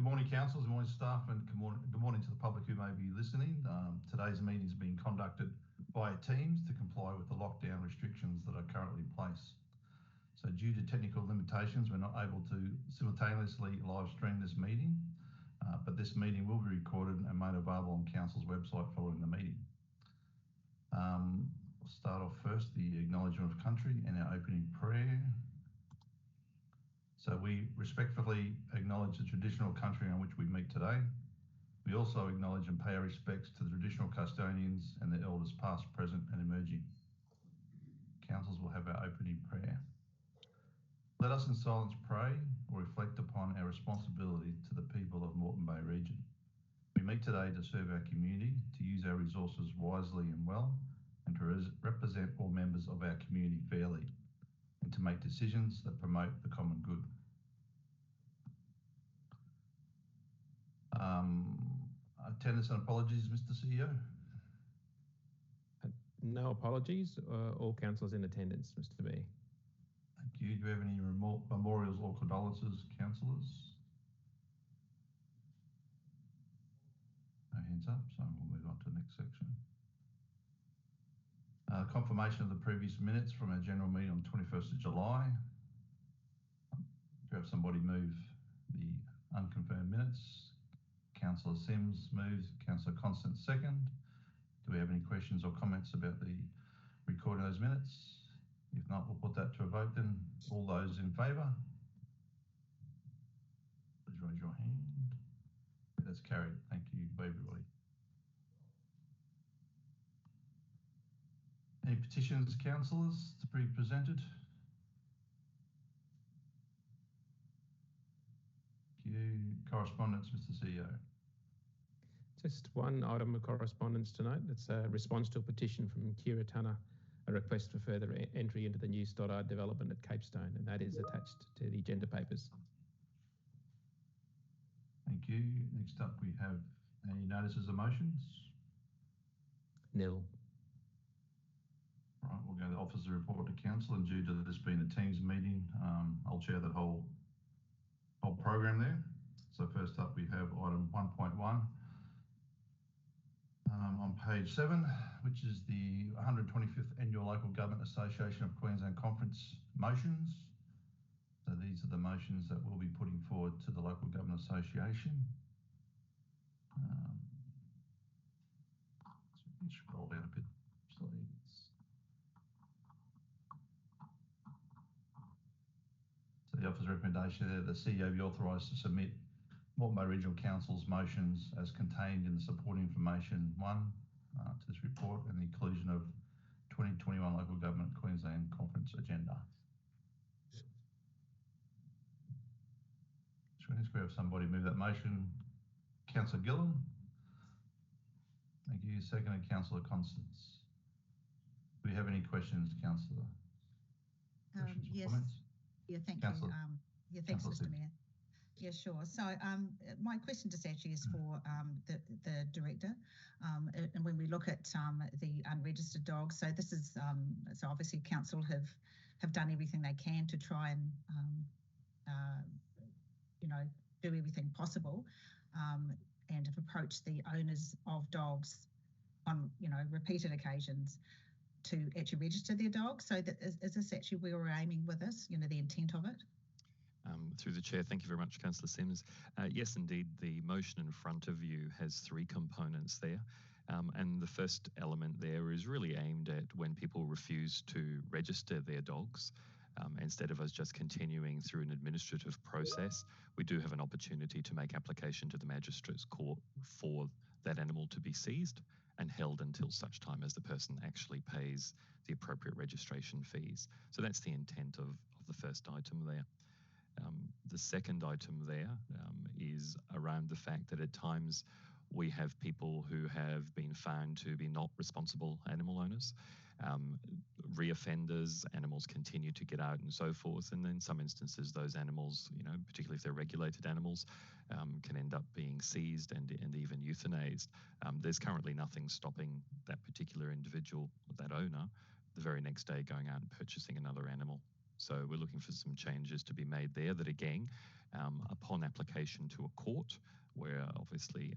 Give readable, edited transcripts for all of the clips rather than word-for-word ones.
Good morning, councillors, good morning, staff, and good morning to the public who may be listening. Today's meeting is being conducted via Teams to comply with the lockdown restrictions that are currently in place. So due to technical limitations, we're not able to simultaneously live stream this meeting, but this meeting will be recorded and made available on Council's website following the meeting. We'll start off first, the acknowledgement of country and our opening prayer. So we respectfully acknowledge the traditional country on which we meet today. We also acknowledge and pay our respects to the traditional custodians and the elders past, present and emerging. Councillors will have our opening prayer. Let us in silence pray or reflect upon our responsibility to the people of Moreton Bay region. We meet today to serve our community, to use our resources wisely and well, and to represent all members of our community fairly, and to make decisions that promote the common good. Attendance and apologies, Mr. CEO. No apologies, all councillors in attendance, Mr. Mayor. Thank you. Do we have any memorials or condolences, councillors? No hands up, so we'll move on to the next section. Confirmation of the previous minutes from our general meeting on 21st of July. Do you have somebody move the unconfirmed minutes? Councillor Sims moves, Councillor Constant second. Do we have any questions or comments about the recording of those minutes? If not, we'll put that to a vote then. All those in favour? Please raise your hand. That's carried. Thank you, everybody. Any petitions, councillors, to be presented? Thank you. Correspondence, Mr. CEO. Just one item of correspondence tonight. It's a response to a petition from Kira Tunner, a request for further entry into the new Stoddard development at Capestone, and that is attached to the agenda papers. Thank you. Next up, we have any notices of motions? Nil. Right, we'll go to the officer report to council, and due to this being a Teams meeting, I'll chair that whole program there. So first up, we have item 1.1 on page 7, which is the 125th Annual Local Government Association of Queensland Conference motions. So these are the motions that we'll be putting forward to the Local Government Association. So we can scroll down a bit, please. So the officer's recommendation there, the CEO be authorised to submit Moreton Bay Regional Council's motions as contained in the supporting information 1 to this report and the inclusion of 2021 Local Government Queensland Conference agenda. So we have somebody move that motion. Councillor Gillen. Thank you. Seconded, Councillor Constance. Do we have any questions, Councillor? Yes. Comments? Yeah, thank Councillor. you. Thanks, Mr. Mayor. Yeah, sure. So my question just actually is for the director. And when we look at the unregistered dogs, so this is so obviously council have done everything they can to try and do everything possible, and have approached the owners of dogs on repeated occasions to actually register their dogs. So is this actually where we're aiming with this? The intent of it? Through the chair, thank you very much, Councillor Sims. Yes, indeed, the motion in front of you has 3 components there. And the first element there is really aimed at when people refuse to register their dogs. Instead of us just continuing through an administrative process, we do have an opportunity to make application to the Magistrates Court for that animal to be seized and held until such time as the person actually pays the appropriate registration fees. So that's the intent of the first item there. The second item there is around the fact that at times we have people who have been found to be not responsible animal owners, reoffenders, animals continue to get out and so forth. And in some instances, those animals, particularly if they're regulated animals, can end up being seized and even euthanized. There's currently nothing stopping that particular individual, that owner, the very next day going out and purchasing another animal. So we're looking for some changes to be made there that, again, upon application to a court, where obviously,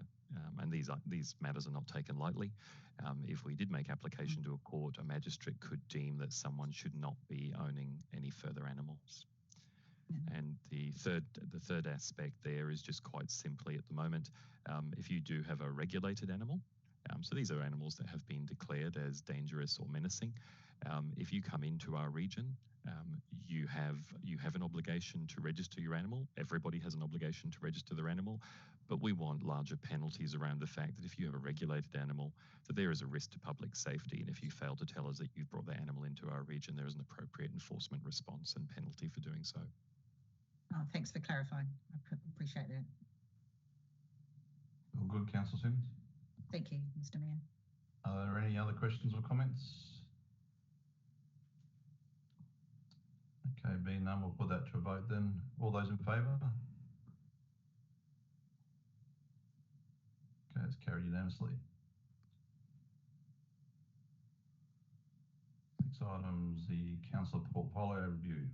and these matters are not taken lightly, if we did make application to a court, a magistrate could deem that someone should not be owning any further animals. And the third aspect there is just quite simply at the moment, if you do have a regulated animal, so these are animals that have been declared as dangerous or menacing. If you come into our region, you have an obligation to register your animal. Everybody has an obligation to register their animal, but we want larger penalties around the fact that if you have a regulated animal, that there is a risk to public safety, and if you fail to tell us that you've brought that animal into our region, there is an appropriate enforcement response and penalty for doing so. Oh, thanks for clarifying. I appreciate that. All good, Councillor Sims? Thank you, Mr. Mayor. Are there any other questions or comments? Okay, being none, we'll put that to a vote then. All those in favour? Okay, it's carried unanimously. Next item is the Councillor Portfolio Review.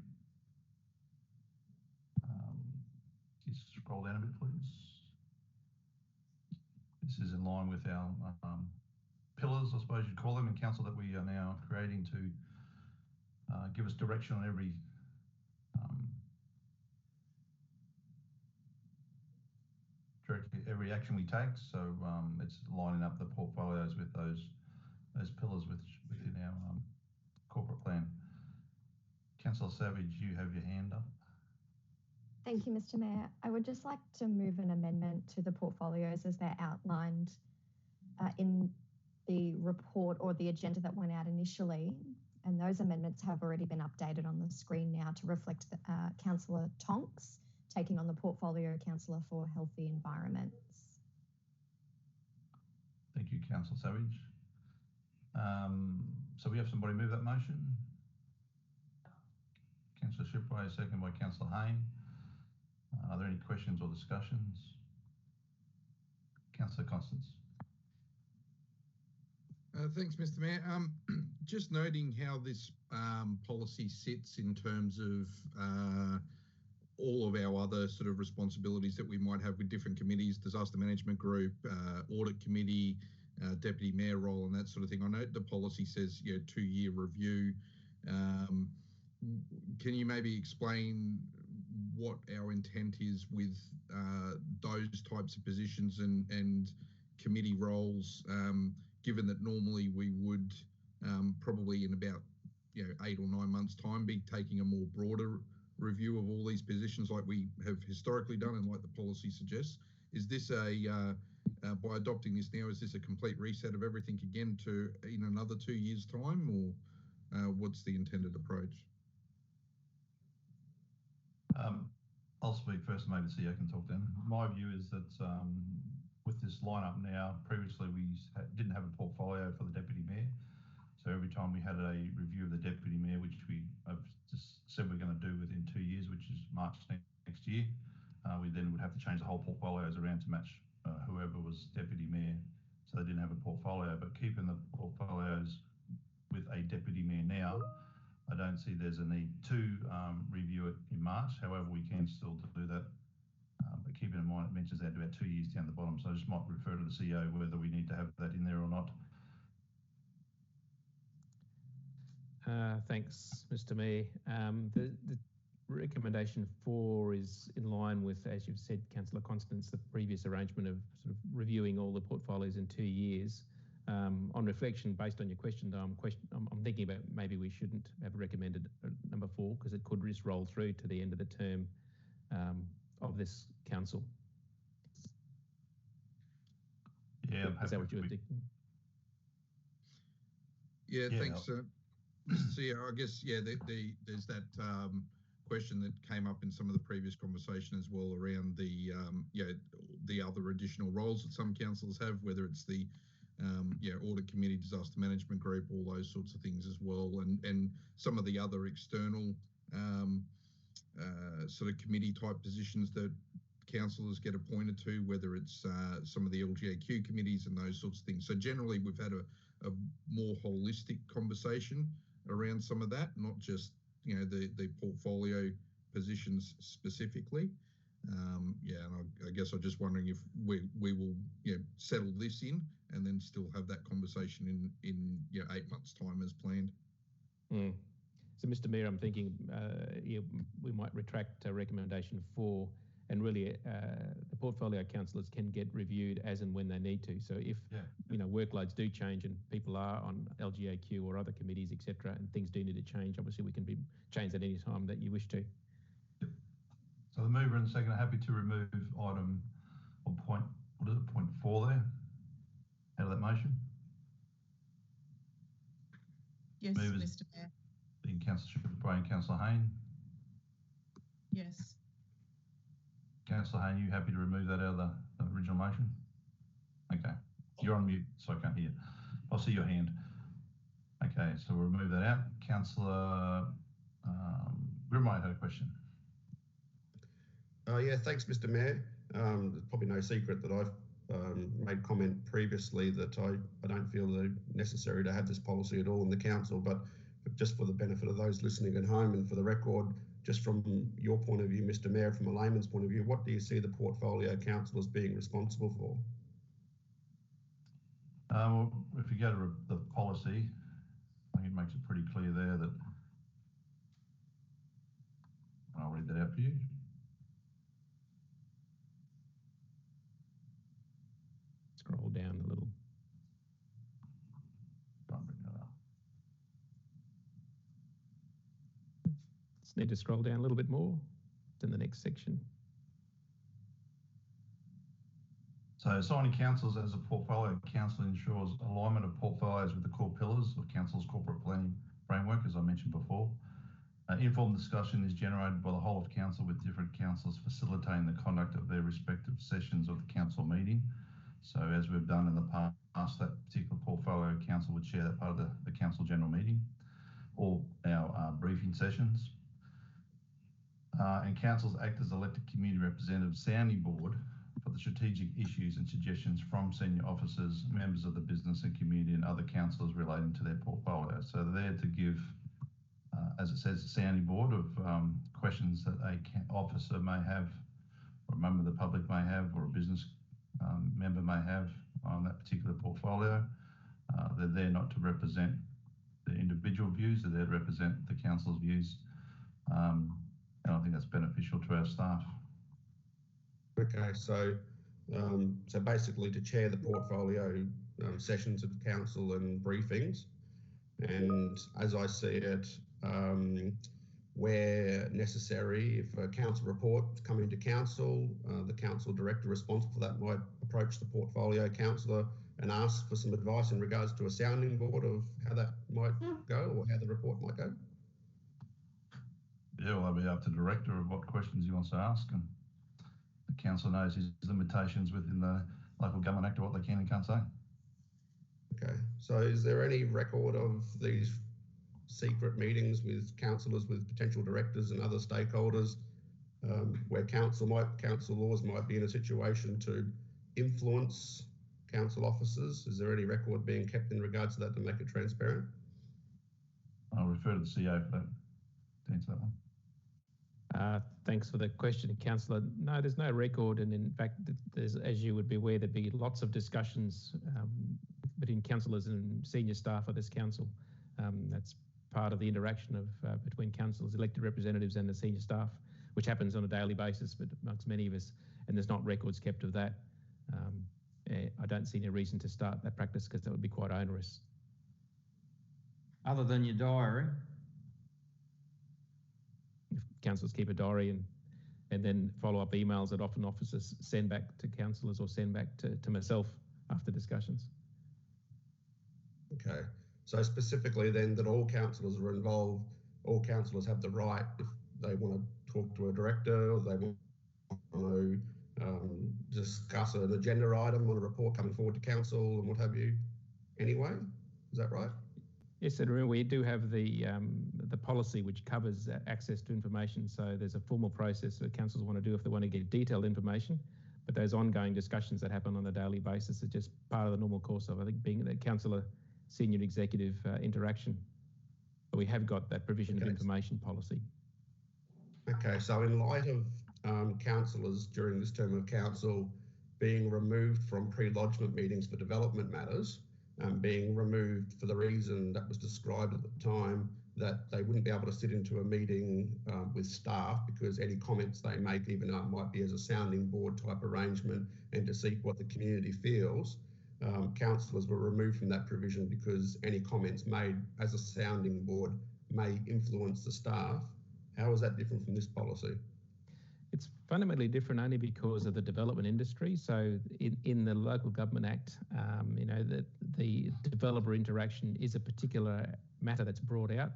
Can you scroll down a bit, please? This is in line with our pillars, I suppose you'd call them, in council that we are now creating to give us direction on every action we take. So it's lining up the portfolios with those pillars within our corporate plan. Councillor Savage, you have your hand up. Thank you, Mr. Mayor. I would just like to move an amendment to the portfolios as they're outlined in the report or the agenda that went out initially. And those amendments have already been updated on the screen now to reflect Councillor Tonks taking on the portfolio Councillor for Healthy Environments. Thank you, Councillor Savage. So we have somebody move that motion. Councillor Shipway, second by Councillor Hayne. Are there any questions or discussions? Councillor Constance. Thanks, Mr. Mayor. Just noting how this policy sits in terms of all of our other sort of responsibilities that we might have with different committees, disaster management group, audit committee, deputy mayor role and that sort of thing. I know the policy says 2-year review. Can you maybe explain what our intent is with those types of positions and committee roles, given that normally we would probably in about 8 or 9 months' time be taking a more broader review of all these positions like we have historically done and like the policy suggests? Is this by adopting this now, is this a complete reset of everything again in another 2 years' time, or what's the intended approach? I'll speak first, maybe the CEO can talk then. My view is that with this lineup now, previously we didn't have a portfolio for the Deputy Mayor. So every time we had a review of the Deputy Mayor, which we have just said we're going to do within 2 years, which is March next year, we then would have to change the whole portfolios around to match whoever was Deputy Mayor. So they didn't have a portfolio, but keeping the portfolios with a Deputy Mayor now, I don't see there's a need to review it in March. However, we can still do that. But keeping in mind, it mentions that about 2 years down the bottom. So I just might refer to the CEO whether we need to have that in there or not. Thanks, Mr. Mayor. The recommendation 4 is in line with, as you've said, Councillor Constance, the previous arrangement of sort of reviewing all the portfolios in 2 years. On reflection, based on your question, though, I'm thinking about maybe we shouldn't have recommended number 4 because it could just roll through to the end of the term of this council. Yeah, is that what you were thinking? Yeah, thanks, Mr. CEO. I guess there's that question that came up in some of the previous conversation as well around the other additional roles that some councillors have, whether it's the audit committee, disaster management group, all those sorts of things as well, and some of the other external sort of committee type positions that councillors get appointed to, whether it's some of the LGAQ committees and those sorts of things. So generally we've had a more holistic conversation around some of that, not just the portfolio positions specifically. And I guess I'm just wondering if we will settle this in and then still have that conversation in 8 months' time as planned. Mm. So, Mr. Mayor, I'm thinking we might retract recommendation 4, and really the portfolio councillors can get reviewed as and when they need to. So if workloads do change and people are on LGAQ or other committees, etc., and things do need to change, obviously we can be changed at any time that you wish to. Yep. So the mover and the second are happy to remove item or point 4 there out of that motion. Yes, Movers Mr. Mayor. being Councillor Bray and Councillor Hayne. Yes. Councillor Hayne, you happy to remove that out of the original motion? Okay, you're on mute, so I can't hear. I'll see your hand. Okay, so we'll remove that out. Councillor Grimway had a question. Yeah, thanks, Mr. Mayor. There's probably no secret that I've made comment previously that I don't feel necessary to have this policy at all in the council, but just for the benefit of those listening at home and for the record, just from your point of view, Mr. Mayor, from a layman's point of view, what do you see the portfolio councillors being responsible for? Well, if you go to the policy, I think it makes it pretty clear there that, I'll read that out for you. Scroll down a little. Just need to scroll down a little bit more in the next section. So assigning councillors as a portfolio council ensures alignment of portfolios with the core pillars of council's corporate planning framework, as I mentioned before. Informed discussion is generated by the whole of council with different councillors facilitating the conduct of their respective sessions of the council meeting. So as we've done in the past, that particular portfolio council would share that part of the council general meeting or our briefing sessions. And councils act as elected community representative sounding board for the strategic issues and suggestions from senior officers, members of the business and community and other councillors relating to their portfolio. So they're there to give, as it says, a sounding board of questions that an officer may have, or a member of the public may have, or a business member may have on that particular portfolio. They're there not to represent the individual views, they're there to represent the council's views. And I think that's beneficial to our staff. Okay, so basically to chair the portfolio sessions of council and briefings, and as I see it, where necessary, if a council report is coming to council, the council director responsible for that might approach the portfolio councillor and ask for some advice in regards to a sounding board of how that might go or how the report might go. Yeah, well, I'll be up to the director of what questions he wants to ask, and the council knows his limitations within the Local Government Act of what they can and can't say. Okay, so is there any record of these secret meetings with councillors, with potential directors and other stakeholders, where councillors might be in a situation to influence council officers? Is there any record being kept in regards to that to make it transparent? I'll refer to the CEO for that, to answer that one. Thanks for the question, Councillor. No, there's no record, and in fact, there's, as you would be aware, there'd be lots of discussions between councillors and senior staff of this council. That's part of the interaction of between councillors, elected representatives, and the senior staff, which happens on a daily basis, but amongst many of us, and there's not records kept of that. I don't see any reason to start that practice because that would be quite onerous. Other than your diary? If councillors keep a diary and then follow-up emails that often officers send back to councillors or send back to myself after discussions. Okay, so specifically then that all councillors are involved, all councillors have the right, if they want to talk to a director, or they want to discuss an agenda item on a report coming forward to council and what have you anyway, is that right? Yes, and we do have the policy which covers access to information. So there's a formal process that councils want to do if they want to get detailed information. But those ongoing discussions that happen on a daily basis are just part of the normal course of, I think, being the councillor senior executive interaction. But we have got that provision of information policy. Okay, so in light of councillors during this term of council being removed from pre-lodgement meetings for development matters, being removed for the reason that was described at the time, that they wouldn't be able to sit into a meeting with staff because any comments they make, even though it might be as a sounding board type arrangement and to seek what the community feels, councillors were removed from that provision because any comments made as a sounding board may influence the staff. How is that different from this policy? It's fundamentally different only because of the development industry. So in the Local Government Act, you know, that the developer interaction is a particular matter that's brought out.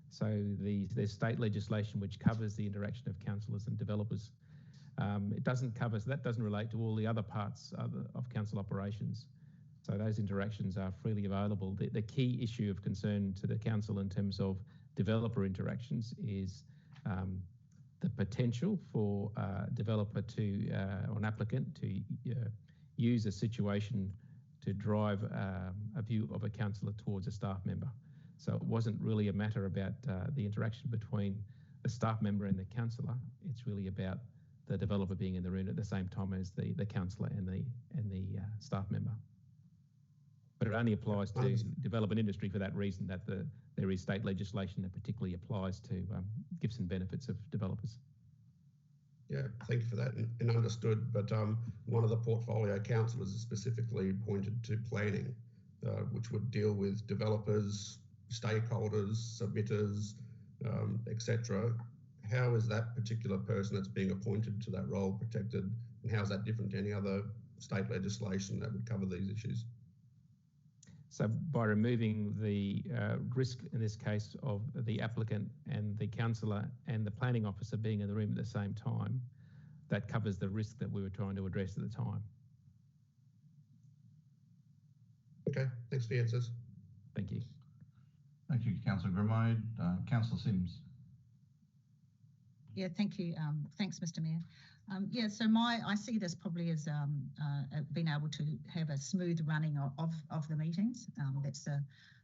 So there's state legislation which covers the interaction of councillors and developers. It doesn't cover, so that doesn't relate to all the other parts of council operations. So those interactions are freely available. The key issue of concern to the council in terms of developer interactions is the potential for a developer to, or an applicant to use a situation to drive a view of a councillor towards a staff member. So it wasn't really a matter about the interaction between the staff member and the councillor. It's really about the developer being in the room at the same time as the councillor and the staff member. But it only applies to development industry for that reason, that there is state legislation that particularly applies to gifts and benefits of developers. Yeah, thank you for that, and understood. But one of the portfolio councillors is specifically pointed to planning, which would deal with developers, stakeholders, submitters, etc. How is that particular person that's being appointed to that role protected, and how is that different to any other state legislation that would cover these issues? So by removing the risk, in this case, of the applicant and the councillor and the planning officer being in the room at the same time, that covers the risk that we were trying to address at the time. Okay, thanks for the answers. Thank you. Thank you, Councillor Grimwade. Councillor Simms. Yeah, thank you. Thanks, Mr. Mayor. Yeah, so I see this probably as being able to have a smooth running of the meetings. That's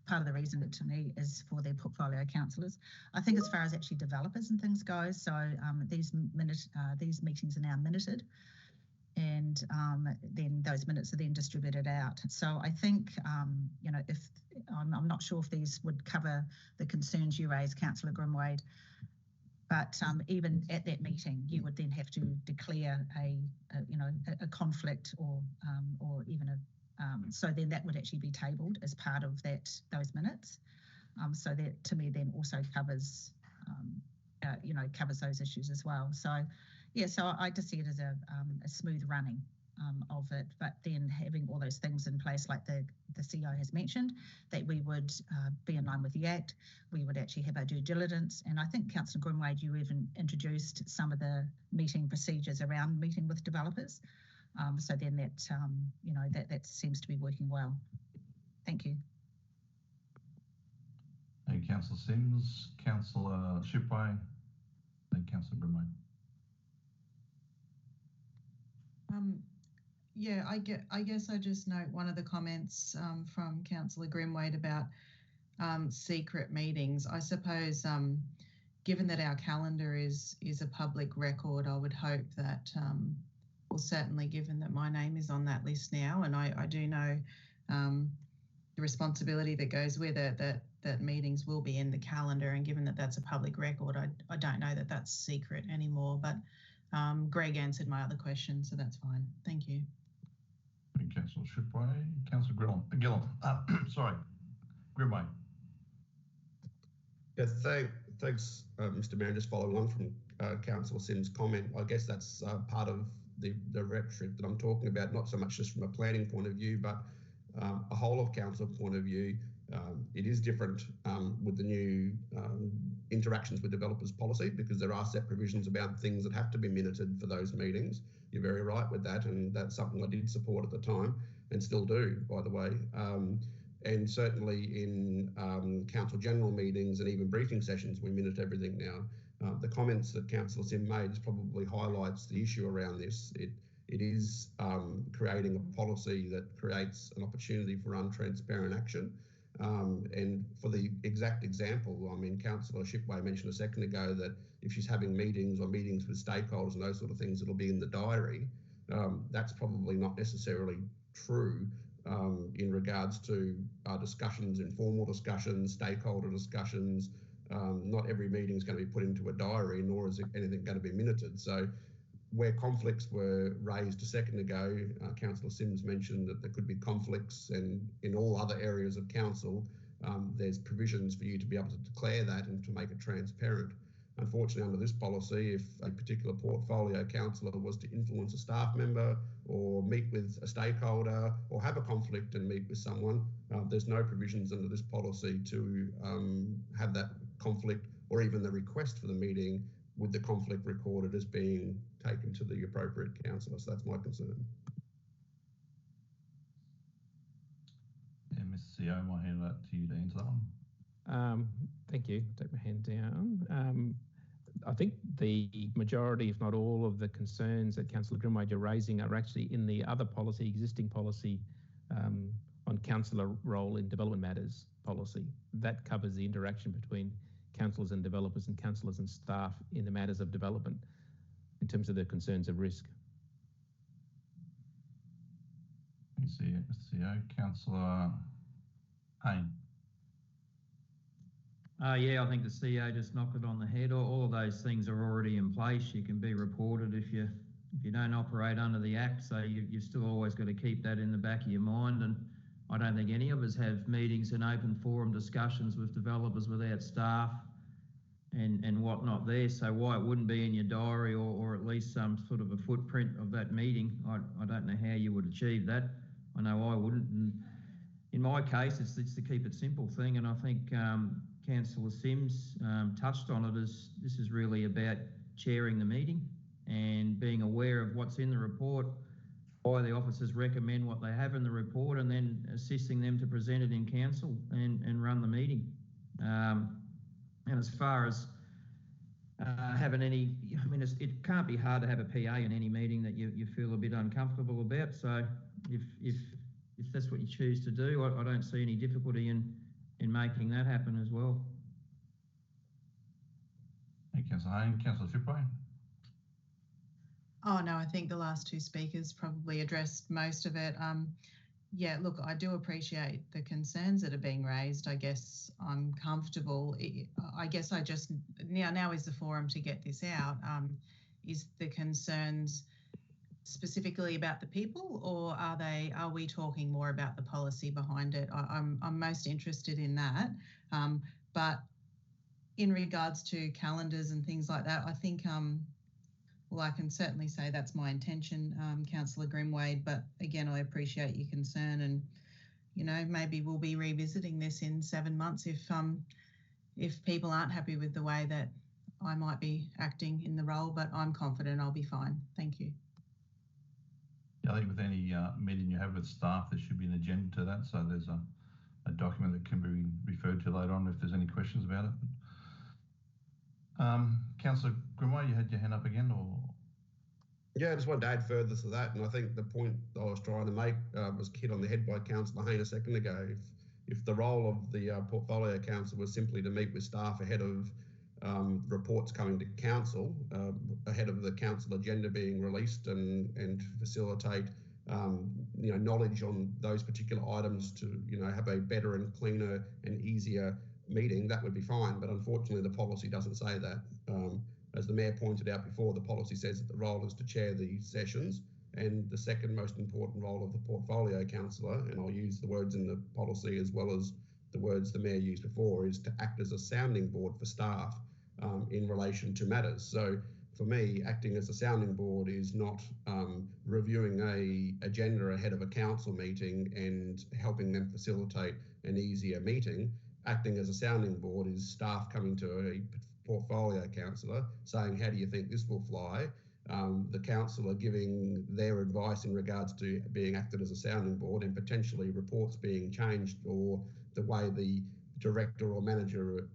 part of the reason that to me is for their portfolio councillors. I think as far as actually developers and things go, so these meetings are now minuted, and then those minutes are then distributed out. So I think, you know, if I'm not sure if these would cover the concerns you raised, Councillor Grimwade. But even at that meeting, you would then have to declare a conflict or even so then that would actually be tabled as part of those minutes. So that to me then also covers covers those issues as well. So yeah, so I just see it as a smooth running of it, but then having all those things in place like the CEO has mentioned, that we would be in line with the Act, we would actually have our due diligence. And I think Councillor Grimwade, you even introduced some of the meeting procedures around meeting with developers. So then that, that seems to be working well. Thank you. Thank you, Councillor Simms. Councillor Shipway, then Councillor Grimwade. Yeah, I guess I just note one of the comments from Councillor Grimwade about secret meetings. I suppose, given that our calendar is a public record, I would hope that, well, certainly given that my name is on that list now, and I do know the responsibility that goes with it, that meetings will be in the calendar, and given that that's a public record, I don't know that that's secret anymore. But Greg answered my other question, so that's fine. Thank you. Thank you, Councillor Shipway. Councillor Gillam. Sorry, Grimwade. Yeah, thanks, Mr. Mayor. Just following on from Councillor Simms' comment, I guess that's part of the rhetoric that I'm talking about, not so much just from a planning point of view, but a whole of council point of view. It is different with the new interactions with developers policy, because there are set provisions about things that have to be minuted for those meetings. You're very right with that, and that's something I did support at the time and still do, by the way. And certainly in council general meetings and even briefing sessions, we minute everything now. The comments that Councillor Sim made probably highlights the issue around this. It is creating a policy that creates an opportunity for untransparent action. And for the exact example, I mean, Councillor Shipway mentioned a second ago that if she's having meetings or meetings with stakeholders and those sort of things, it'll be in the diary. That's probably not necessarily true in regards to discussions, informal discussions, stakeholder discussions. Not every meeting is going to be put into a diary, nor is anything going to be minuted. So where conflicts were raised a second ago, Councillor Simms mentioned that there could be conflicts, and in all other areas of council, there's provisions for you to be able to declare that and to make it transparent. Unfortunately, under this policy, if a particular portfolio councillor was to influence a staff member or meet with a stakeholder or have a conflict and meet with someone, there's no provisions under this policy to have that conflict or even the request for the meeting with the conflict recorded as being taken to the appropriate councillor. So that's my concern. Yeah, Mr. CEO, I might hand that to you to answer that one. Thank you. Take my hand down. I think the majority, if not all, of the concerns that Councillor Grimwade you're raising are actually in the other policy, existing policy on councillor role in development matters policy. That covers the interaction between councillors and developers and councillors and staff in the matters of development in terms of the concerns of risk. You see it, Mr. CEO. Councillor Hayne. Yeah, I think the CEO just knocked it on the head. All of those things are already in place. You can be reported if you don't operate under the Act, so you've still always got to keep that in the back of your mind. And I don't think any of us have meetings and open forum discussions with developers without staff and whatnot there. So why it wouldn't be in your diary or at least some sort of a footprint of that meeting, I don't know how you would achieve that. I know I wouldn't. And in my case, it's the keep it simple thing, and I think Councillor Simms touched on it as this is really about chairing the meeting and being aware of what's in the report, why the officers recommend what they have in the report, and then assisting them to present it in council and run the meeting. And as far as having any, I mean, it can't be hard to have a PA in any meeting that you feel a bit uncomfortable about. So if that's what you choose to do, I don't see any difficulty in making that happen as well. Thank you, Councillor Hayne. Councillor Shipway. Oh no, I think the last two speakers probably addressed most of it. Yeah, look, I do appreciate the concerns that are being raised. I guess I'm comfortable. I guess I just, now is the forum to get this out. Is the concerns specifically about the people, or are we talking more about the policy behind it? I'm most interested in that. But in regards to calendars and things like that, I think, well, I can certainly say that's my intention, Councillor Grimwade, but again, I appreciate your concern, and, you know, maybe we'll be revisiting this in 7 months if people aren't happy with the way that I might be acting in the role, but I'm confident I'll be fine. Thank you. Yeah, I think with any meeting you have with staff, there should be an agenda to that, so there's a document that can be referred to later on if there's any questions about it. Councillor Grimwade, you had your hand up again, or? Yeah, I just wanted to add further to that, and I think the point I was trying to make was hit on the head by Councillor Hayne a second ago. If the role of the portfolio council was simply to meet with staff ahead of reports coming to council, ahead of the council agenda being released, and facilitate knowledge on those particular items to have a better and cleaner and easier meeting, that would be fine. But unfortunately, the policy doesn't say that. As the Mayor pointed out before, the policy says that the role is to chair the sessions, and the second most important role of the portfolio councillor, and I'll use the words in the policy as well as the words the Mayor used before, is to act as a sounding board for staff in relation to matters. So for me, acting as a sounding board is not reviewing a agenda ahead of a council meeting and helping them facilitate an easier meeting. Acting as a sounding board is staff coming to a portfolio councillor saying, how do you think this will fly? The councillor giving their advice in regards to being acted as a sounding board, and potentially reports being changed, or the way the director or manager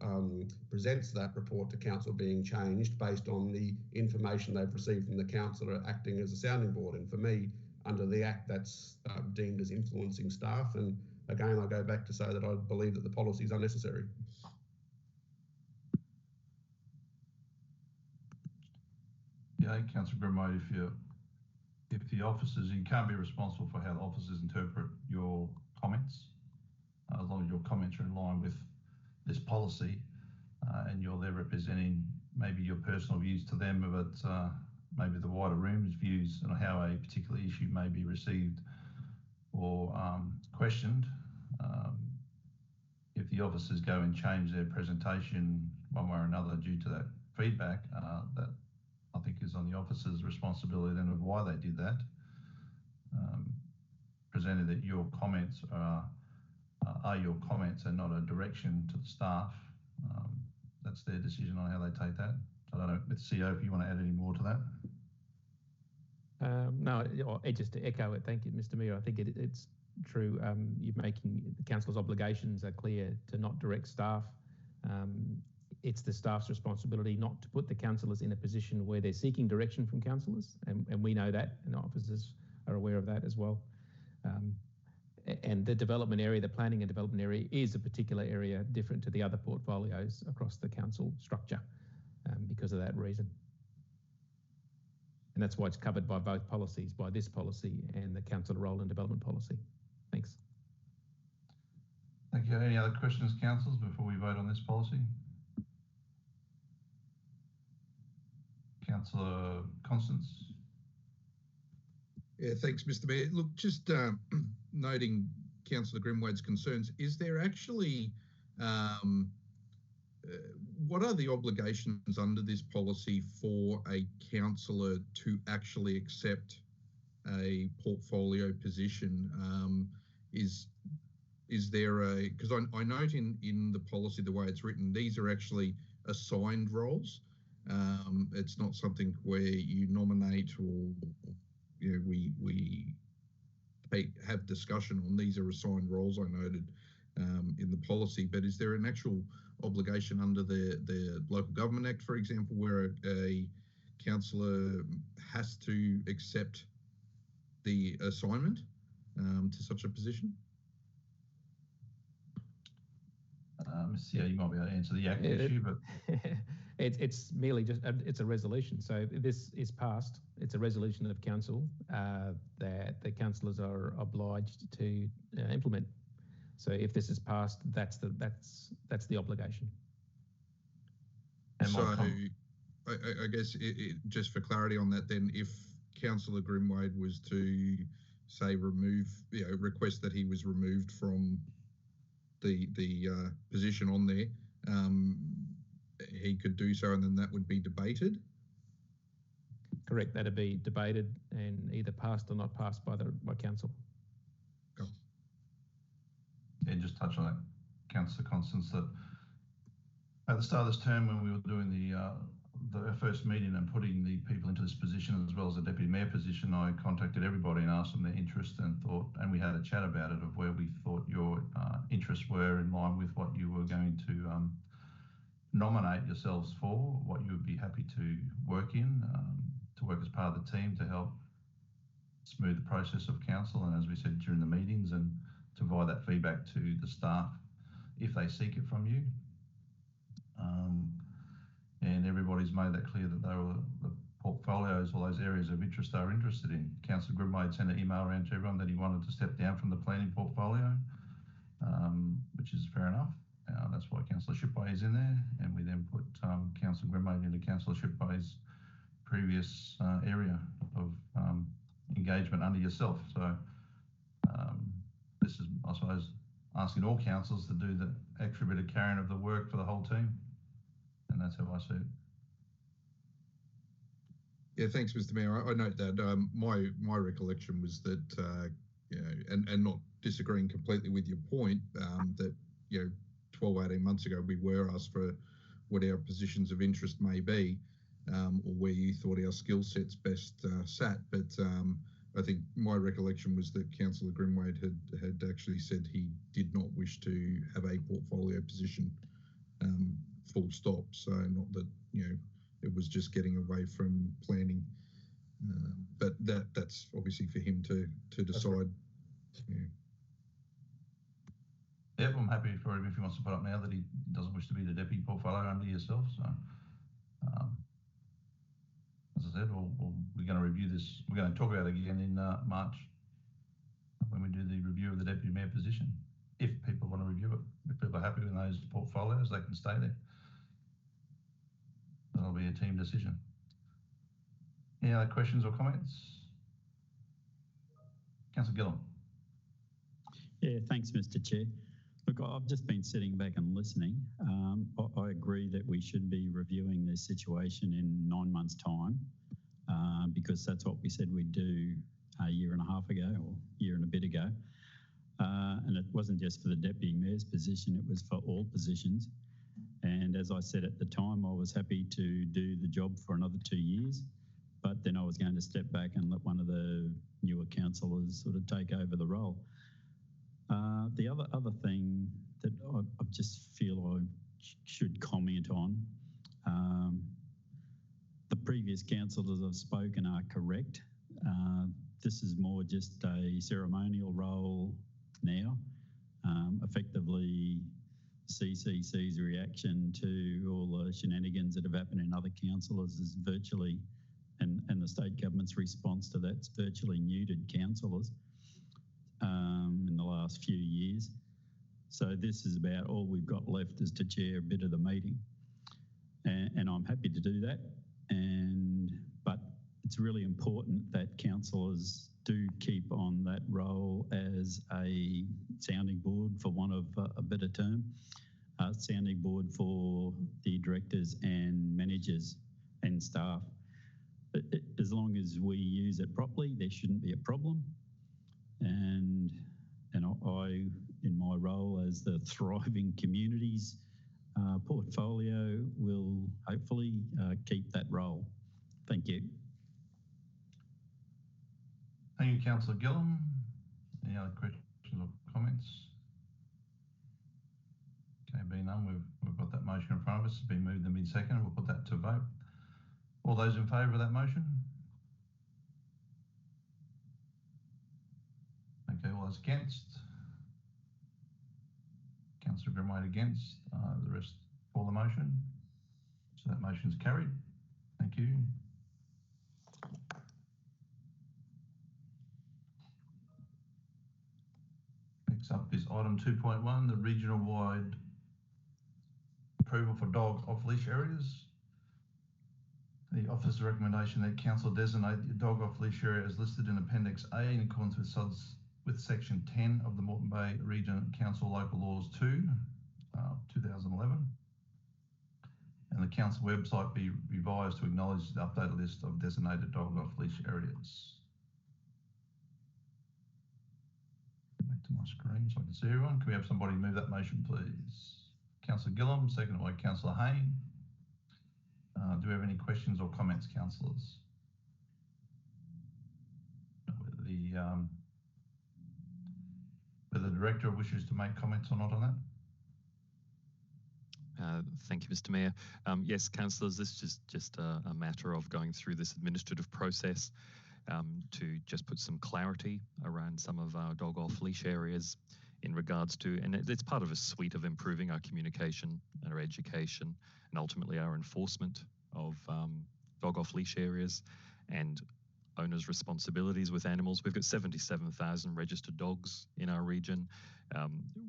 presents that report to council being changed based on the information they've received from the councillor acting as a sounding board. And for me, under the Act, that's deemed as influencing staff, and again, I go back to say that I believe that the policy is unnecessary. Yeah, Councillor Grimwade, if the officers, you can't be responsible for how the officers interpret your comments, as long as your comments are in line with this policy, and you're there representing maybe your personal views to them, but maybe the wider room's views on how a particular issue may be received or questioned. If the officers go and change their presentation one way or another due to that feedback, that I think is on the officers' responsibility then of why they did that. Presented that your comments are your comments and not a direction to the staff. That's their decision on how they take that. I don't know, CEO, if you want to add any more to that. No, just to echo it, thank you, Mr. Mayor. I think it's true. You're making the council's obligations are clear to not direct staff. It's the staff's responsibility not to put the councillors in a position where they're seeking direction from councillors, and we know that, and officers are aware of that as well. And the development area, the planning and development area, is a particular area different to the other portfolios across the council structure because of that reason. And that's why it's covered by both policies, by this policy and the council role and development policy. Thanks. Thank you. Any other questions, councillors, before we vote on this policy? Councillor Constance. Yeah, thanks, Mr. Mayor. Look, just noting Councillor Grimwade's concerns, is there actually, what are the obligations under this policy for a councillor to actually accept a portfolio position? Is there a, because I note in the policy, the way it's written, these are actually assigned roles. It's not something where you nominate or we have discussion on. These are assigned roles, I noted in the policy, but is there an actual obligation under the Local Government Act, for example, where a councillor has to accept the assignment to such a position? CEO, you might be able to answer the Act issue, but it's merely just it's a resolution. So if this is passed, it's a resolution of council that the councillors are obliged to implement. So if this is passed, that's the obligation. And so I guess just for clarity on that, then, if Councillor Grimwade was to say request that he was removed from the position on there, he could do so, and then that would be debated? Correct. That'd be debated and either passed or not passed by council. Cool. Yeah, just touch on that, Councillor Constance, that at the start of this term, when we were doing the first meeting and putting the people into this position as well as the deputy mayor position, I contacted everybody and asked them their interest and we had a chat about it of where we thought your interests were in line with what you were going to nominate yourselves for, what you would be happy to work in, to work as part of the team to help smooth the process of council, and as we said during the meetings, and to provide that feedback to the staff if they seek it from you. And everybody's made that clear that they were the portfolios or those areas of interest they were interested in. Councillor Grimwade sent an email around to everyone that he wanted to step down from the planning portfolio, which is fair enough. That's why Councillor Shipway is in there, and we then put Councillor Grimwade into Councillor Shipway's previous area of engagement under yourself. So this is, I suppose, asking all councillors to do the extra bit of carrying of the work for the whole team, and that's how I see it. Yeah, thanks, Mr. Mayor. I note that my recollection was that and not disagreeing completely with your point, that 12, 18 months ago we were asked for what our positions of interest may be, or where you thought our skill sets best sat. But I think my recollection was that Councillor Grimwade had actually said he did not wish to have a portfolio position, full stop. So not that it was just getting away from planning, but that's obviously for him to decide. Yeah. Yep, I'm happy for him if he wants to put up now that he doesn't wish to be the deputy portfolio under yourself. So, as I said, we're going to review this. We're going to talk about it again in March when we do the review of the deputy mayor position. If people want to review it, if people are happy with those portfolios, they can stay there. That'll be a team decision. Any other questions or comments? Councillor Gillum. Yeah, thanks, Mr. Chair. Look, I've just been sitting back and listening. I agree that we should be reviewing this situation in 9 months' time because that's what we said we'd do a year and a half ago or year and a bit ago. And it wasn't just for the Deputy Mayor's position, it was for all positions. And as I said at the time, I was happy to do the job for another 2 years, but then I was going to step back and let one of the newer councillors sort of take over the role. The other thing that I just feel I should comment on, the previous councillors I've spoken are correct. This is more just a ceremonial role now. Effectively, CCC's reaction to all the shenanigans that have happened in other councillors is virtually, and the state government's response to that's virtually neutered councillors in the last few years. So this is about all we've got left is to chair a bit of the meeting. And I'm happy to do that. But it's really important that councillors do keep on that role as a sounding board, for want of a better term, sounding board for the directors and managers and staff. As long as we use it properly, there shouldn't be a problem. And I, in my role as the Thriving Communities portfolio, will hopefully keep that role. Thank you. Thank you, Councillor Gillum. Any other questions or comments? Okay, being none, we've got that motion in front of us. It's been moved and been seconded. We'll put that to vote. All those in favour of that motion? Okay, all those against? Councillor Grimwade against. The rest for the motion. So that motion's carried. Thank you. Next up is item 2.1, the regional-wide approval for dog off-leash areas. The officer's recommendation that council designate the dog off-leash area as listed in Appendix A in accordance with Section 10 of the Moreton Bay Region Council Local Laws 2, 2011. And the council website be revised to acknowledge the updated list of designated dog off-leash areas. Back to my screen so I can see everyone. Can we have somebody move that motion, please? Councillor Gillum, seconded by Councillor Hayne. Do we have any questions or comments, councillors? Whether the director wishes to make comments or not on that? Thank you, Mr. Mayor. Yes, councillors, this is just a matter of going through this administrative process to just put some clarity around some of our dog off-leash areas in regards to, and it's part of a suite of improving our communication and our education and ultimately our enforcement of dog off-leash areas and owners' responsibilities with animals. We've got 77,000 registered dogs in our region.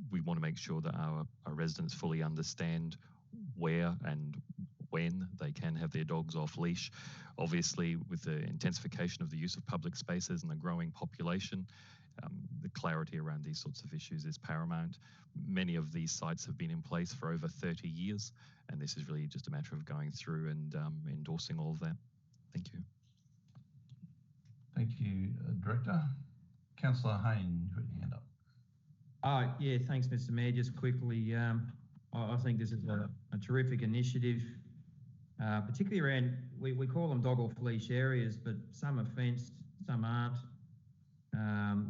We want to make sure that our residents fully understand where and when they can have their dogs off leash. Obviously, with the intensification of the use of public spaces and the growing population, the clarity around these sorts of issues is paramount. Many of these sites have been in place for over 30 years, and this is really just a matter of going through and endorsing all of that. Thank you. Thank you, Director. Councillor Hayne, you've got your hand up. Yeah, thanks, Mr. Mayor. Just quickly, I think this is a terrific initiative, particularly around, we call them dog off-leash areas, but some are fenced, some aren't.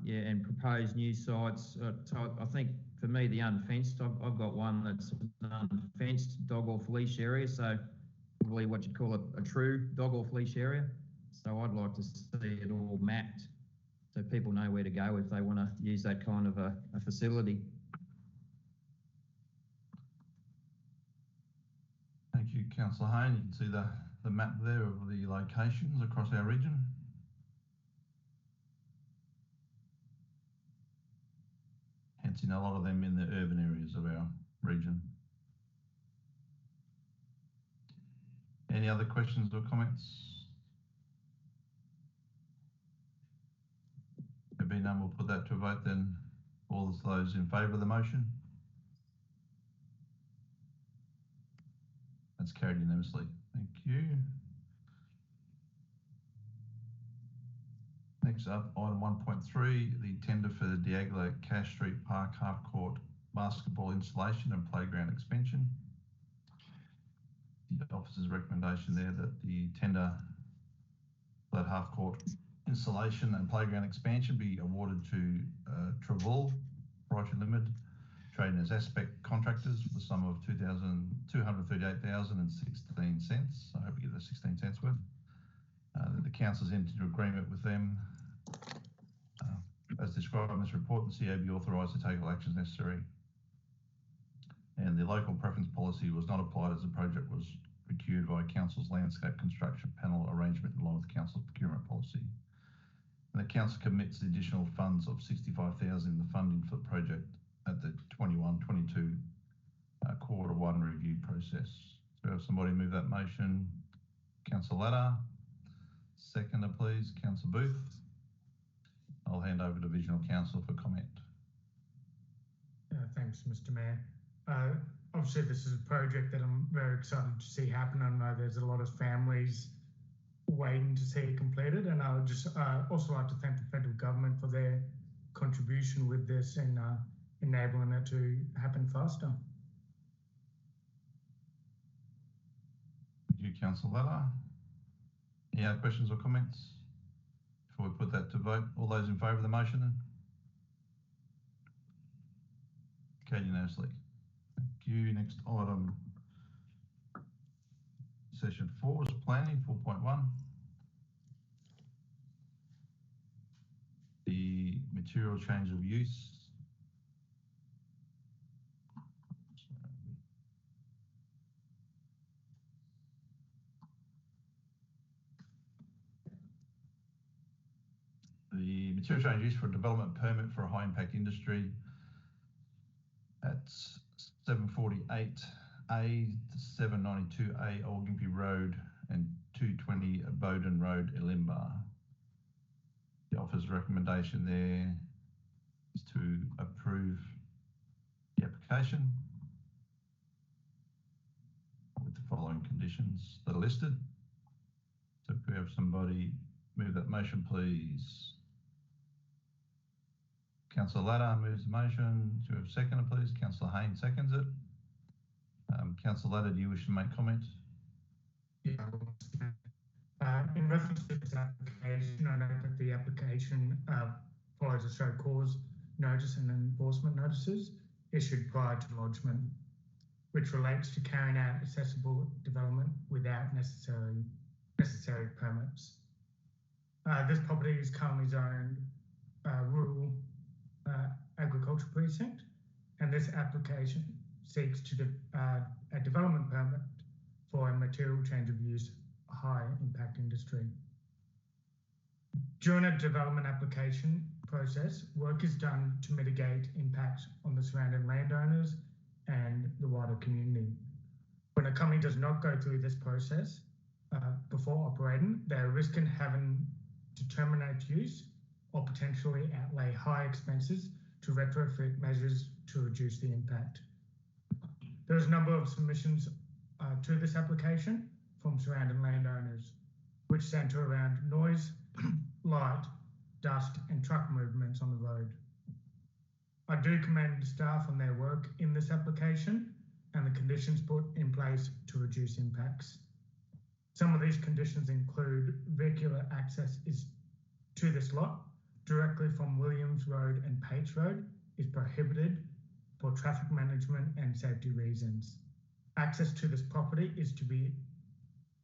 Yeah, and proposed new sites. So I think for me, the unfenced, I've got one that's an unfenced dog off-leash area, so probably what you'd call a true dog off-leash area. So I'd like to see it all mapped so people know where to go if they want to use that kind of a facility. Councillor Hayne. You can see the map there of the locations across our region. Hence, a lot of them in the urban areas of our region. Any other questions or comments? There being none, we'll put that to a vote then. All those in favour of the motion? That's carried unanimously. Thank you. Next up, item 1.3, the tender for the Diagla Cash Street Park half-court basketball installation and playground expansion. The officer's recommendation there that the tender for that half-court installation and playground expansion be awarded to Travul Proprietary Limited, trading as Aspect Contractors for the sum of $238,016. I hope we get the 16 cents worth. The council's entered into agreement with them. As described in this report, the CA be authorised to take all actions necessary. And the local preference policy was not applied as the project was procured by Council's landscape construction panel arrangement in line with Council's procurement policy. And the council commits the additional funds of $65,000 in the funding for the project at the 21-22 quarter one review process. So have somebody move that motion. Councillor Latta. Seconder, please. Councillor Booth. I'll hand over to Divisional Council for comment. Thanks, Mr. Mayor. Obviously, this is a project that I'm very excited to see happen. I know there's a lot of families waiting to see it completed, and I would just also like to thank the federal government for their contribution with this and enabling it to happen faster. Thank you, Councillor Latta. Any other questions or comments before we put that to vote? All those in favour of the motion then? Carried unanimously. Thank you. Next item, session 4 is planning 4.1. The material change of use. The material change use for a development permit for a high impact industry at 748A to 792A Old Gympie Road and 220 Bowden Road, Elimba. The officer's recommendation there is to approve the application with the following conditions that are listed. So if we have somebody move that motion, please. Councillor Latta moves the motion. Do we have a seconder, please? Councillor Hayne seconds it. Councillor Latta, do you wish to make comment? Yeah. In reference to this application, I know that the application follows a show cause notice and enforcement notices issued prior to lodgement, which relates to carrying out accessible development without necessary permits. This property is currently zoned rural agriculture precinct, and this application seeks to a development permit for a material change of use high impact industry. During a development application process, work is done to mitigate impacts on the surrounding landowners and the wider community. When a company does not go through this process before operating, they're risking having to terminate use or potentially outlay high expenses to retrofit measures to reduce the impact. There's a number of submissions to this application from surrounding landowners, which centre around noise, light, dust and truck movements on the road. I do commend staff on their work in this application and the conditions put in place to reduce impacts. Some of these conditions include vehicular access to this lot directly from Williams Road and Pates Road is prohibited for traffic management and safety reasons. Access to this property is to be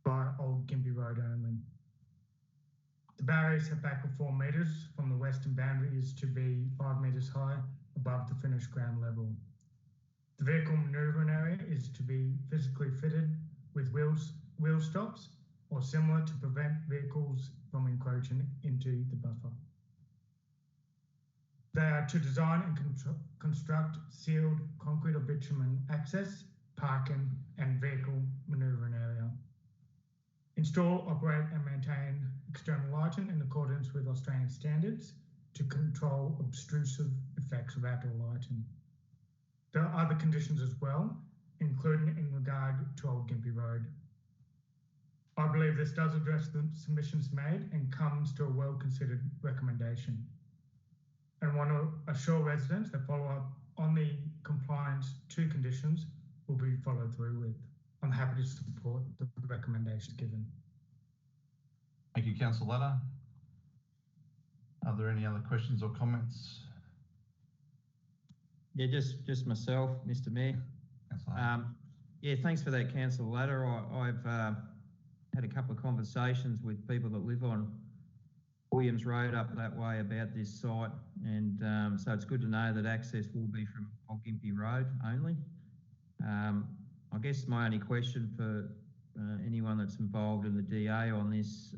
by Old Gympie Road only. The barrier setback of 4 metres from the western boundary is to be 5 metres high above the finished ground level. The vehicle manoeuvring area is to be physically fitted with wheel stops or similar to prevent vehicles from encroaching into the buffer. They are to design and construct sealed concrete or bitumen access, parking and vehicle manoeuvring area. Install, operate and maintain external lighting in accordance with Australian standards to control obtrusive effects of outdoor lighting. There are other conditions as well, including in regard to Old Gympie Road. I believe this does address the submissions made and comes to a well-considered recommendation. And want to assure residents that follow-up on the compliance to conditions will be followed through with. I'm happy to support the recommendations given. Thank you, Councillor Latta. Are there any other questions or comments? Yeah, just myself, Mr. Mayor. Yeah, thanks for that, Councillor Latta. I've had a couple of conversations with people that live on Williams Road up that way about this site, and so it's good to know that access will be from Old Gympie Road only. I guess my only question for anyone that's involved in the DA on this,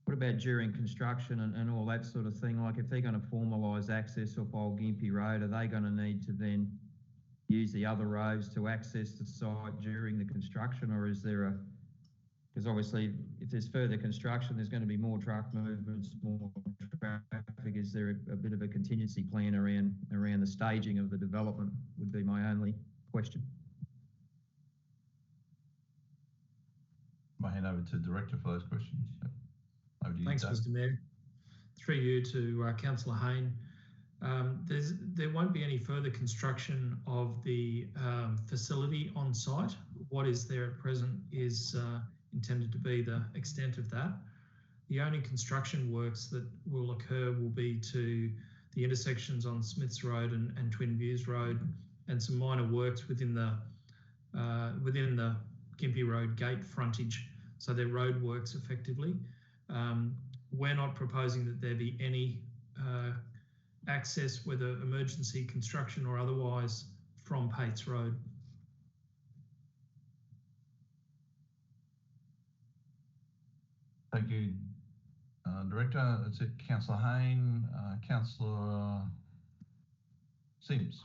what about during construction and all that sort of thing? Like if they're going to formalise access off Old Gympie Road, are they going to need to then use the other roads to access the site during the construction, or is there a, because obviously if there's further construction, there's going to be more truck movements, more traffic. Is there a bit of a contingency plan around the staging of the development would be my only question. I'll hand over to Director for those questions. Over to you, Thanks, Dave. Mr. Mayor. Through you to Councillor Hayne. There won't be any further construction of the facility on site. What is there at present is intended to be the extent of that. The only construction works that will occur will be to the intersections on Smiths Road and Twin Views Road, and some minor works within the Gympie Road gate frontage. So they're road works effectively. We're not proposing that there be any access, whether emergency construction or otherwise, from Pates Road. Thank you, Director. That's it, Councillor Hayne. Councillor Sims.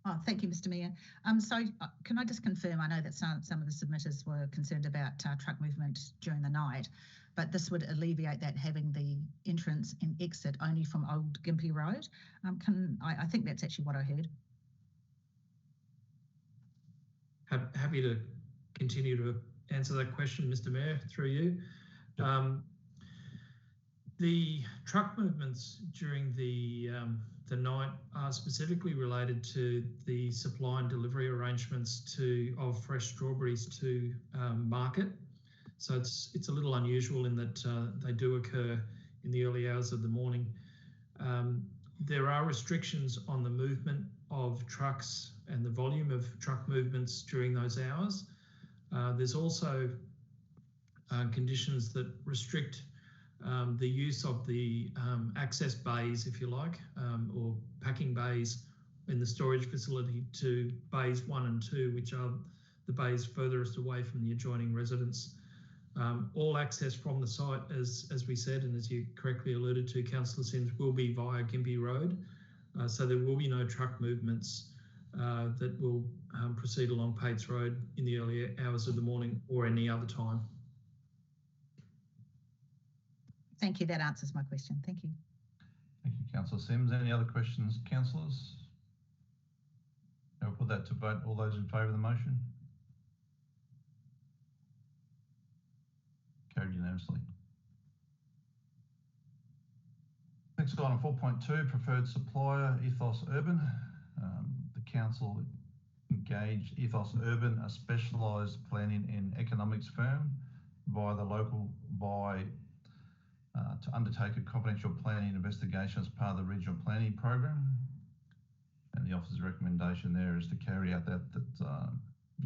Oh, thank you, Mr. Mayor. So can I just confirm, I know that some of the submitters were concerned about truck movement during the night, but this would alleviate that, having the entrance and exit only from Old Gympie Road. I think that's actually what I heard. Happy to continue to answer that question, Mr. Mayor, through you. The truck movements during the night are specifically related to the supply and delivery arrangements of fresh strawberries to market. So it's a little unusual in that they do occur in the early hours of the morning. There are restrictions on the movement of trucks and the volume of truck movements during those hours. There's also conditions that restrict the use of the access bays, if you like, or packing bays in the storage facility to bays 1 and 2, which are the bays furthest away from the adjoining residents. All access from the site, as we said, and as you correctly alluded to, Councillor Sims, will be via Gympie Road. So there will be no truck movements that will proceed along Pates Road in the early hours of the morning or any other time. Thank you. That answers my question. Thank you. Thank you, Councillor Sims. Any other questions, councillors? I'll put that to vote. All those in favour of the motion? Carried unanimously. Next item 4.2, preferred supplier, Ethos Urban. The council engaged Ethos Urban, a specialised planning and economics firm, to undertake a confidential planning investigation as part of the regional planning program. And the officer's recommendation there is to carry out that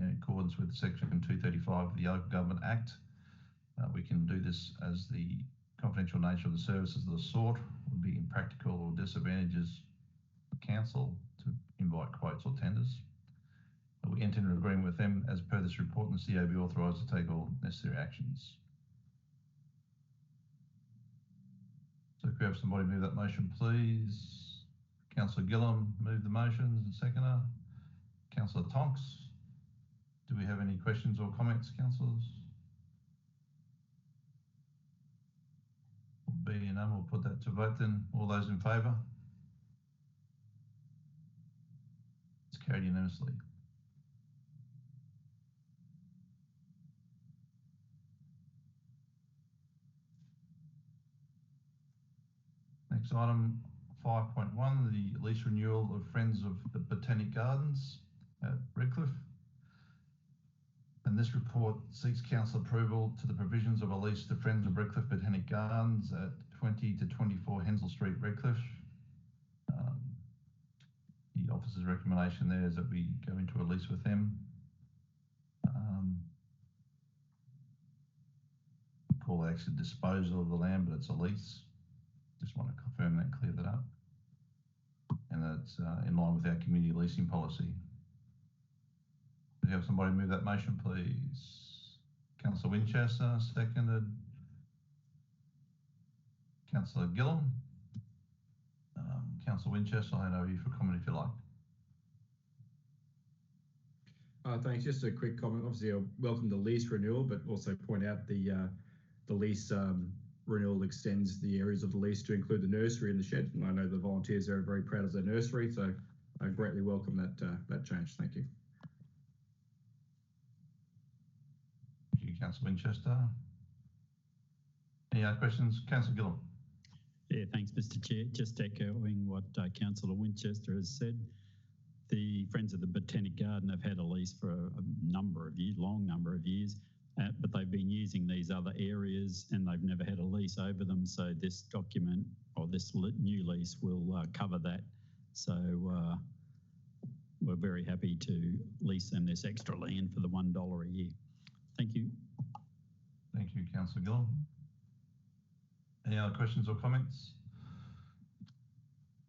in accordance with Section 235 of the Augut Government Act. We can do this as the confidential nature of the services of the sort would be impractical or disadvantages for council to invite quotes or tenders. We enter into agreement with them as per this report, and the CEO be authorised to take all necessary actions. So could we have somebody move that motion, please? Councillor Gillum move the motions and seconder. Councillor Tonks, do we have any questions or comments, councillors? Being none, we'll put that to vote then. All those in favour? It's carried unanimously. Next item, 5.1, the lease renewal of Friends of the Botanic Gardens at Redcliffe. And this report seeks council approval to the provisions of a lease to Friends of Redcliffe Botanic Gardens at 20 to 24 Hensel Street, Redcliffe. The officer's recommendation there is that we go into a lease with them. We call it actually disposal of the land, but it's a lease. Just want to confirm that, clear that up. And that's in line with our community leasing policy. Could you have somebody move that motion, please? Councillor Winchester, seconded. Councillor Gillum. Councillor Winchester, I'll hand over you for comment if you like. Thanks. Just a quick comment. Obviously, I welcome the lease renewal, but also point out the lease renewal extends the areas of the lease to include the nursery and the shed. And I know the volunteers are very proud of their nursery, so I greatly welcome that change. Thank you. Thank you, Councillor Winchester. Any other questions? Councillor Gillum. Yeah, thanks, Mr. Chair. Just echoing what Councillor Winchester has said. The Friends of the Botanic Garden have had a lease for a number of years, long number of years, but they've been using these other areas and they've never had a lease over them. So this document or this new lease will cover that. So we're very happy to lease them this extra land for the $1 a year. Thank you. Thank you, Councillor Gillum. Any other questions or comments?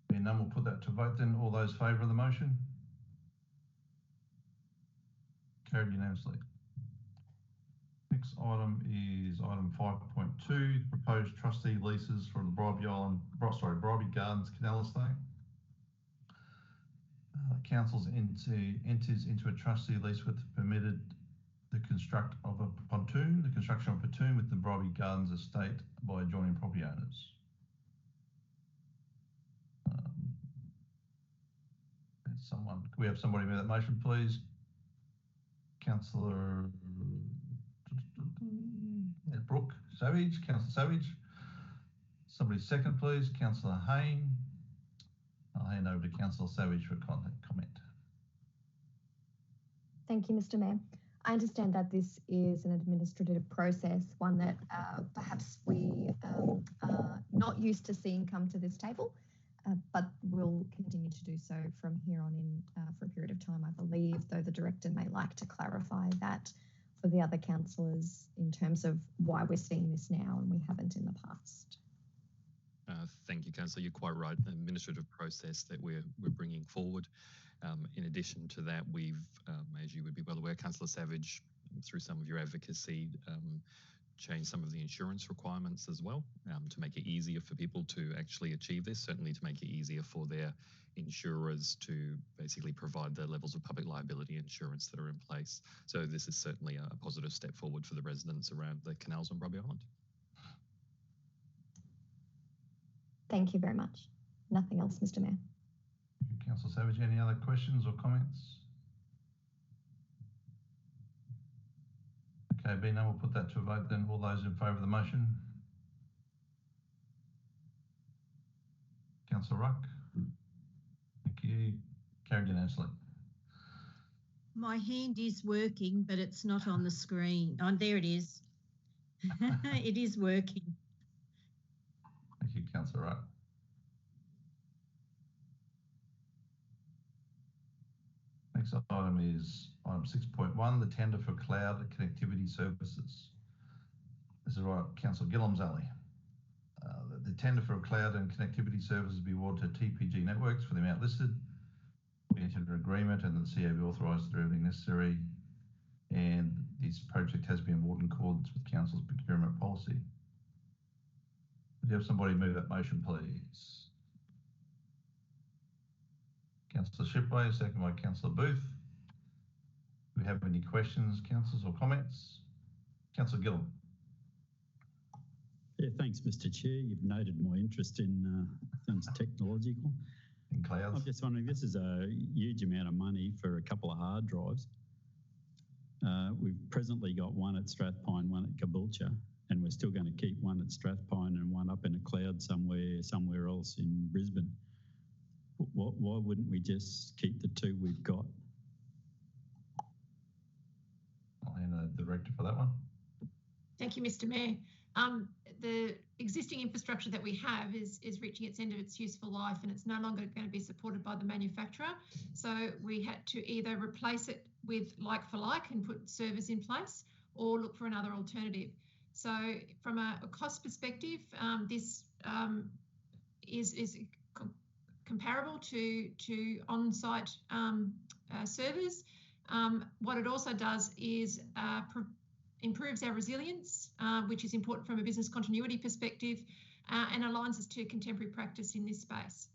Being none, we'll put that to vote then. All those favour of the motion? Carried unanimously. Next item is item 5.2, proposed trustee leases for the Bribie Gardens Canal Estate. Council enters into a trustee lease with permitted the construction of a pontoon with the Bribie Gardens estate by adjoining property owners. Can we have somebody make that motion, please? Councillor Brooke Savage, Councillor Savage. Somebody second, please. Councillor Hayne. I'll hand over to Councillor Savage for comment. Thank you, Mr. Mayor. I understand that this is an administrative process, one that perhaps we are not used to seeing come to this table, but will continue to do so from here on in for a period of time, I believe, though the Director may like to clarify that for the other councillors in terms of why we're seeing this now and we haven't in the past. Thank you, Councillor. You're quite right. The administrative process that we're bringing forward. In addition to that, we've, as you would be well aware, Councillor Savage, through some of your advocacy, changed some of the insurance requirements as well to make it easier for people to actually achieve this, certainly to make it easier for their insurers to basically provide the levels of public liability insurance that are in place. So this is certainly a positive step forward for the residents around the canals on Bribie Island. Thank you very much. Nothing else, Mr. Mayor. Thank you, Councillor Savage. Any other questions or comments? Okay, being none, we'll put that to a vote then. All those in favour of the motion? Councillor Ruck. Thank you. Carried unanimously. My hand is working, but it's not on the screen. Oh, there it is. It is working. Thank you, Councillor Ruck. Next item is item 6.1, the tender for cloud connectivity services. This is right up Councillor Gillum's alley. The tender for cloud and connectivity services be awarded to TPG Networks for the amount listed. we entered an agreement and the CEO be authorised to do everything necessary, and this project has been awarded in accordance with Council's procurement policy. Would you have somebody move that motion, please? Councillor Shipway, second by Councillor Booth. Do we have any questions, councillors, or comments? Councillor Gillum. Yeah, thanks, Mr. Chair. You've noted my interest in things technological. In clouds. I'm just wondering, this is a huge amount of money for a couple of hard drives. We've presently got one at Strathpine, one at Caboolture, and we're still going to keep one at Strathpine and one up in a cloud somewhere else in Brisbane. Why wouldn't we just keep the two we've got? I'll hand the director for that one. Thank you, Mr. Mayor. The existing infrastructure that we have is reaching its end of its useful life, and it's no longer going to be supported by the manufacturer. So we had to either replace it with like for like and put servers in place, or look for another alternative. So from a cost perspective, this is comparable to on-site servers. What it also does is improves our resilience, which is important from a business continuity perspective, and aligns us to contemporary practice in this space.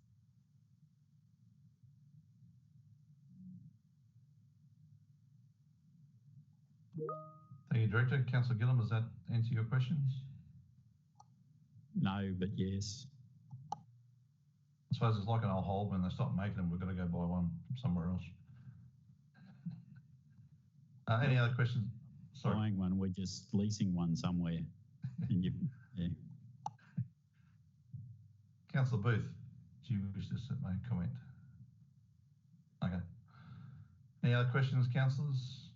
Thank you, Director. Councillor Gillum, does that answer your questions? No, but yes. I suppose it's like an old hole. When they stop making them, we've got to go buy one from somewhere else. Any other questions? Sorry. Buying one, we're just leasing one somewhere. And yeah. Councillor Booth, do you wish to make a comment? Okay. Any other questions, councillors?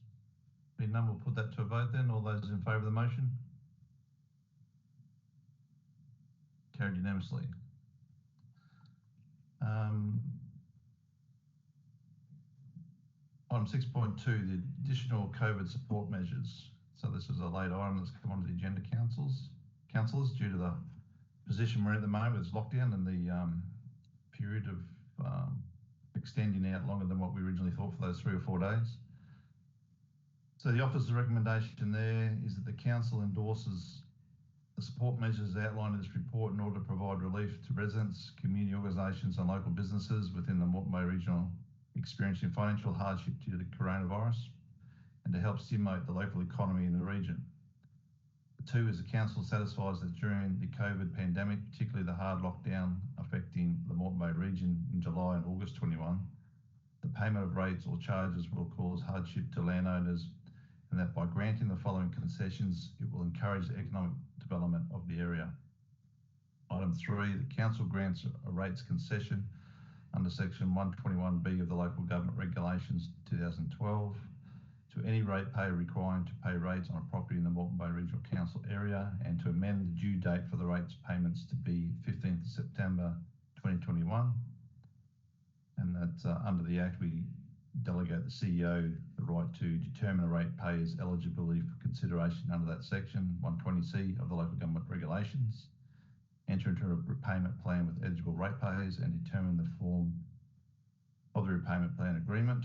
Being none, we'll put that to a vote then. All those in favour of the motion? Carried unanimously. Item 6.2, the additional COVID support measures. So this is a late item that's come onto the agenda, councillors, due to the position we're in at the moment with lockdown and the period of extending out longer than what we originally thought for those 3 or 4 days. So the officer's recommendation there is that the council endorses the support measures outlined in this report in order to provide relief to residents, community organisations and local businesses within the Moreton Bay Regional experiencing financial hardship due to the coronavirus, and to help stimulate the local economy in the region. 2 is the council satisfies that during the COVID pandemic, particularly the hard lockdown affecting the Moreton Bay region in July and August 21, the payment of rates or charges will cause hardship to landowners, and that by granting the following concessions, it will encourage the economic development of the area. Item 3, the council grants a rates concession under section 121B of the Local Government Regulations 2012 to any ratepayer requiring to pay rates on a property in the Moreton Bay Regional Council area, and to amend the due date for the rates payments to be 15th September 2021. And that under the Act, we delegate the CEO the right to determine a ratepayer's eligibility for consideration under that section 120C of the Local Government Regulations, enter into a repayment plan with eligible ratepayers and determine the form of the repayment plan agreement,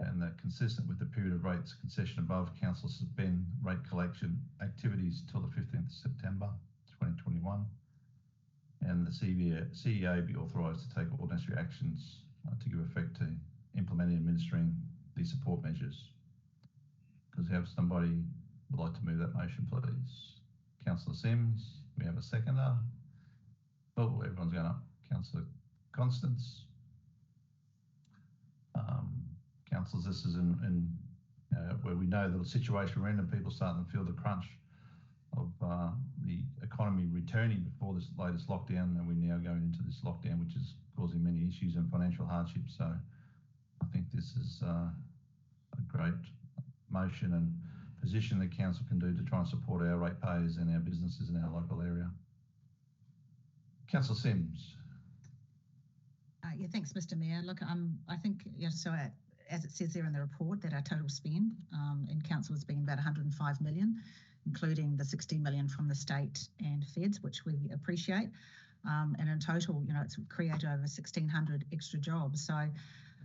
and that consistent with the period of rates concession above, council suspend rate collection activities till the 15th September 2021, and the CEO be authorised to take all necessary actions to give effect to implementing and administering these support measures. Does we have somebody who would like to move that motion, please? Councillor Sims, we have a seconder. Oh, everyone's going up. Councillor Constance. Councillors, this is in where we know the situation we're in and people starting to feel the crunch of the economy returning before this latest lockdown, and we're now going into this lockdown, which is causing many issues and financial hardship. So I think this is a great motion and position the council can do to try and support our ratepayers and our businesses in our local area. Councillor Sims. Yeah, thanks, Mr. Mayor. Look, I think, yeah, so as it says there in the report, that our total spend in council has been about 105 million, including the 60 million from the state and feds, which we appreciate. And in total, you know, it's created over 1,600 extra jobs. So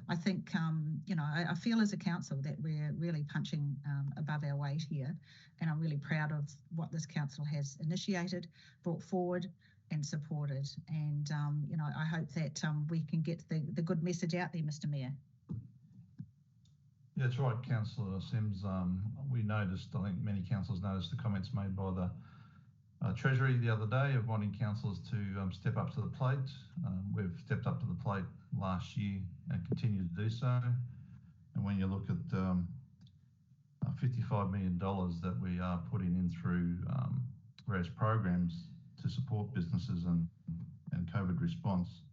I think, I feel as a council that we're really punching above our weight here, and I'm really proud of what this council has initiated, brought forward and supported. And, I hope that we can get the good message out there, Mr Mayor. Yeah, that's right, Councillor Sims. We noticed, I think many councillors noticed the comments made by the Treasury the other day of wanting councillors to step up to the plate. We've stepped up to the plate last year and continue to do so. And when you look at $55 million that we are putting in through various programs to support businesses and COVID response,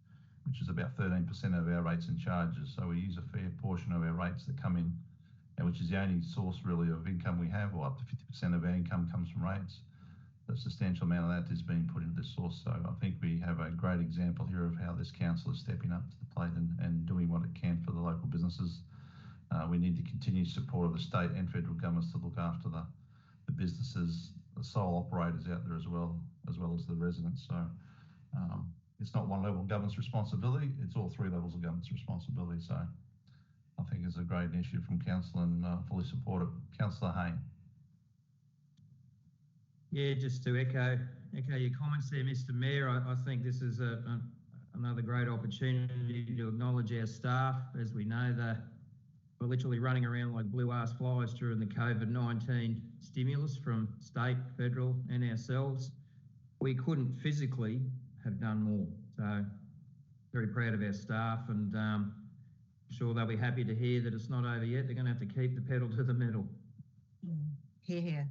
which is about 13% of our rates and charges. So we use a fair portion of our rates that come in, and which is the only source really of income we have, or up to 50% of our income comes from rates. A substantial amount of that is being put into this source. So I think we have a great example here of how this council is stepping up to the plate and doing what it can for the local businesses. We need to continue support of the state and federal governments to look after the businesses, the sole operators out there as well as the residents. So it's not one level of government's responsibility, it's all three levels of government's responsibility. So I think it's a great initiative from council and fully support it. Councillor Hayne. Yeah, just to echo your comments there, Mr Mayor, I think this is another great opportunity to acknowledge our staff. As we know, we're literally running around like blue-ass flies during the COVID-19 stimulus from state, federal and ourselves. We couldn't physically have done more. So very proud of our staff, and I'm sure they'll be happy to hear that it's not over yet. They're going to have to keep the pedal to the metal. Hear, hear.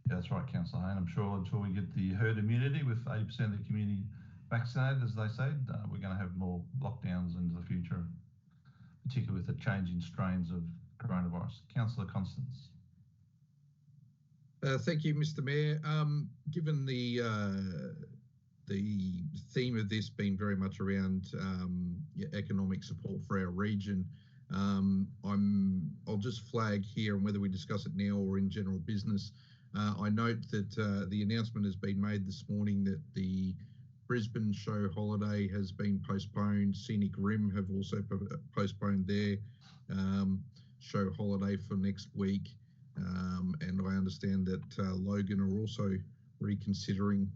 Yeah, that's right, Councillor Hayne. I'm sure until we get the herd immunity with 80% of the community vaccinated, as they said, we're going to have more lockdowns into the future, particularly with the changing strains of coronavirus. Councillor Constance. Thank you, Mr Mayor. Given the theme of this being very much around economic support for our region, I'll just flag here, and whether we discuss it now or in general business, I note that the announcement has been made this morning that the Brisbane show holiday has been postponed. Scenic Rim have also postponed their show holiday for next week. And I understand that Logan are also reconsidering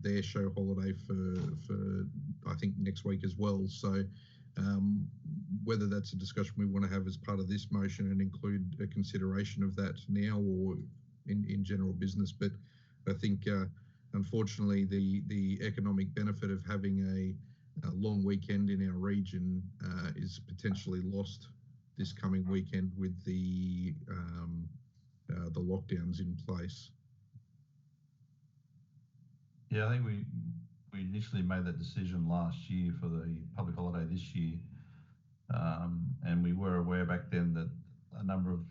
their show holiday for I think next week as well. So whether that's a discussion we want to have as part of this motion and include a consideration of that now or in general business. But I think unfortunately the economic benefit of having a long weekend in our region is potentially lost this coming weekend with the lockdowns in place. Yeah, I think we initially made that decision last year for the public holiday this year, and we were aware back then that a number of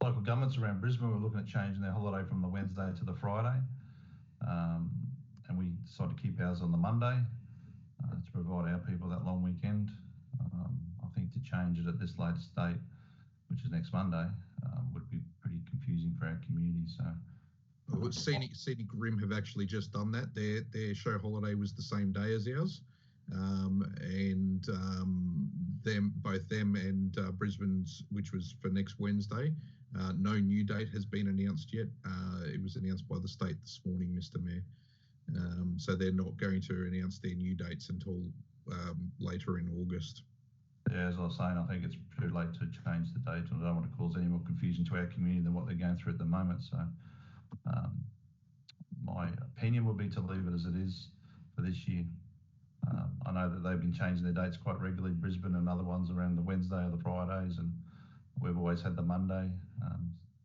local governments around Brisbane were looking at changing their holiday from the Wednesday to the Friday, and we decided to keep ours on the Monday to provide our people that long weekend. I think to change it at this later state, which is next Monday, would be pretty confusing for our community. So, Scenic Rim have actually just done that. Their show holiday was the same day as ours, and both them and Brisbane's, which was for next Wednesday. No new date has been announced yet. It was announced by the state this morning, Mr Mayor. So they're not going to announce their new dates until later in August. Yeah, as I was saying, I think it's too late to change the date, and I don't want to cause any more confusion to our community than what they're going through at the moment. So my opinion would be to leave it as it is for this year. I know that they've been changing their dates quite regularly, Brisbane and other ones around the Wednesday or the Fridays, and we've always had the Monday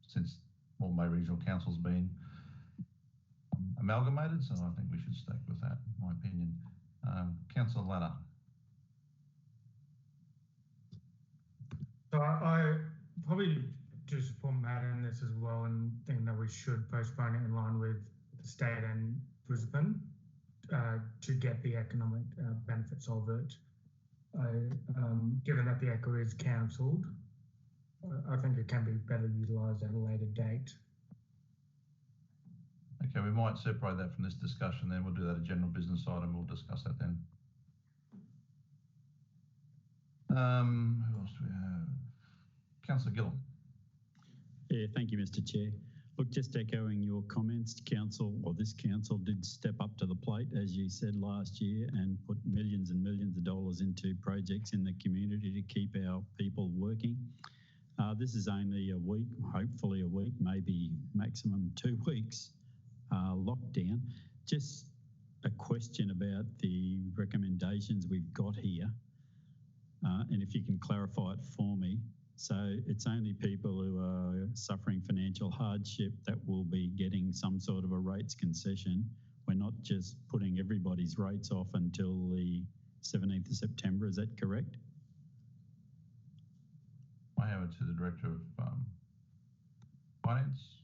since Moreton Bay Regional Council's been amalgamated, so I think we should stick with that, in my opinion. Councillor Ladder. So I probably do support Matt in this as well, and think that we should postpone it in line with the state and Brisbane to get the economic benefits of it. Given that the ECHO is cancelled, I think it can be better utilised at a later date. Okay, we might separate that from this discussion, then we'll do that a general business item, we'll discuss that then. Who else do we have? Councillor Gillum. Yeah, thank you, Mr. Chair. Look, just echoing your comments, council, or this council did step up to the plate, as you said last year, and put millions and millions of dollars into projects in the community to keep our people working. This is only a week, hopefully a week, maybe maximum 2 weeks lockdown. Just a question about the recommendations we've got here, and if you can clarify it for me. So it's only people who are suffering financial hardship that will be getting some sort of a rates concession. We're not just putting everybody's rates off until the 17th of September, is that correct? I have it to the Director of Finance.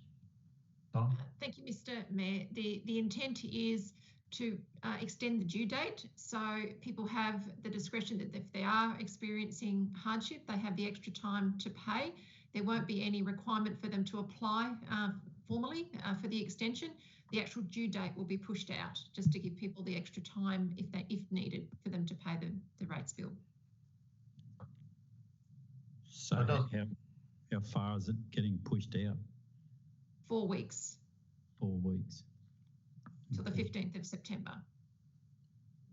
Donna? Thank you, Mr. Mayor. The intent is to extend the due date, so people have the discretion that if they are experiencing hardship, they have the extra time to pay. There won't be any requirement for them to apply formally for the extension. The actual due date will be pushed out just to give people the extra time if needed for them to pay the rates bill. So how far is it getting pushed out? 4 weeks. 4 weeks. Till the 15th of September.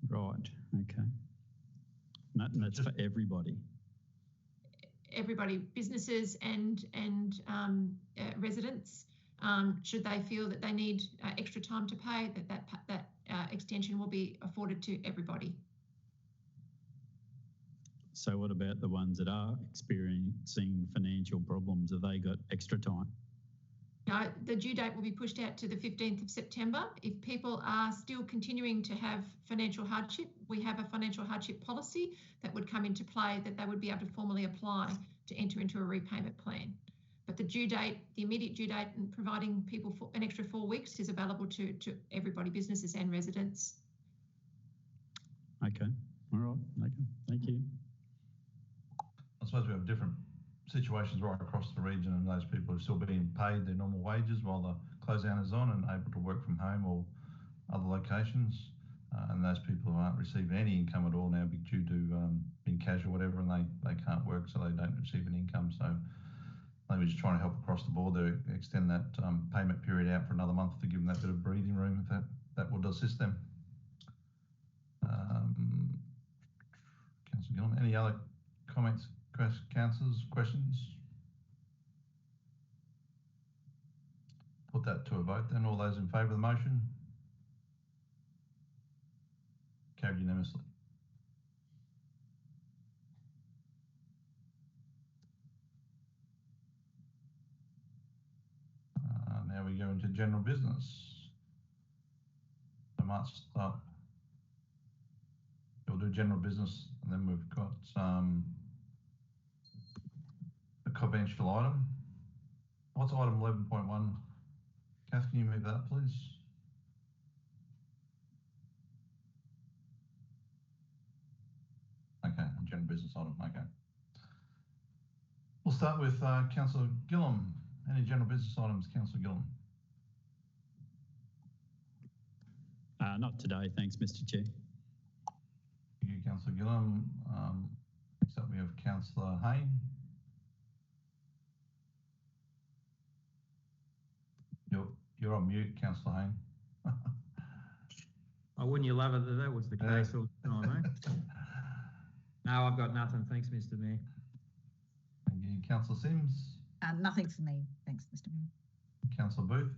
Right, okay. And that's for everybody? Everybody, businesses and residents, should they feel that they need extra time to pay, that extension will be afforded to everybody. So what about the ones that are experiencing financial problems? Have they got extra time? No, the due date will be pushed out to the 15th of September. If people are still continuing to have financial hardship, we have a financial hardship policy that would come into play that they would be able to formally apply to enter into a repayment plan. But the due date, the immediate due date, and providing people for an extra 4 weeks is available to everybody, businesses and residents. Okay, all right, okay, thank you. I suppose we have different situations right across the region, and those people are still being paid their normal wages while the close down is on and able to work from home or other locations. And those people who aren't receiving any income at all now due to being cash or whatever, and they can't work, so they don't receive an income. So maybe just trying to help across the board to extend that payment period out for another month to give them that bit of breathing room, if that would assist them. Councillor Gillum, any other comments? Councillors, questions? Put that to a vote then. All those in favour of the motion? Carried unanimously. Now we go into general business. I might start. We'll do general business, and then we've got a confidential item. What's item 11.1? Kath, can you move that, please? Okay, general business item, okay. We'll start with Councillor Gillum. Any general business items, Councillor Gillum? Not today, thanks, Mr. Chair. Thank you, Councillor Gillum. Next up we have Councillor Hayne. You're on mute, Councillor Hayne. Oh, wouldn't you love it that that was the case all the time, eh? No, I've got nothing. Thanks, Mr. Mayor. Thank you. Councillor Sims? Nothing for me. Thanks, Mr. Mayor. Councillor Booth?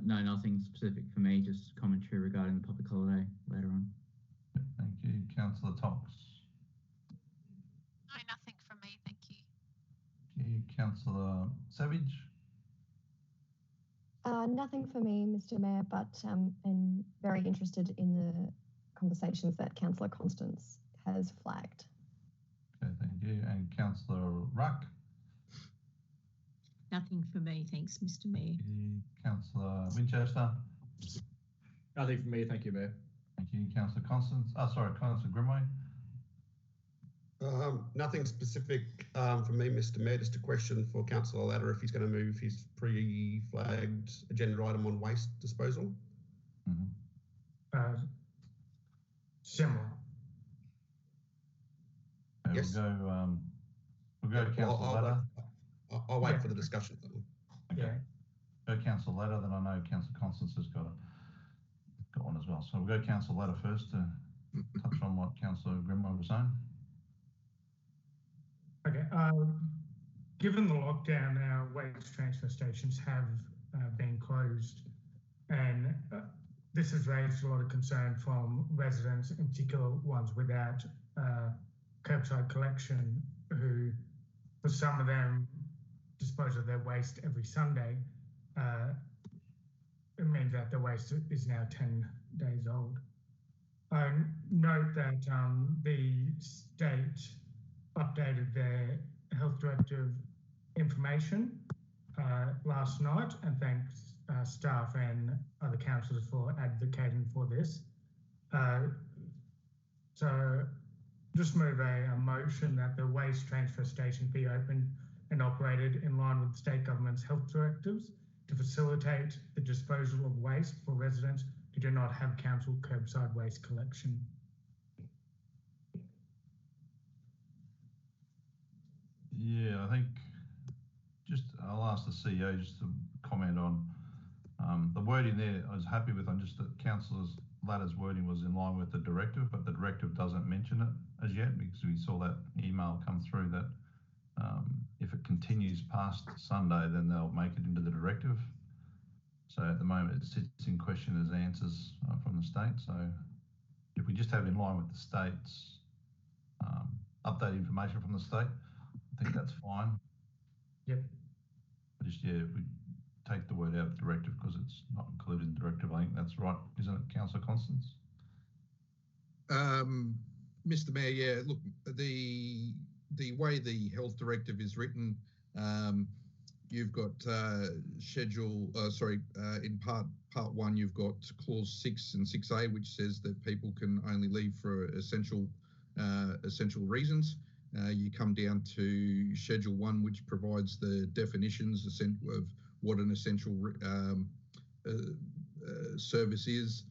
No, nothing specific for me, just commentary regarding the public holiday later on. Thank you. Councillor Tonks? No, nothing from me, thank you. Thank you. Councillor Savage? Nothing for me, Mr. Mayor, but I'm very interested in the conversations that Councillor Constance has flagged. Okay, thank you. And Councillor Ruck? Nothing for me, thanks, Mr. Mayor. Councillor Winchester? Nothing for me, thank you, Mayor. Thank you. Councillor Constance? Councillor Grimway? Nothing specific for me, Mr. Mayor. Just a question for Councillor Latter if he's going to move his pre-flagged agenda item on waste disposal. Similar. Yes. We'll go Councillor Latter. I'll wait for the discussion. Okay. Go Councillor Latter, then I know Councillor Constance has got one as well. So we'll go Councillor Latter first to touch on what Councillor Grimwade was saying. Okay. Given the lockdown, our waste transfer stations have been closed, and this has raised a lot of concern from residents, in particular ones without curbside collection, who, for some of them, dispose of their waste every Sunday. It means that the waste is now 10 days old. Note that the state updated their health directive information last night, and thanks staff and other councillors for advocating for this. So just move a motion that the waste transfer station be opened and operated in line with the state government's health directives to facilitate the disposal of waste for residents who do not have council curbside waste collection. Yeah, I think I'll ask the CEO just to comment on the wording there. I was happy with just that Councillor Latter's wording was in line with the directive, but the directive doesn't mention it as yet, because we saw that email come through that if it continues past Sunday, then they'll make it into the directive. So at the moment, it sits in question as answers from the state. So if we just have in line with the state's updated information from the state, I think that's fine. Yep. But just, if we take the word out of the directive because it's not included in the directive, I think that's right, isn't it, Councillor Constance? Mr. Mayor, yeah, look, the way the health directive is written, you've got in part 1, you've got clause 6 and 6A, which says that people can only leave for essential reasons. You come down to Schedule 1, which provides the definitions of what an essential service is,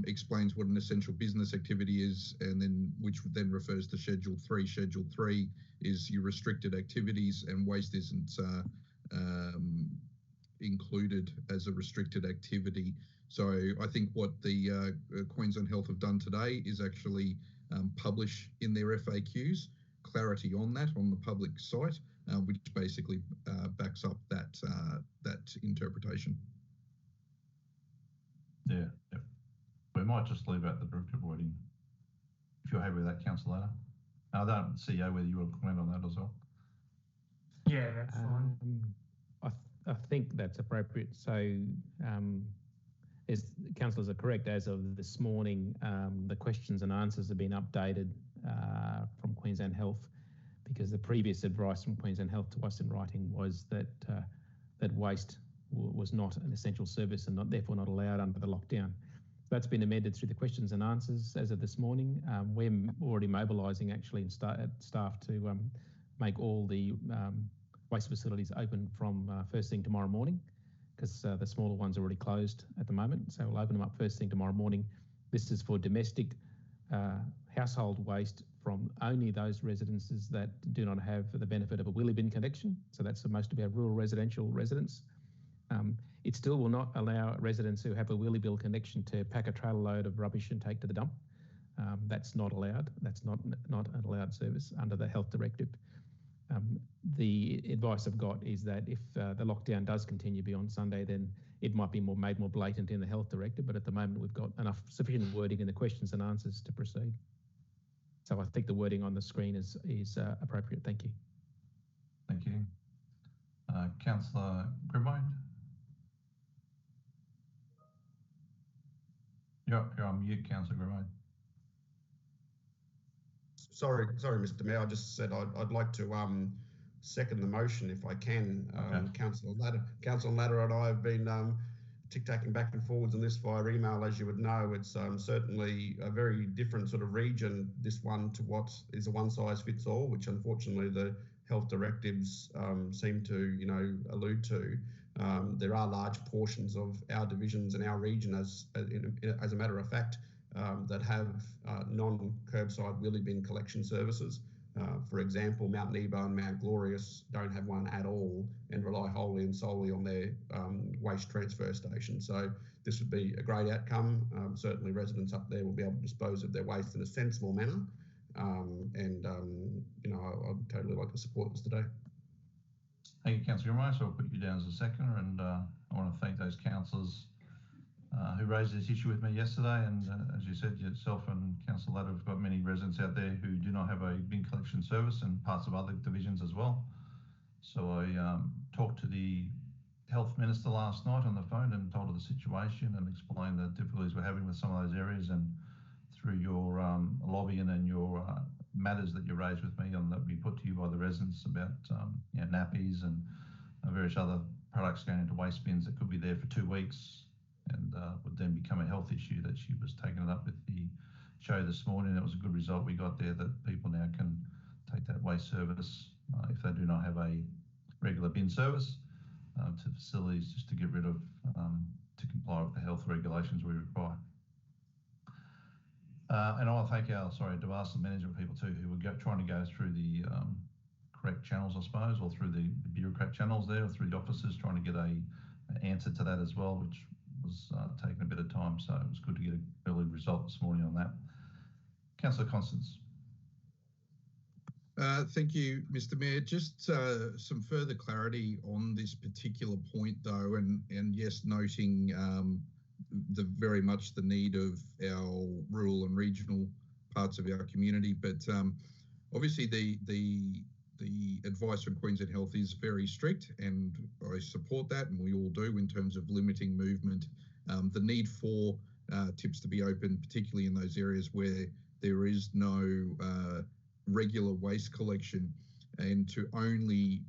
explains what an essential business activity is, and then which then refers to Schedule 3. Schedule 3 is your restricted activities, and waste isn't included as a restricted activity. So I think what the Queensland Health have done today is actually publish in their FAQs clarity on that on the public site, which basically backs up that interpretation. Yeah, yep. We might just leave out the directive wording if you're happy with that, Councillor Latter. I don't see whether you want to comment on that as well. Yeah, that's fine. I think that's appropriate. So, as councillors are correct, as of this morning, the questions and answers have been updated from Queensland Health, because the previous advice from Queensland Health to us in writing was that that waste was not an essential service and therefore not allowed under the lockdown. That's been amended through the questions and answers as of this morning. We're already mobilising actually staff to make all the waste facilities open from first thing tomorrow morning, because the smaller ones are already closed at the moment. So we'll open them up first thing tomorrow morning. This is for domestic household waste from only those residences that do not have the benefit of a wheelie bin connection. So that's most of our rural residential residents. It still will not allow residents who have a wheelie bin connection to pack a trailer load of rubbish and take to the dump. That's not allowed. That's not an allowed service under the health directive. The advice I've got is that if the lockdown does continue beyond Sunday, then it might be made more blatant in the health directive. But at the moment, we've got sufficient wording in the questions and answers to proceed. So I think the wording on the screen is appropriate. Thank you. Thank you. Councillor Grimwade? You're on mute, Councillor Grimwade. Sorry, Mr. Mayor. I just said I'd like to second the motion if I can. Okay. Councillor Latter and I have been tic-tacking back and forwards on this via email. As you would know, it's certainly a very different sort of region, this one, to what is a one-size-fits-all, which unfortunately the health directives seem to, allude to. There are large portions of our divisions and our region, as a matter of fact, that have non-curbside wheelie bin collection services. For example, Mount Nebo and Mount Glorious don't have one at all and rely wholly and solely on their waste transfer station. So this would be a great outcome. Certainly residents up there will be able to dispose of their waste in a sensible manner. You know, I'd totally like to support this today. Thank you, Councillor Grimway. So I'll put you down as a seconder, and I want to thank those councillors who raised this issue with me yesterday. And as you said, yourself and Councillor Ladd have got many residents out there who do not have a bin collection service, and parts of other divisions as well. So I talked to the Health Minister last night on the phone and told her the situation and explained the difficulties we're having with some of those areas, and through your lobbying and your matters that you raised with me on that we put to you by the residents about you know, nappies and various other products going into waste bins that could be there for 2 weeks and would then become a health issue, that she was taking it up with the show this morning. It was a good result we got there, that people now can take that waste service if they do not have a regular bin service to facilities, just to get rid of, to comply with the health regulations we require. And I want to thank our, disaster management people too, who were trying to go through the correct channels, I suppose, or through the bureaucrat channels there, or through the officers, trying to get an answer to that as well, which was taking a bit of time. So it was good to get an early result this morning on that. Councillor Constance. Thank you, Mr. Mayor. Just some further clarity on this particular point, though, and yes, noting the very much the need of our rural and regional parts of our community, but obviously the advice from Queensland Health is very strict, and I support that, and we all do, in terms of limiting movement. The need for tips to be open, particularly in those areas where there is no regular waste collection, and to only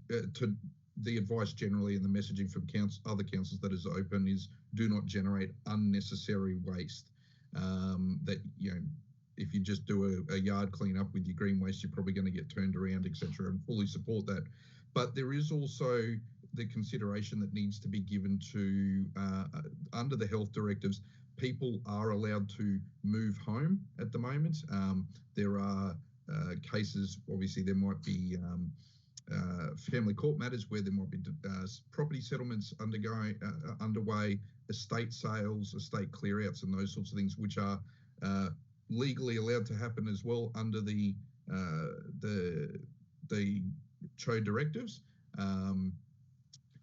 the advice generally and the messaging from other councils that is open is do not generate unnecessary waste. That, you know, if you just do a yard clean up with your green waste, you're probably going to get turned around, etc., and fully support that. But there is also the consideration that needs to be given to, under the health directives, people are allowed to move home at the moment. There are cases, obviously there might be family court matters where there might be property settlements underway, estate sales, estate clearouts, and those sorts of things, which are legally allowed to happen as well under the CHO directives.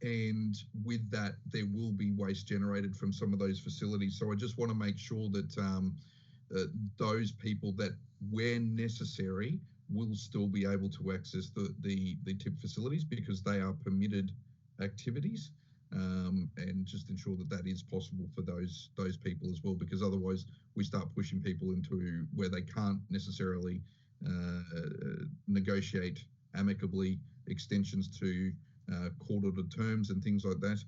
And with that, there will be waste generated from some of those facilities. So I just want to make sure that those people that, where necessary, will still be able to access the tip facilities, because they are permitted activities, and just ensure that that is possible for those people as well, because otherwise we start pushing people into where they can't necessarily negotiate amicably extensions to court-ordered terms and things like that.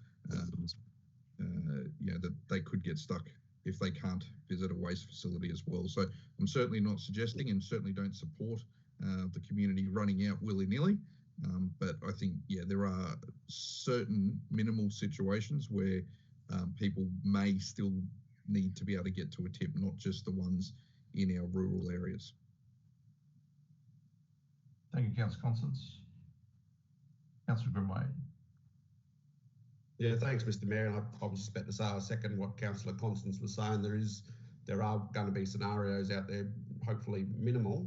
You know, that they could get stuck if they can't visit a waste facility as well. So I'm certainly not suggesting, and certainly don't support the community running out willy-nilly. But I think, yeah, there are certain minimal situations where people may still need to be able to get to a tip, not just the ones in our rural areas. Thank you, Councillor Constance. Councillor Grimwade. Yeah, thanks, Mr. Mayor. And I was just about to say, I second what Councillor Constance was saying. There are going to be scenarios out there, hopefully minimal,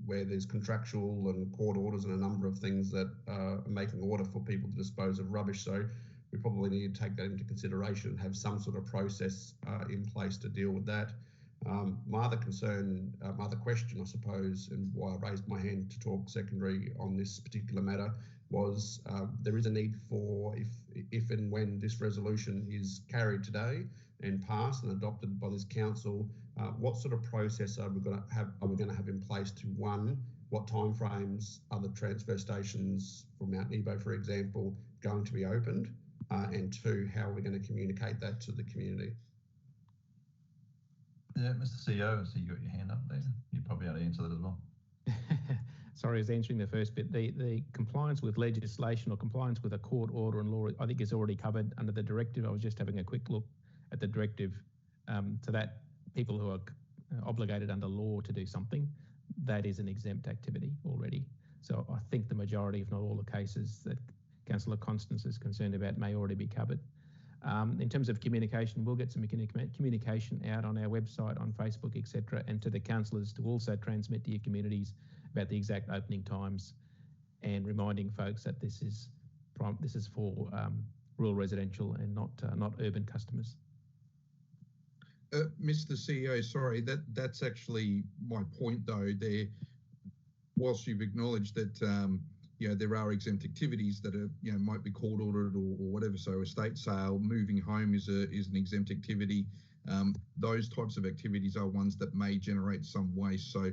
where there's contractual and court orders and a number of things that are making order for people to dispose of rubbish. So we probably need to take that into consideration and have some sort of process in place to deal with that. My other concern, my other question, I suppose, and why I raised my hand to talk secondary on this particular matter was there is a need for, if and when this resolution is carried today and passed and adopted by this council, what sort of process are we going to have in place to, one, what timeframes are the transfer stations from Mount Nebo, for example, going to be opened, and two, how are we going to communicate that to the community? Yeah, Mr. CEO, I see you got your hand up there. You're probably able to answer that as well. Sorry, I was answering the first bit. The compliance with legislation or compliance with a court order and law, I think, is already covered under the directive. I was just having a quick look at the directive. So that people who are obligated under law to do something, that is an exempt activity already. So I think the majority, if not all the cases that Councillor Constance is concerned about may already be covered. In terms of communication, we'll get some communication out on our website, on Facebook, etc., and to the councillors to also transmit to your communities about the exact opening times, and reminding folks that this is for rural residential and not urban customers. Mr. CEO, sorry, that's actually my point though. There, whilst you've acknowledged that there are exempt activities that are might be court ordered or whatever. So estate sale, moving home is an exempt activity. Those types of activities are ones that may generate some waste. So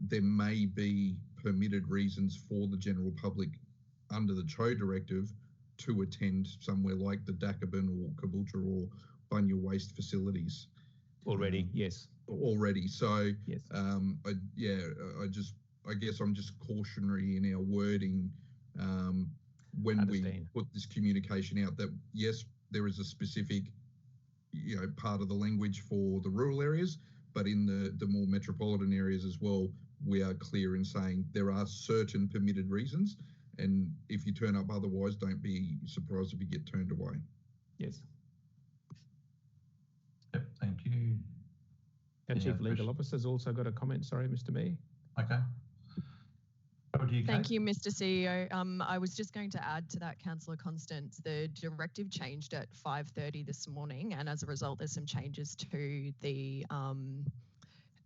there may be permitted reasons for the general public under the CHO directive to attend somewhere like the Dakaban or Caboolture or Bunya waste facilities. Already, yes. Already. So yes. I guess I'm just cautionary in our wording when we put this communication out that yes, there is a specific part of the language for the rural areas, but in the more metropolitan areas as well, we are clear in saying there are certain permitted reasons, and if you turn up otherwise, don't be surprised if you get turned away. Yes. Yep, thank you. Our Chief Legal Officer's also got a comment. Sorry, Mr. Mayor. Okay. Thank you, Mr. CEO. I was just going to add to that, Councillor Constance, the directive changed at 5:30 this morning, and as a result, there's some changes to the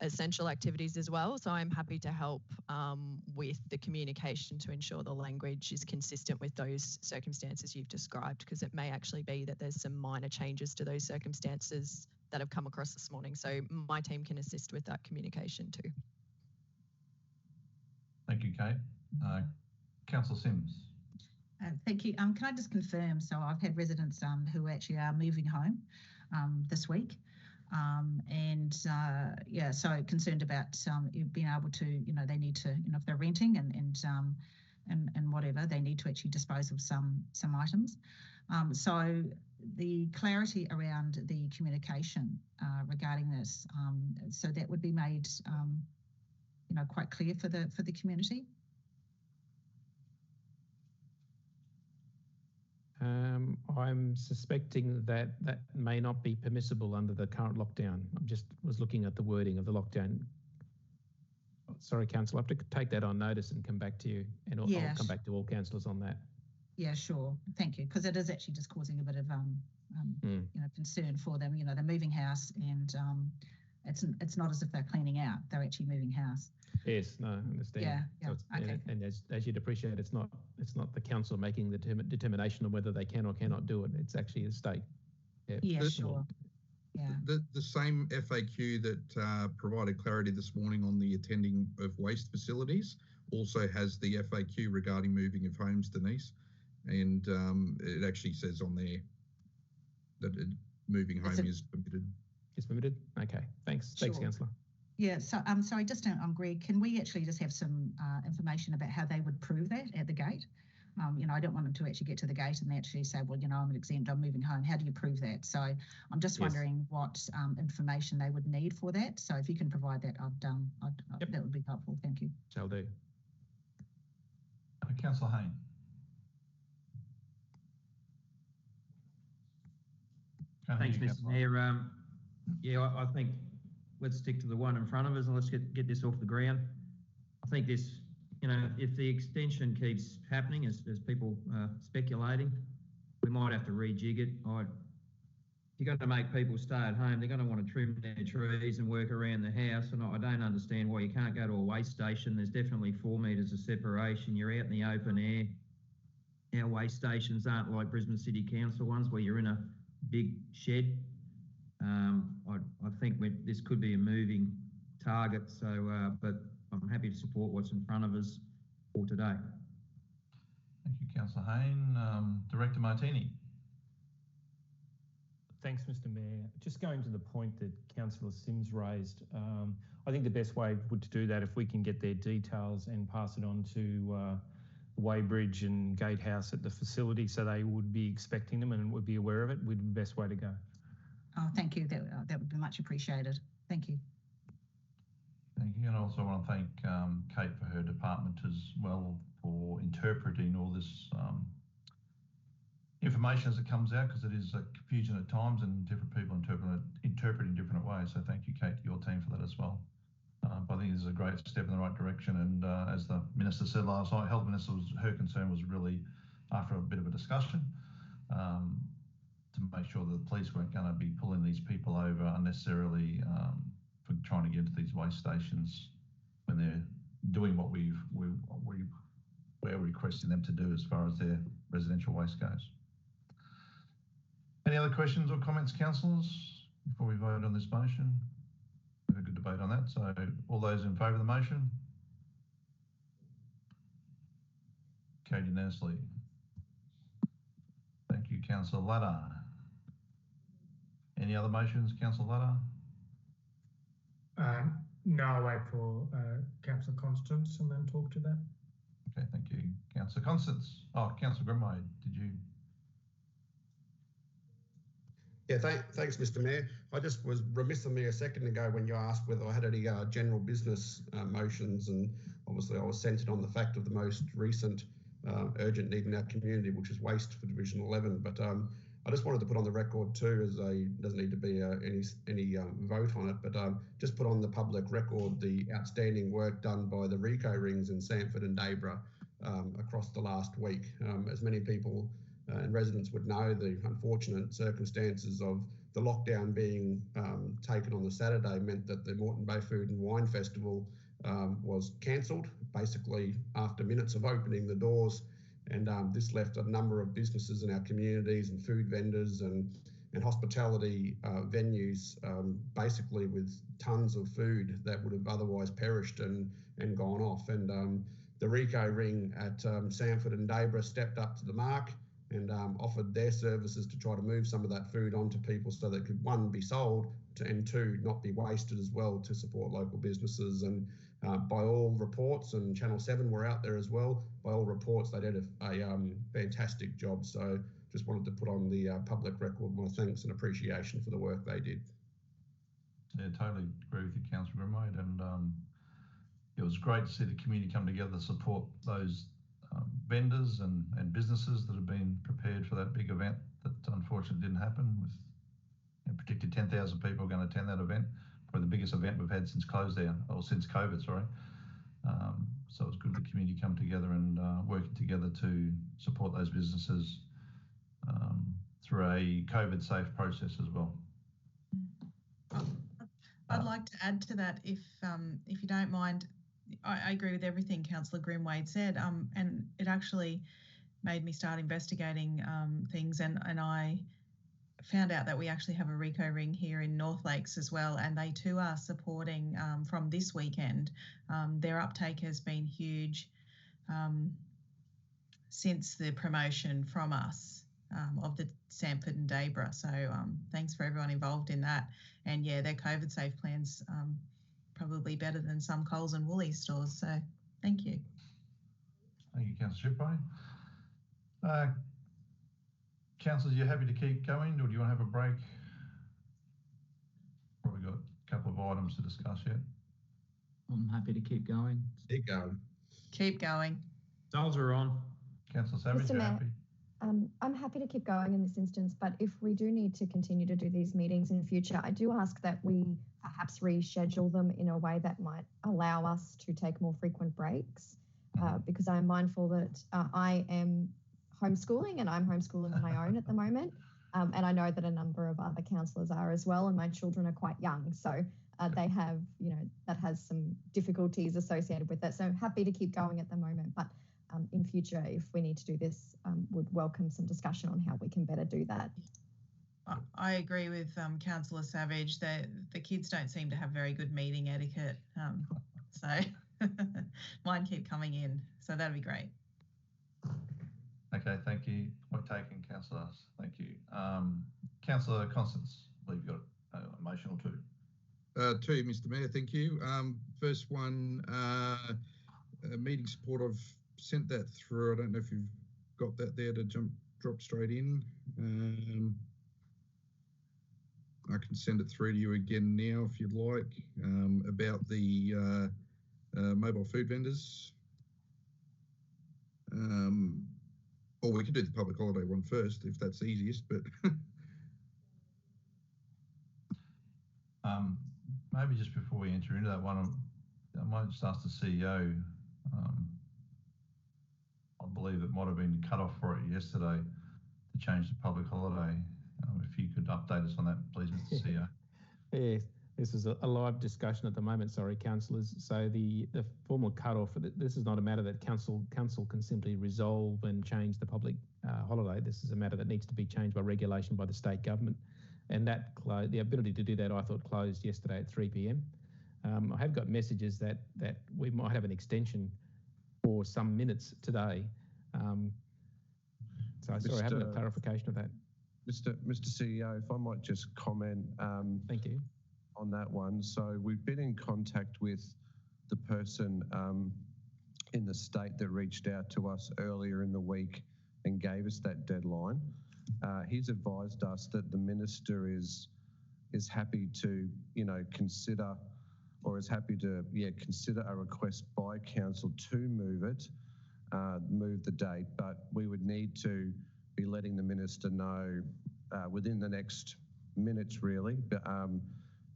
essential activities as well. So I'm happy to help with the communication to ensure the language is consistent with those circumstances you've described, because it may actually be that there's some minor changes to those circumstances that have come across this morning. So my team can assist with that communication too. Thank you, Kate. Councillor Simms. Thank you. Can I just confirm? So I've had residents who actually are moving home this week, so concerned about being able to, they need to, if they're renting and whatever, they need to actually dispose of some items. So the clarity around the communication regarding this, so that would be made quite clear for the community. I'm suspecting that may not be permissible under the current lockdown. I just was looking at the wording of the lockdown. Sorry, Councillor, I have to take that on notice and come back to you, and I'll come back to all councillors on that. Yeah, sure. Thank you, because it is actually just causing a bit of concern for them. They're moving house, and it's not as if they're cleaning out; they're actually moving house. Yes, no, I understand. Yeah, so okay. And as you'd appreciate, it's not the council making the determination of whether they can or cannot do it. It's actually the state. Yeah, sure. Yeah. The same FAQ that provided clarity this morning on the attending of waste facilities also has the FAQ regarding moving of homes, Denise, and it actually says on there that moving home is permitted. Is permitted? Okay, thanks. Sure. Thanks, Councillor. Yeah, so sorry, just on Greg, can we actually just have some information about how they would prove that at the gate? I don't want them to actually get to the gate and they actually say, well, I'm exempt, I'm moving home. How do you prove that? So I'm just wondering what information they would need for that. So if you can provide that, that would be helpful. Thank you. Shall do. Councillor Hayne. Thanks, Mr. Mayor. Yeah, I think let's stick to the one in front of us and let's get this off the ground. I think this, if the extension keeps happening as people speculating, we might have to rejig it. If you're going to make people stay at home, they're going to want to trim their trees and work around the house, and I don't understand why you can't go to a waste station. There's definitely 4 metres of separation. You're out in the open air. Our waste stations aren't like Brisbane City Council ones where you're in a big shed. I think this could be a moving target, so but I'm happy to support what's in front of us for today. Thank you, Councillor Hayne. Director Martini. Thanks, Mr. Mayor. Just going to the point that Councillor Simms raised, I think the best way would to do that if we can get their details and pass it on to Weybridge and Gatehouse at the facility, so they would be expecting them and would be aware of it, would be the best way to go. Oh, thank you. That would be much appreciated. Thank you. Thank you. And I also want to thank Kate for her department as well for interpreting all this information as it comes out, because it is a confusion at times and different people interpret in different ways. So thank you, Kate, to your team for that as well. But I think this is a great step in the right direction. And as the Minister said last night, Health Minister, her concern was really, after a bit of a discussion, to make sure that the police weren't going to be pulling these people over unnecessarily for trying to get into these waste stations when they're doing what we're requesting them to do as far as their residential waste goes. Any other questions or comments, councillors, before we vote on this motion? We have a good debate on that. So all those in favour of the motion? Carried unanimously. Thank you, Councillor Ladder. Any other motions, Councillor Ladder? No, I'll wait for Councillor Constance and then talk to that. Okay, thank you. Councillor Constance. Oh, Councillor Grimwade, did you? Yeah, thanks, Mr. Mayor. I just was remiss of me a second ago when you asked whether I had any general business motions, and obviously I was centred on the fact of the most recent urgent need in our community, which is waste for Division 11. But I just wanted to put on the record too, as doesn't need to be any vote on it, but just put on the public record the outstanding work done by the RICO rings in Sanford and Daybra across the last week. As many people and residents would know, the unfortunate circumstances of the lockdown being taken on the Saturday meant that the Moreton Bay Food and Wine Festival was cancelled, basically after minutes of opening the doors. And this left a number of businesses in our communities and food vendors and hospitality venues basically with tons of food that would have otherwise perished and gone off. And the RICO ring at Sanford and Daybra stepped up to the mark and offered their services to try to move some of that food onto people so that it could, one, be sold, and two, not be wasted as well, to support local businesses. And by all reports, and Channel 7 were out there as well, by all reports they did a fantastic job. So just wanted to put on the public record my thanks and appreciation for the work they did. Yeah, totally agree with you, Councillor Grimwade, and it was great to see the community come together to support those vendors and businesses that have been prepared for that big event that unfortunately didn't happen. With predicted 10,000 people going to attend that event, probably the biggest event we've had since since COVID, sorry. So it was good the community come together and working together to support those businesses through a COVID-safe process as well. I'd like to add to that, if you don't mind. I agree with everything Councillor Grimwade said, and it actually made me start investigating things, and I found out that we actually have a RICO ring here in North Lakes as well, and they too are supporting from this weekend. Their uptake has been huge since the promotion from us of the Sanford and Daybra. So thanks for everyone involved in that. And yeah, their COVID safe plans probably better than some Coles and Woolies stores. So thank you. Thank you, Councillor Shipway. Councillors, you happy to keep going, or do you want to have a break? Probably got a couple of items to discuss yet. I'm happy to keep going. Keep going. Keep going. Soldier on. Councillor Savage, Mr. you Mayor, happy? I'm happy to keep going in this instance, but if we do need to continue to do these meetings in the future, I do ask that we perhaps reschedule them in a way that might allow us to take more frequent breaks, because I'm mindful that I am homeschooling and I'm homeschooling on my own at the moment. And I know that a number of other councillors are as well, and my children are quite young. So they have, that has some difficulties associated with it. So happy to keep going at the moment, but in future, if we need to do this, would welcome some discussion on how we can better do that. I agree with Councillor Savage that the kids don't seem to have very good meeting etiquette. So mine keep coming in. So that'd be great. Okay, thank you. Point taken, councillors. Thank you. Councillor Constance, I believe you've got a motion or two. Two, Mr. Mayor, thank you. First one, meeting support. I've sent that through. I don't know if you've got that there to drop straight in. I can send it through to you again now if you'd like, about the mobile food vendors. Or we could do the public holiday one first if that's easiest, but maybe just before we enter into that one, I might just ask the CEO. I believe it might have been cut off for it yesterday to change the public holiday. If you could update us on that, please, Mr. CEO. Yes, this is a live discussion at the moment, sorry, councillors. So the formal cut-off, this is not a matter that council can simply resolve and change the public holiday. This is a matter that needs to be changed by regulation by the state government. And that the ability to do that, I thought, closed yesterday at 3 p.m. I have got messages that we might have an extension for some minutes today. So sorry, I haven't got clarification of that. Mr. CEO, if I might just comment. Thank you. On that one. So we've been in contact with the person in the state that reached out to us earlier in the week and gave us that deadline. He's advised us that the minister is happy to, consider, or is happy to, consider a request by council to move the date, but we would need to be letting the minister know within the next minutes, really,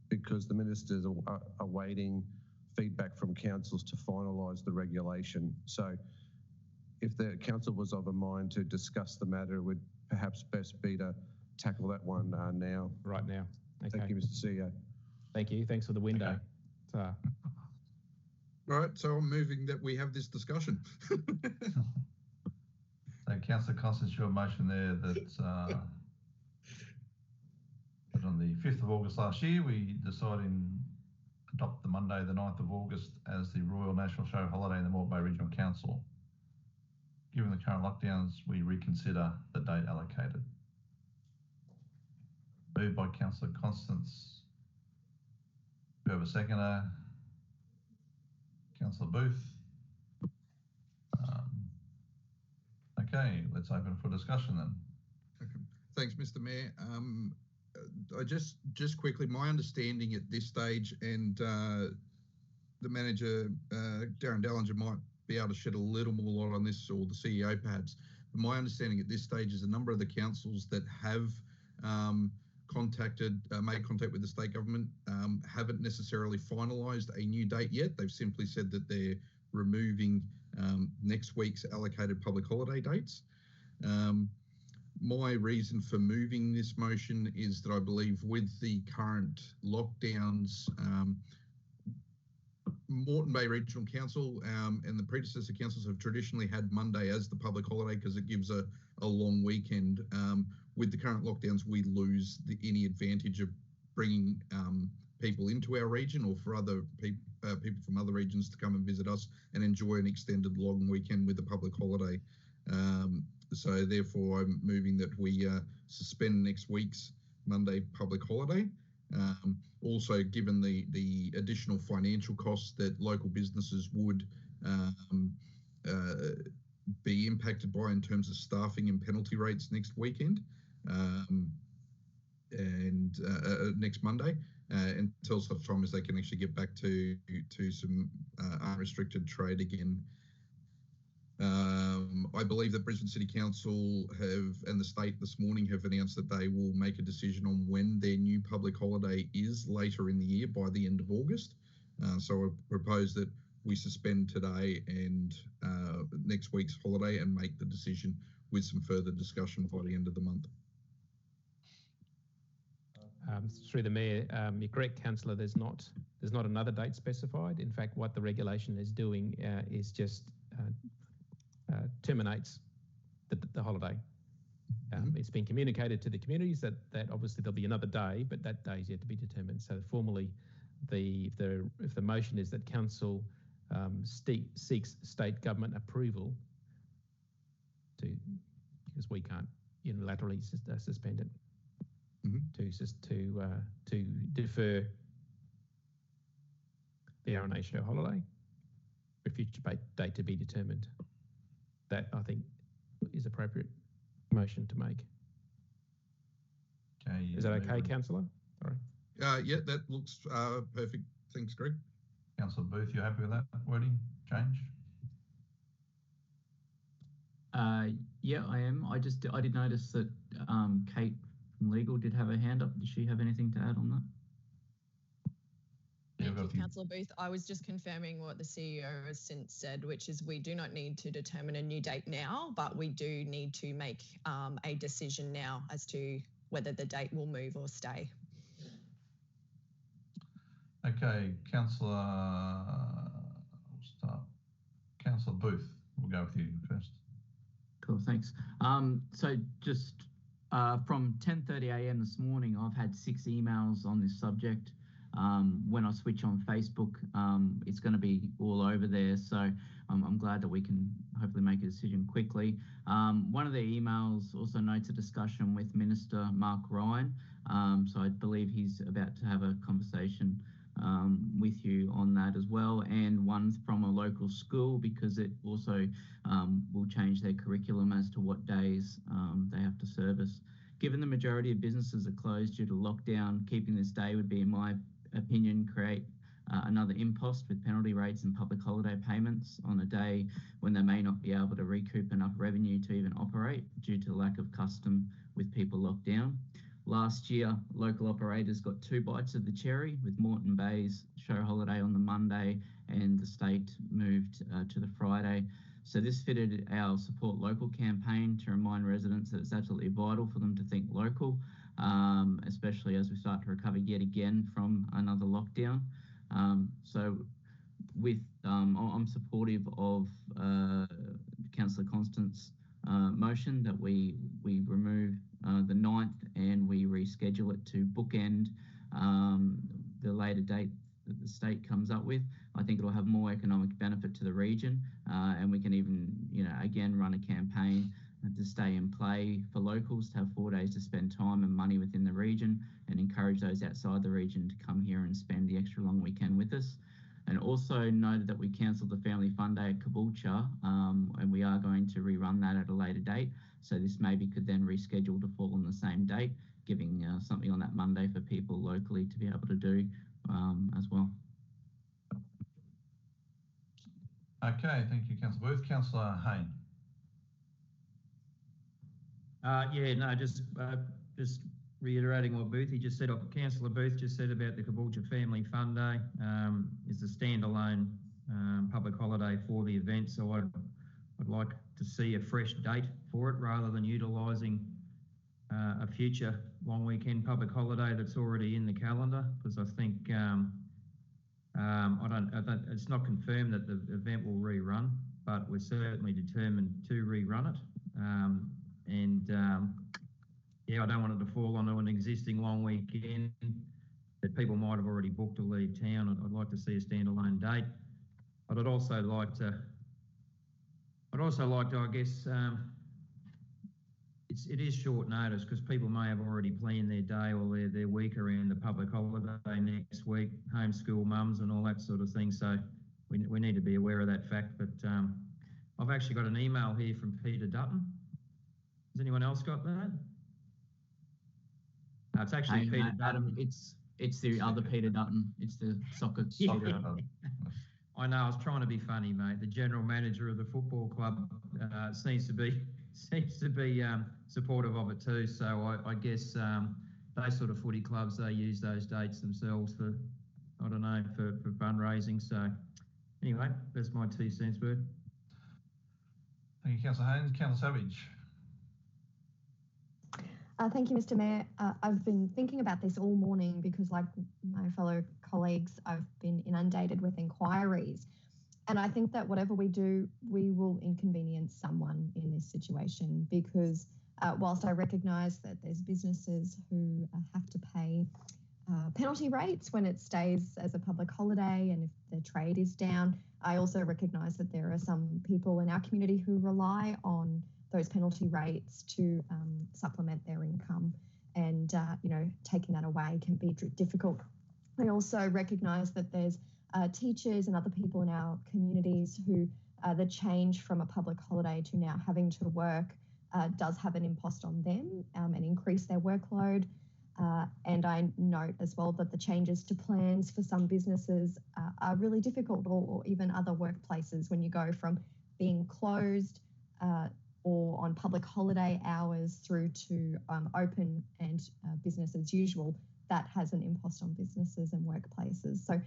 because the ministers are awaiting feedback from councils to finalise the regulation. So if the council was of a mind to discuss the matter, it would perhaps best be to tackle that one now. Right now. Okay. Thank you, Mr. CEO. Thank you. Thanks for the window. Okay. Right, so I'm moving that we have this discussion. So, Councillor Constance, your motion there that on the 5th of August last year, we decided to adopt the Monday, the 9th of August as the Royal National Show holiday in the Moreton Bay Regional Council. Given the current lockdowns, we reconsider the date allocated. Moved by Councillor Constance. Do we have a seconder? Councillor Booth. Okay, let's open for discussion then. Okay. Thanks, Mr. Mayor. I just quickly, my understanding at this stage, and the manager, Darren Dallinger, might be able to shed a little more light on this, or the CEO perhaps. But my understanding at this stage is a number of the councils that have made contact with the state government haven't necessarily finalised a new date yet. They've simply said that they're removing next week's allocated public holiday dates. My reason for moving this motion is that I believe with the current lockdowns, Moreton Bay Regional Council and the predecessor councils have traditionally had Monday as the public holiday because it gives a long weekend. With the current lockdowns, we lose any advantage of bringing people into our region, or for other people from other regions to come and visit us and enjoy an extended long weekend with a public holiday. So therefore, I'm moving that we suspend next week's Monday public holiday. Also, given the additional financial costs that local businesses would be impacted by in terms of staffing and penalty rates next weekend and next Monday, until such time as they can actually get back to some unrestricted trade again. I believe that Brisbane City Council and the state this morning have announced that they will make a decision on when their new public holiday is later in the year by the end of August. So I propose that we suspend today and next week's holiday and make the decision with some further discussion by the end of the month. Through the Mayor, you're correct, Councillor. There's not another date specified. In fact, what the regulation is doing is just terminates the holiday. It's been communicated to the communities that obviously there'll be another day, but that day is yet to be determined. So formally, if the motion is that council seeks state government approval because we can't unilaterally suspend it, to defer the RNA show holiday for a future date to be determined. That, I think, is appropriate motion to make. Okay. Is that okay, Councillor? Sorry. Yeah, that looks perfect. Thanks, Greg. Councillor Booth, you happy with that wording change? Yeah, I am. I did notice that Kate from Legal did have her hand up. Does she have anything to add on that? Thank you, Councillor Booth. I was just confirming what the CEO has since said, which is we do not need to determine a new date now, but we do need to make a decision now as to whether the date will move or stay. Okay, Councillor Booth, we'll go with you first. Cool, thanks. So just from 10:30 a.m. this morning, I've had 6 emails on this subject. When I switch on Facebook, it's going to be all over there. So I'm glad that we can hopefully make a decision quickly. One of the emails also notes a discussion with Minister Mark Ryan. So I believe he's about to have a conversation with you on that as well. And one's from a local school because it also will change their curriculum as to what days they have to service. Given the majority of businesses are closed due to lockdown, keeping this day would be, in my opinion, create another impost with penalty rates and public holiday payments on a day when they may not be able to recoup enough revenue to even operate due to lack of custom with people locked down. Last year, local operators got 2 bites of the cherry with Moreton Bay's show holiday on the Monday and the state moved to the Friday. So this fitted our Support Local campaign to remind residents that it's absolutely vital for them to think local, especially as we start to recover yet again from another lockdown. So with I'm supportive of Councillor Constant's motion that we remove the 9th and we reschedule it to bookend the later date that the state comes up with. I think it'll have more economic benefit to the region, and we can even, again, run a campaign to stay in play for locals to have 4 days to spend time and money within the region and encourage those outside the region to come here and spend the extra long weekend with us. And also noted that we cancelled the Family Fun Day at Caboolture, and we are going to rerun that at a later date. So this maybe could then reschedule to fall on the same date, giving something on that Monday for people locally to be able to do as well. Okay, thank you, Councillor Booth. Councillor Hayne. Just reiterating what Boothie just said. Councillor Booth just said about the Caboolture Family Fun Day is a standalone public holiday for the event. So I'd like to see a fresh date for it rather than utilising a future long weekend public holiday that's already in the calendar, because I think it's not confirmed that the event will rerun, but we're certainly determined to rerun it. I don't want it to fall onto an existing long weekend that people might have already booked to leave town. I'd like to see a standalone date, but I'd also like to, I guess, it is short notice because people may have already planned their day or their week around the public holiday next week, homeschool mums and all that sort of thing. So we need to be aware of that fact. But I've actually got an email here from Peter Dutton. Has anyone else got that? No, it's actually Peter Dutton. Adam, it's the other Peter Dutton. It's the soccer. I know. I was trying to be funny, mate. The general manager of the football club seems to be supportive of it too. So I guess those sort of footy clubs, they use those dates themselves for, I don't know, for fundraising. So anyway, that's my 2 cents worth. Thank you, Councillor Haynes. Councillor Savage. Thank you, Mr. Mayor. I've been thinking about this all morning because, like my fellow colleagues, I've been inundated with inquiries. And I think that whatever we do, we will inconvenience someone in this situation because whilst I recognise that there's businesses who have to pay penalty rates when it stays as a public holiday and if their trade is down, I also recognise that there are some people in our community who rely on those penalty rates to supplement their income, and taking that away can be difficult. I also recognise that there's teachers and other people in our communities who the change from a public holiday to now having to work does have an impost on them and increase their workload. And I note as well that the changes to plans for some businesses are really difficult, or even other workplaces, when you go from being closed or on public holiday hours through to open and business as usual. That has an impost on businesses and workplaces. So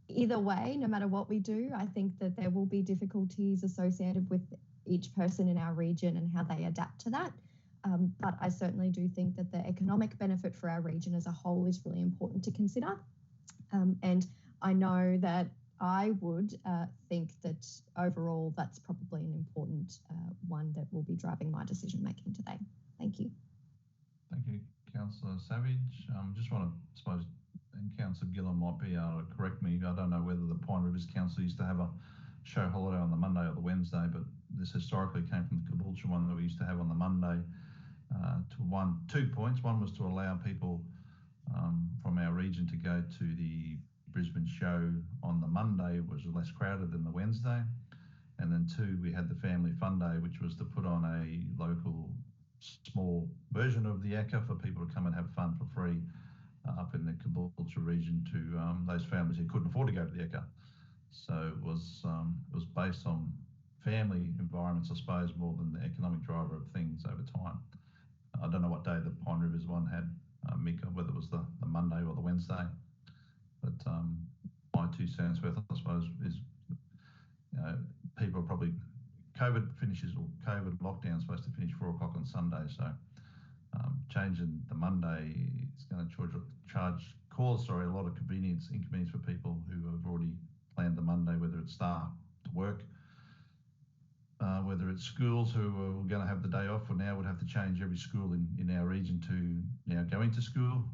either way, no matter what we do, I think that there will be difficulties associated with each person in our region and how they adapt to that. But I certainly do think that the economic benefit for our region as a whole is really important to consider. And I know that I would think that overall that's probably an important one that will be driving my decision making today. Thank you. Thank you, Councillor Savage. Just want to, suppose, and Councillor Gillan might be able to correct me. I don't know whether the Pine Rivers Council used to have a show holiday on the Monday or the Wednesday, but this historically came from the Caboolture one that we used to have on the Monday. To 2 points. One was to allow people from our region to go to the Brisbane show on the Monday, which was less crowded than the Wednesday. And then 2, we had the Family Fun Day, which was to put on a local small version of the ACCA for people to come and have fun for free up in the Caboolture region to those families who couldn't afford to go to the ACCA. So it was based on family environments, I suppose, more than the economic driver of things over time. I don't know what day the Pine Rivers one had, Mick, whether it was the Monday or the Wednesday. But my 2 cents worth, I suppose, is people are probably, COVID finishes, or COVID lockdown is supposed to finish 4 o'clock on Sunday. So changing the Monday is going to cause a lot of inconvenience for people who have already planned the Monday, whether it's staff to work, whether it's schools who are going to have the day off, or now would have to change every school in our region to now go into school.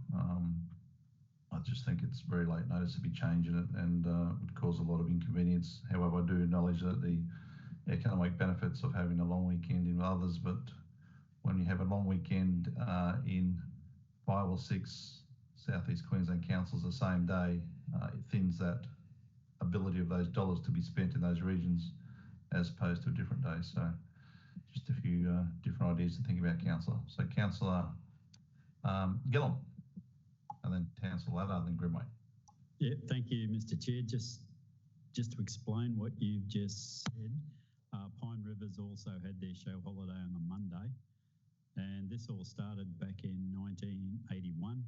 I just think it's very late notice to be changing it, and would cause a lot of inconvenience. However, I do acknowledge that the economic benefits of having a long weekend in others, but when you have a long weekend in 5 or 6 Southeast Queensland councils the same day, it thins that ability of those dollars to be spent in those regions as opposed to a different day. So just a few different ideas to think about, Councillor. So Councillor Gillum, and then Councillor Laddard, then Grimway. Yeah, thank you, Mr. Chair. Just to explain what you've just said, Pine Rivers also had their show holiday on the Monday, and this all started back in 1981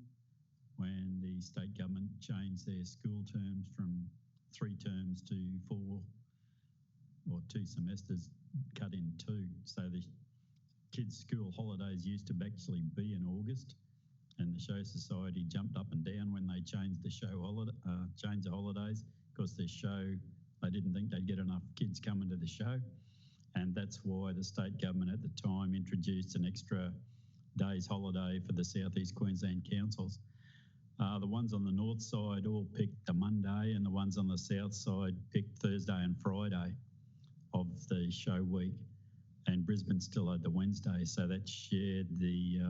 when the state government changed their school terms from 3 terms to 4, or 2 semesters cut in 2. So the kids' school holidays used to actually be in August, and the Show Society jumped up and down when they changed the changed the holidays, because the show, they didn't think they'd get enough kids coming to the show, and that's why the state government at the time introduced an extra day's holiday for the Southeast Queensland councils. The ones on the north side all picked the Monday, and the ones on the south side picked Thursday and Friday of the show week, and Brisbane still had the Wednesday, so that shared the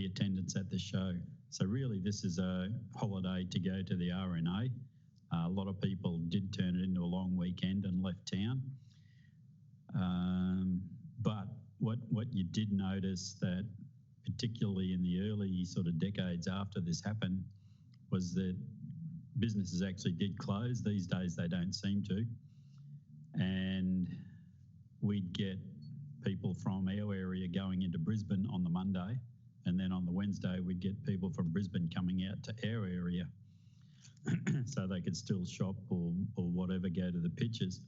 attendance at the show. So really, this is a holiday to go to the RNA. A lot of people did turn it into a long weekend and left town. But what you did notice, that particularly in the early sort of decades after this happened, was that businesses actually did close. These days they don't seem to. And we'd get people from our area going into Brisbane on the Monday, and then on the Wednesday we'd get people from Brisbane coming out to our area so they could still shop or whatever, go to the pitches.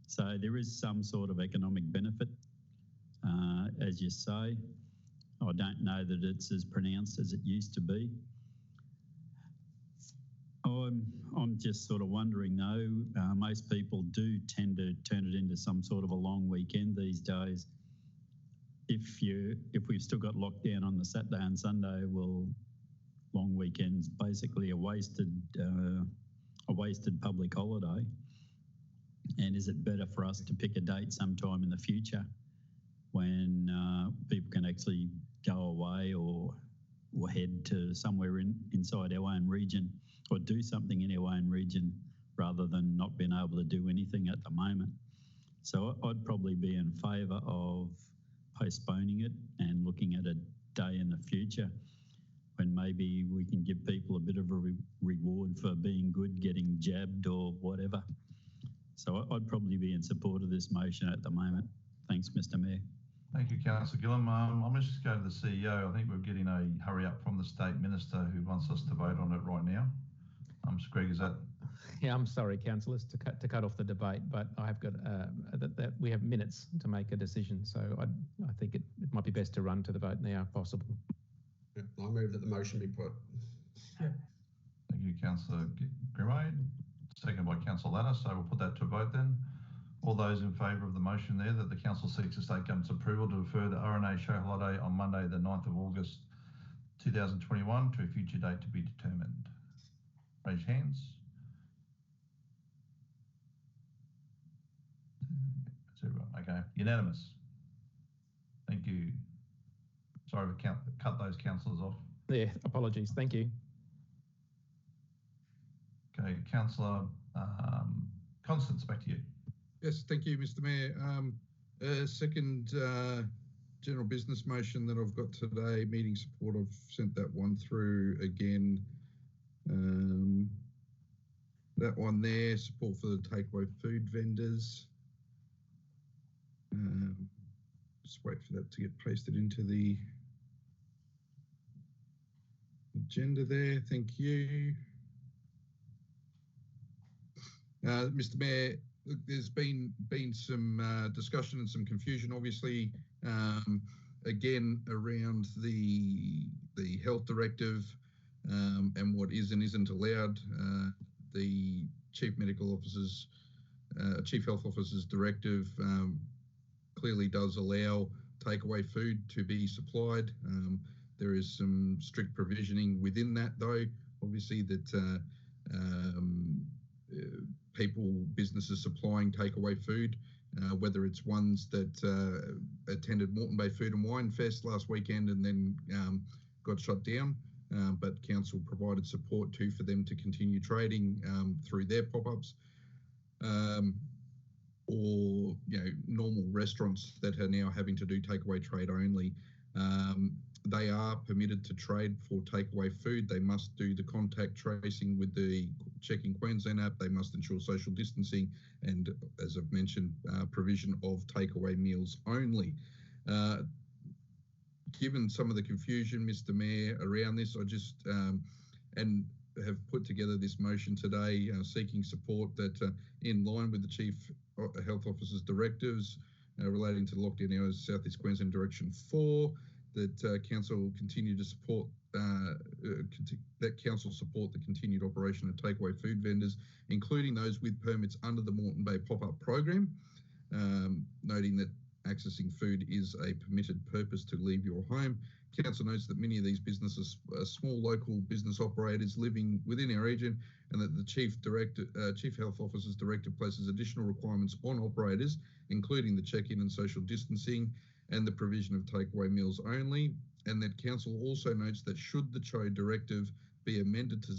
So there is some sort of economic benefit, as you say. I don't know that it's as pronounced as it used to be. I'm just sort of wondering though, most people do tend to turn it into some sort of a long weekend these days. If we've still got lockdown on the Saturday and Sunday, well, long weekend's basically a wasted public holiday. And is it better for us to pick a date sometime in the future when people can actually go away or head to somewhere inside our own region, or do something in our own region, rather than not being able to do anything at the moment? So I'd probably be in favour of postponing it and looking at a day in the future. when maybe we can give people a bit of a reward for being good, getting jabbed or whatever. So I'd probably be in support of this motion at the moment. Thanks, Mr. Mayor. Thank you, Councillor Gillam. I'm just going to the CEO. I think we're getting a hurry up from the State Minister who wants us to vote on it right now. Greg, is that? Yeah, I'm sorry, councillors, to cut off the debate, but I've got that we have minutes to make a decision, so I think it might be best to run to the vote now, if possible. Yeah, I move that the motion be put. Yeah. Thank you, Councillor Grimwade. Second by Councillor Ladder, so we'll put that to a vote then. All those in favour of the motion there that the Council seeks the State Government's approval to defer the RNA show holiday on Monday the 9th of August 2021 to a future date to be determined. Raise your hands. Okay, unanimous. Thank you. Sorry to cut those councillors off. Yeah, apologies. Thank you. Okay, Councillor Constance, back to you. Yes, thank you, Mr. Mayor. Second general business motion that I've got today, meeting support. I've sent that one through again. That one there, support for the takeaway food vendors. Just wait for that to get pasted into the agenda there. Thank you. Mr. Mayor, look, there's been some discussion and some confusion, obviously, again around the health directive and what is and isn't allowed. The Chief Health Officer's directive clearly does allow takeaway food to be supplied. There is some strict provisioning within that, though, obviously, that businesses supplying takeaway food, whether it's ones that attended Moreton Bay Food and Wine Fest last weekend and then got shut down, but council provided support too for them to continue trading through their pop-ups, or normal restaurants that are now having to do takeaway trade only. They are permitted to trade for takeaway food. They must do the contact tracing with the Checking Queensland app. They must ensure social distancing and, as I've mentioned, provision of takeaway meals only. Given some of the confusion, Mr. Mayor, around this, I just and have put together this motion today seeking support that in line with the Chief Health Officer's directives relating to the lockdown hours, South East Queensland Direction 4, that council will continue to support support the continued operation of takeaway food vendors, including those with permits under the Moreton Bay pop-up program, noting that accessing food is a permitted purpose to leave your home. Council notes that many of these businesses are small local business operators living within our region, and that the Chief Health Officer's directive places additional requirements on operators, including the check-in and social distancing and the provision of takeaway meals only, and that council also notes that should the CHO directive be amended to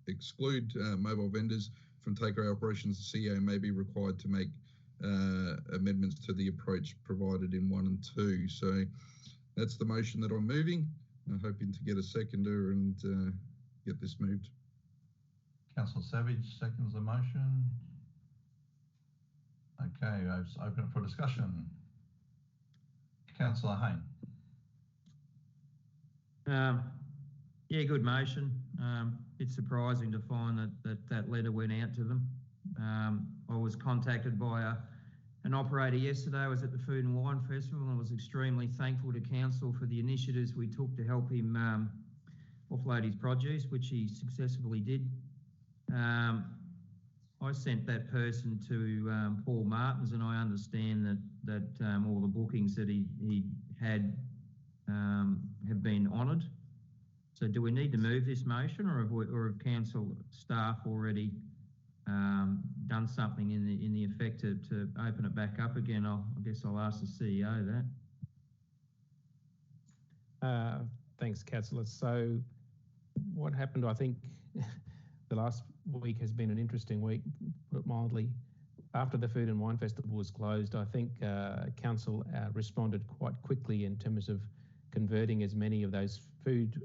exclude mobile vendors from takeaway operations, the CEO may be required to make amendments to the approach provided in 1 and 2. So that's the motion that I'm moving. I'm hoping to get a seconder and get this moved. Councillor Savage seconds the motion. Okay, I've opened it for discussion. Councillor Hayne. Yeah, good motion. It's surprising to find that letter went out to them. I was contacted by an operator yesterday. I was at the Food and Wine Festival, and I was extremely thankful to council for the initiatives we took to help him offload his produce, which he successfully did. I sent that person to Paul Martins, and I understand that all the bookings that he had have been honoured. So do we need to move this motion, or have council staff already done something in the effect to open it back up again? I guess I'll ask the CEO that. Thanks, councillor. So what happened, I think the last week has been an interesting week, put it mildly. After the Food and Wine Festival was closed, I think council responded quite quickly in terms of converting as many of those food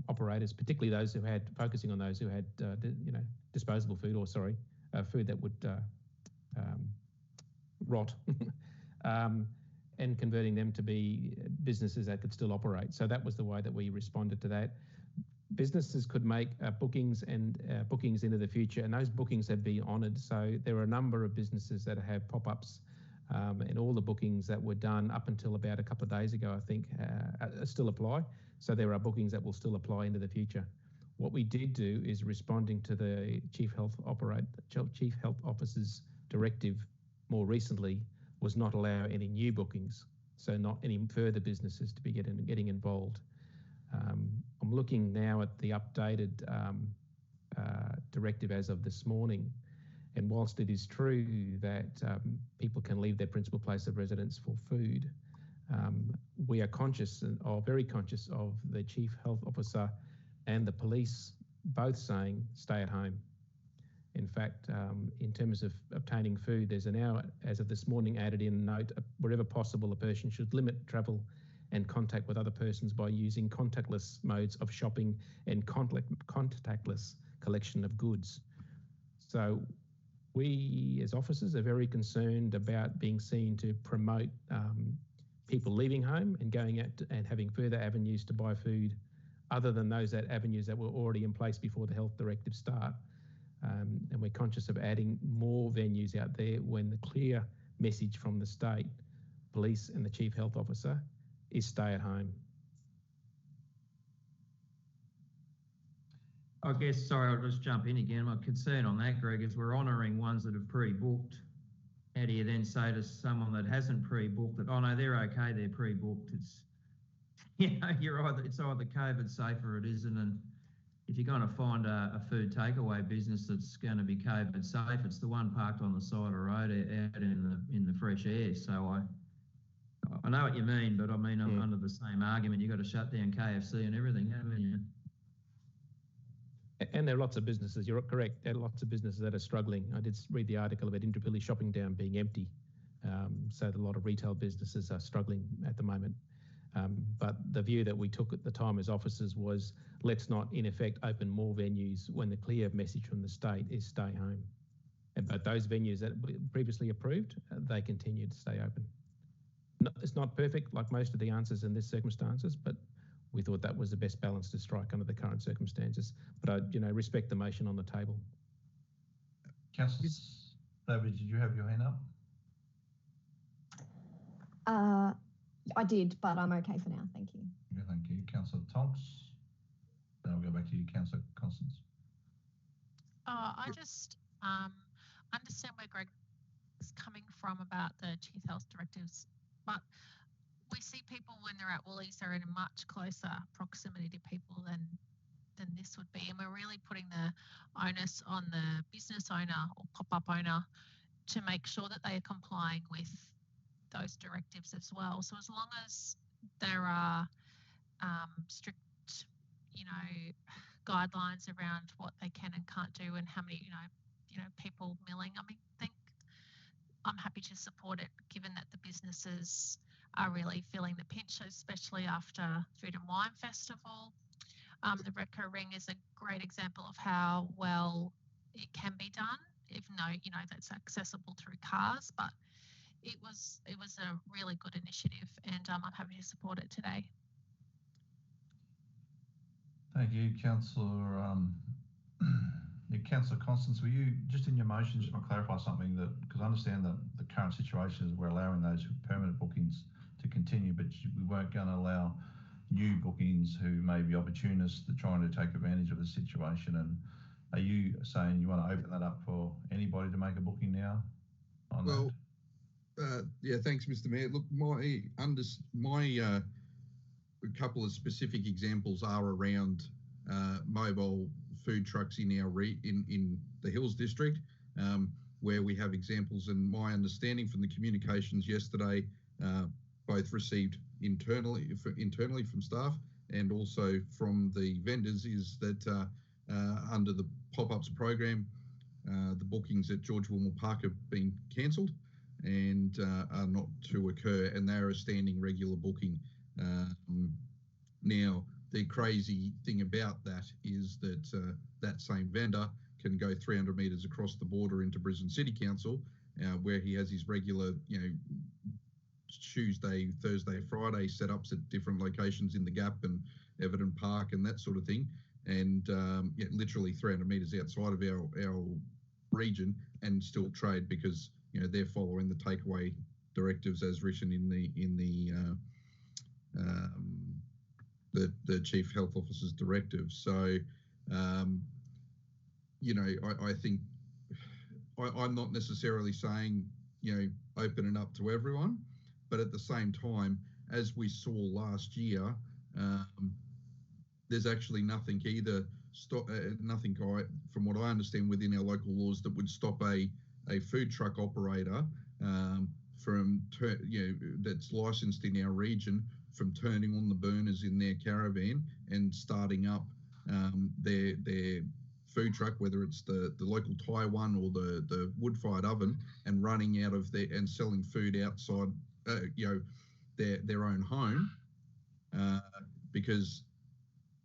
operators, particularly those who had, focusing on those who had, disposable food, or food that would rot, and converting them to be businesses that could still operate. So that was the way that we responded to that. Businesses could make bookings into the future, and those bookings have been honoured. So there are a number of businesses that have pop-ups, and all the bookings that were done up until about a couple of days ago, I think, still apply. So there are bookings that will still apply into the future. What we did do is, responding to the Chief Health Officer's directive more recently, was not allow any new bookings, so not any further businesses to be getting involved. I'm looking now at the updated directive as of this morning, and whilst it is true that people can leave their principal place of residence for food, we are very conscious of the Chief Health Officer and the police both saying stay at home. In fact, in terms of obtaining food, there's now, as of this morning, added in a note, wherever possible, a person should limit travel and contact with other persons by using contactless modes of shopping and contactless collection of goods. So we, as officers, are very concerned about being seen to promote people leaving home and going out and having further avenues to buy food, other than those avenues that were already in place before the health directives start. And we're conscious of adding more venues out there when the clear message from the state police and the Chief Health Officer is stay at home. I guess, sorry, I'll just jump in again. My concern on that, Greg, is we're honouring ones that have pre-booked. How do you then say to someone that hasn't pre-booked that, oh no, they're okay, they're pre-booked? It's, it's either COVID safe or it isn't. And if you're going to find a food takeaway business that's going to be COVID safe, it's the one parked on the side of the road out in the fresh air. So I know what you mean, but I mean, I'm under the same argument. You've got to shut down KFC and everything, haven't you? And there are lots of businesses, you're correct, there are lots of businesses that are struggling. I did read the article about Indooroopilly Shopping Down being empty. So a lot of retail businesses are struggling at the moment. But the view that we took at the time as officers was, let's not, in effect, open more venues when the clear message from the state is stay home. But those venues that were previously approved, they continue to stay open. It's not perfect, like most of the answers in this circumstances, but we thought that was the best balance to strike under the current circumstances. But I, respect the motion on the table. Councillor David, did you have your hand up? I did, but I'm okay for now. Thank you. Okay, thank you. Councillor Tonks. Then I'll go back to you, Councillor Constance. I just understand where Greg is coming from about the Chief Health directives, but we see people when they're at Woolies are in a much closer proximity to people than this would be, and we're really putting the onus on the business owner or pop-up owner to make sure that they are complying with those directives as well. So as long as there are strict, guidelines around what they can and can't do and how many, people milling, I'm happy to support it, given that the businesses are really feeling the pinch, especially after Food and Wine Festival. The Recco Ring is a great example of how well it can be done, even though, that's accessible through cars, but it was a really good initiative, and I'm happy to support it today. Thank you, Councillor. Councillor Constance, were you just in your motion just want to clarify something, that because I understand that the current situation is we're allowing those permanent bookings to continue, but we weren't going to allow new bookings who may be opportunists that trying to take advantage of the situation. And are you saying you want to open that up for anybody to make a booking now on that? Yeah, thanks, Mr. Mayor. Look, a couple of specific examples are around mobile food trucks in in the Hills District, where we have examples. And my understanding from the communications yesterday, both received internally from staff and also from the vendors, is that under the pop-ups program, the bookings at George Wilmore Park have been cancelled and are not to occur, and they're a standing regular booking. Now, the crazy thing about that is that that same vendor can go 300 metres across the border into Brisbane City Council, where he has his regular, Tuesday, Thursday, Friday setups at different locations in the Gap and Everton Park and that sort of thing, and literally 300 metres outside of our region, and still trade because they're following the takeaway directives as written in the Chief Health Officer's directive. So, I think I'm not necessarily saying, open it up to everyone, but at the same time, as we saw last year, there's actually nothing from what I understand within our local laws that would stop a food truck operator that's licensed in our region from turning on the burners in their caravan and starting up their food truck, whether it's the local Thai one or the wood-fired oven, and running out of there and selling food outside their own home because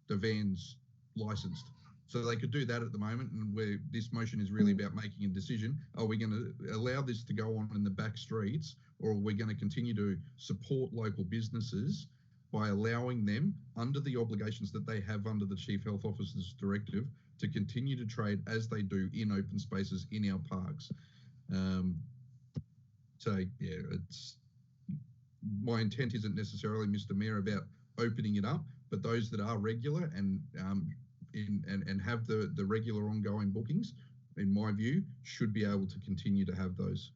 the van's licensed. So they could do that at the moment, and where this motion is really about making a decision: are we going to allow this to go on in the back streets, or are we going to continue to support local businesses by allowing them, under the obligations that they have under the Chief Health Officer's directive, to continue to trade as they do in open spaces in our parks? My intent isn't necessarily, Mr. Mayor, about opening it up, but those that are regular and have the regular ongoing bookings, in my view, should be able to continue to have those.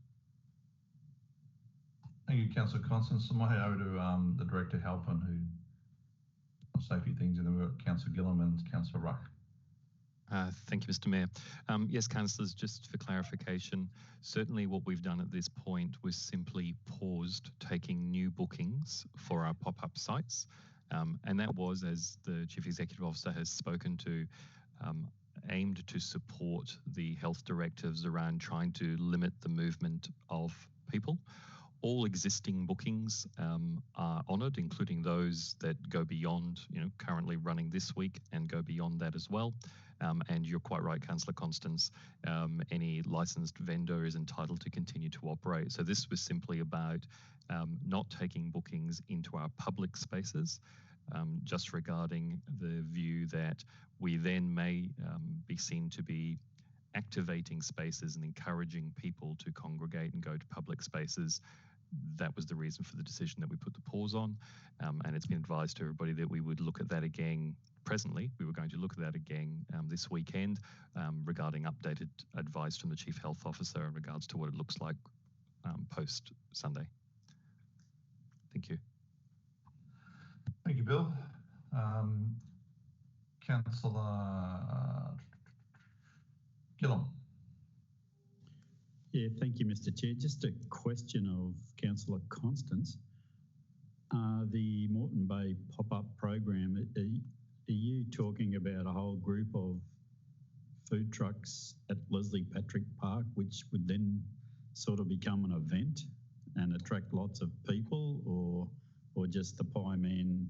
Thank you, Councillor Constance. I might head over to the Director Halpin, who will say a few things, and then we've got Councillor Gillam and Councillor Ruck. Thank you, Mr. Mayor. Yes, councillors, just for clarification, certainly what we've done at this point was simply paused taking new bookings for our pop-up sites. And that was, as the Chief Executive Officer has spoken to, aimed to support the health directives around trying to limit the movement of people. All existing bookings are honoured, including those that go beyond, currently running this week and go beyond that as well. And you're quite right, Councillor Constance, any licensed vendor is entitled to continue to operate. So this was simply about not taking bookings into our public spaces, just regarding the view that we then may be seen to be activating spaces and encouraging people to congregate and go to public spaces. That was the reason for the decision that we put the pause on, and it's been advised to everybody that we would look at that again. Presently, we were going to look at that again this weekend regarding updated advice from the Chief Health Officer in regards to what it looks like post-Sunday. Thank you. Thank you, Bill. Councillor Gillam. Yeah, thank you, Mr. Chair. Just a question of Councillor Constance. The Moreton Bay pop-up program, are you talking about a whole group of food trucks at Leslie Patrick Park, which would then sort of become an event and attract lots of people, or just the Pie Man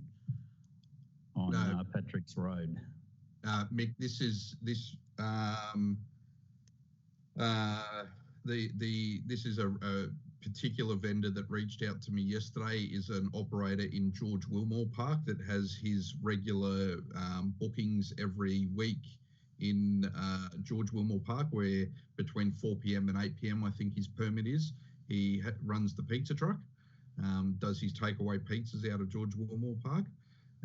on Patrick's Road? Mick, this is a particular vendor that reached out to me yesterday. Is an operator in George Wilmore Park that has his regular bookings every week in George Wilmore Park, where between 4 p.m. and 8 p.m. I think his permit is. He runs the pizza truck, does his takeaway pizzas out of George Wilmore Park.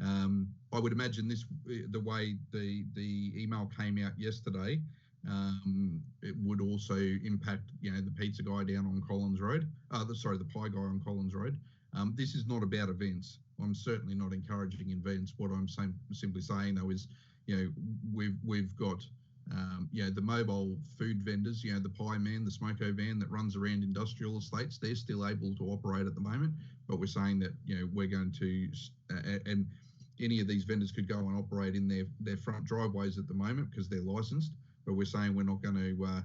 I would imagine the way the email came out yesterday, it would also impact, the pizza guy down on Collins Road. The pie guy on Collins Road. This is not about events. I'm certainly not encouraging events. What I'm simply saying though is, we've got, the mobile food vendors, the Pie Man, the Smoko van that runs around industrial estates. They're still able to operate at the moment, but we're saying that, we're going to, and any of these vendors could go and operate in their front driveways at the moment because they're licensed. But we're saying we're not going to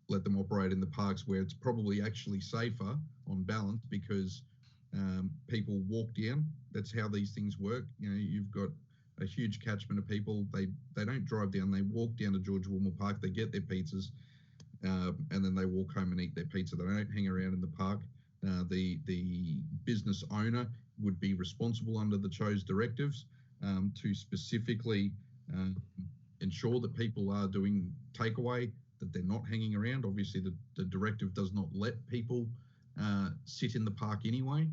let them operate in the parks where it's probably actually safer on balance, because people walk down. That's how these things work. You know, you've got a huge catchment of people. They don't drive down. They walk down to George Woolmer Park. They get their pizzas, and then they walk home and eat their pizza. They don't hang around in the park. The business owner would be responsible under the CHO's directives to specifically ensure that people are doing takeaway, that they're not hanging around. Obviously, the directive does not let people sit in the park anyway.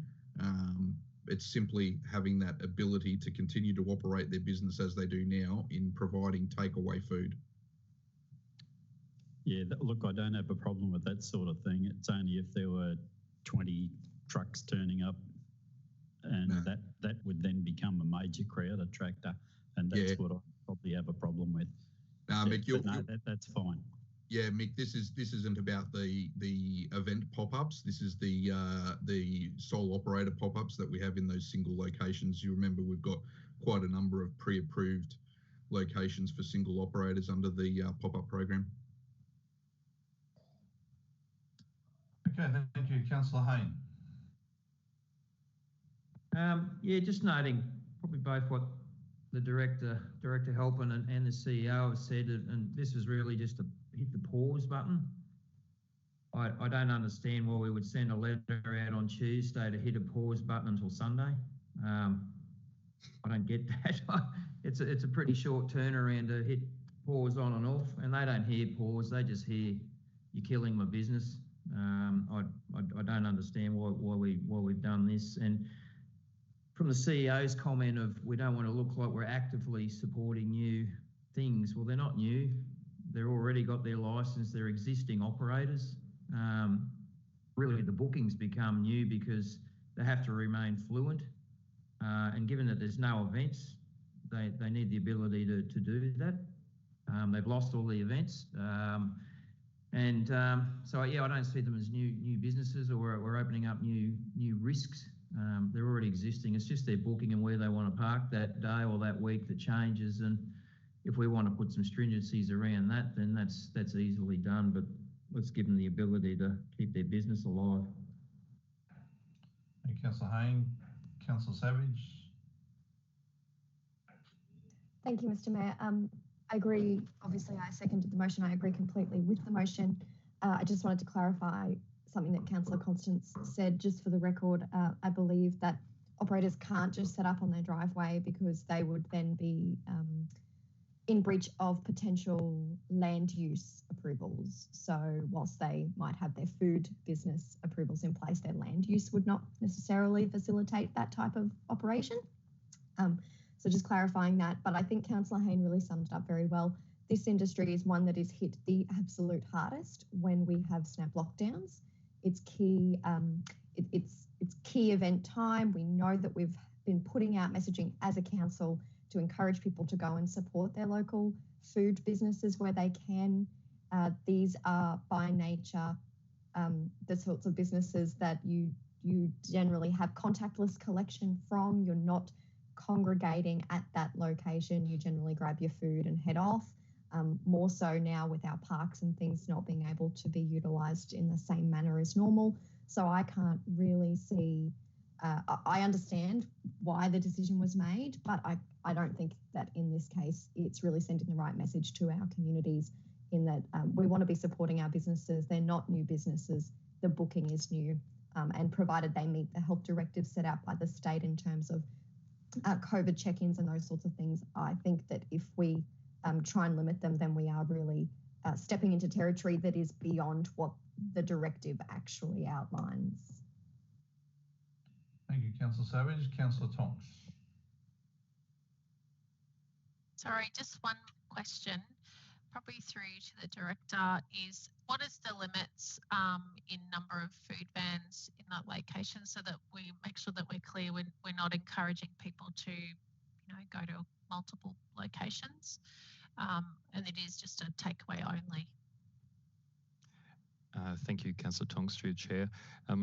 It's simply having that ability to continue to operate their business as they do now in providing takeaway food. Yeah, look, I don't have a problem with that sort of thing. It's only if there were 20 trucks turning up, and that would then become a major crowd attractor, and that's what I probably have a problem with. Mick, that's fine. Yeah, Mick, this isn't about the event pop-ups. This is the sole operator pop-ups that we have in those single locations. You remember we've got quite a number of pre-approved locations for single operators under the pop-up program. Okay, thank you, Councillor Hayne. Yeah, just noting probably both what the Director Halpin and the CEO have said, and this is really just to hit the pause button. I don't understand why we would send a letter out on Tuesday to hit a pause button until Sunday. I don't get that. It's a pretty short turnaround to hit pause on and off, and they don't hear pause, they just hear you're killing my business. I don't understand why we've done this. And from the CEO's comment of we don't want to look like we're actively supporting new things, well, they're not new. They've already got their license. They're existing operators. Really, the bookings become new because they have to remain fluent. And given that there's no events, they need the ability to do that. They've lost all the events. So yeah, I don't see them as new businesses, or we're opening up new risks. They're already existing. It's just their booking and where they want to park that day or that week that changes. And if we want to put some stringencies around that, then that's easily done. But let's give them the ability to keep their business alive. Thank you, Councillor Hayne. Councillor Savage. Thank you, Mr. Mayor. I agree. Obviously, I seconded the motion. I agree completely with the motion. I just wanted to clarify something that Councillor Constance said. Just for the record, I believe that operators can't just set up on their driveway because they would then be in breach of potential land use approvals. So whilst they might have their food business approvals in place, their land use would not necessarily facilitate that type of operation. So just clarifying that, but I think Councillor Hayne really summed it up very well. This industry is one that is hit the absolute hardest when we have snap lockdowns. It's key. It's key event time. We know that we've been putting out messaging as a council to encourage people to go and support their local food businesses where they can. These are by nature the sorts of businesses that you generally have contactless collection from. You're not congregating at that location. You generally grab your food and head off. More so now with our parks and things not being able to be utilised in the same manner as normal. So I can't really see, I understand why the decision was made, but I don't think that in this case it's really sending the right message to our communities in that we want to be supporting our businesses. They're not new businesses. The booking is new, and provided they meet the health directives set out by the state in terms of COVID check-ins and those sorts of things, I think that if we try and limit them, then we are really stepping into territory that is beyond what the directive actually outlines. Thank you, Councillor Savage. Councillor Tonks. Sorry, just one question, probably through to the Director, is what is the limits in number of food vans in that location, so that we make sure that we're clear we're not encouraging people to, go to multiple locations, and it is just a takeaway only. Thank you, Councillor Tonks, through the Chair.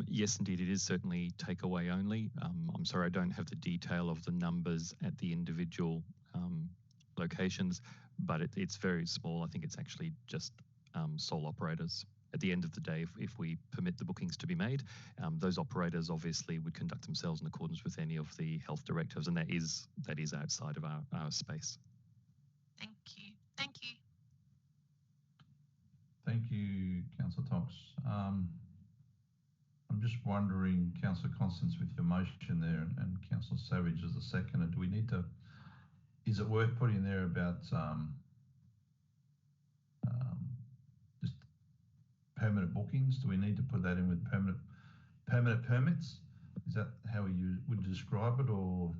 Yes, indeed, it is certainly takeaway only. I'm sorry, I don't have the detail of the numbers at the individual locations, but it's very small. I think it's actually just sole operators. at the end of the day, if we permit the bookings to be made, those operators obviously would conduct themselves in accordance with any of the health directives, and that is outside of our space. Thank you. Thank you. Thank you, Councillor Tonks. I'm just wondering, Councillor Constance, with your motion there, and Councillor Savage as a seconder, do we need to, is it worth putting there about just permanent bookings? Do we need to put that in with permanent permits? Is that how you would describe it, or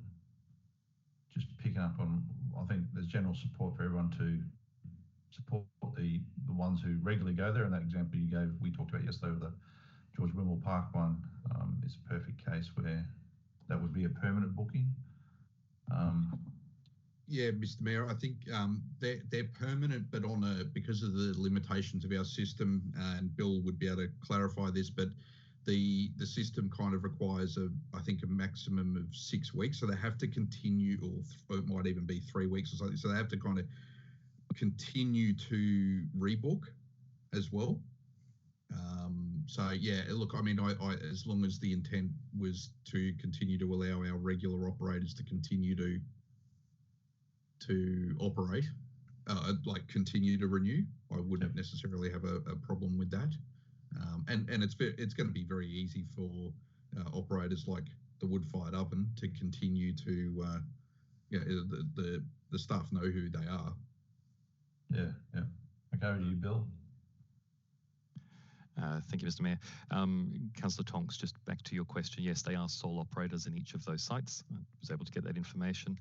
just picking up on, I think there's general support for everyone to support the ones who regularly go there, and that example you gave, we talked about yesterday with the George Wimble Park one, is a perfect case where that would be a permanent booking. Yeah, Mr. Mayor, I think they're permanent, but because of the limitations of our system, and Bill would be able to clarify this, but the system kind of requires I think a maximum of 6 weeks, so they have to continue, or it might even be 3 weeks or something. So they have to kind of continue to rebook as well. So yeah, look, I mean, I as long as the intent was to continue to allow our regular operators to continue to operate, like continue to renew, I wouldn't necessarily have a problem with that. And it's going to be very easy for operators like the wood-fired oven to continue to, the staff know who they are. Yeah. Okay, over to you, Bill. Thank you, Mr. Mayor. Councillor Tonks, just back to your question. Yes, they are sole operators in each of those sites. I was able to get that information.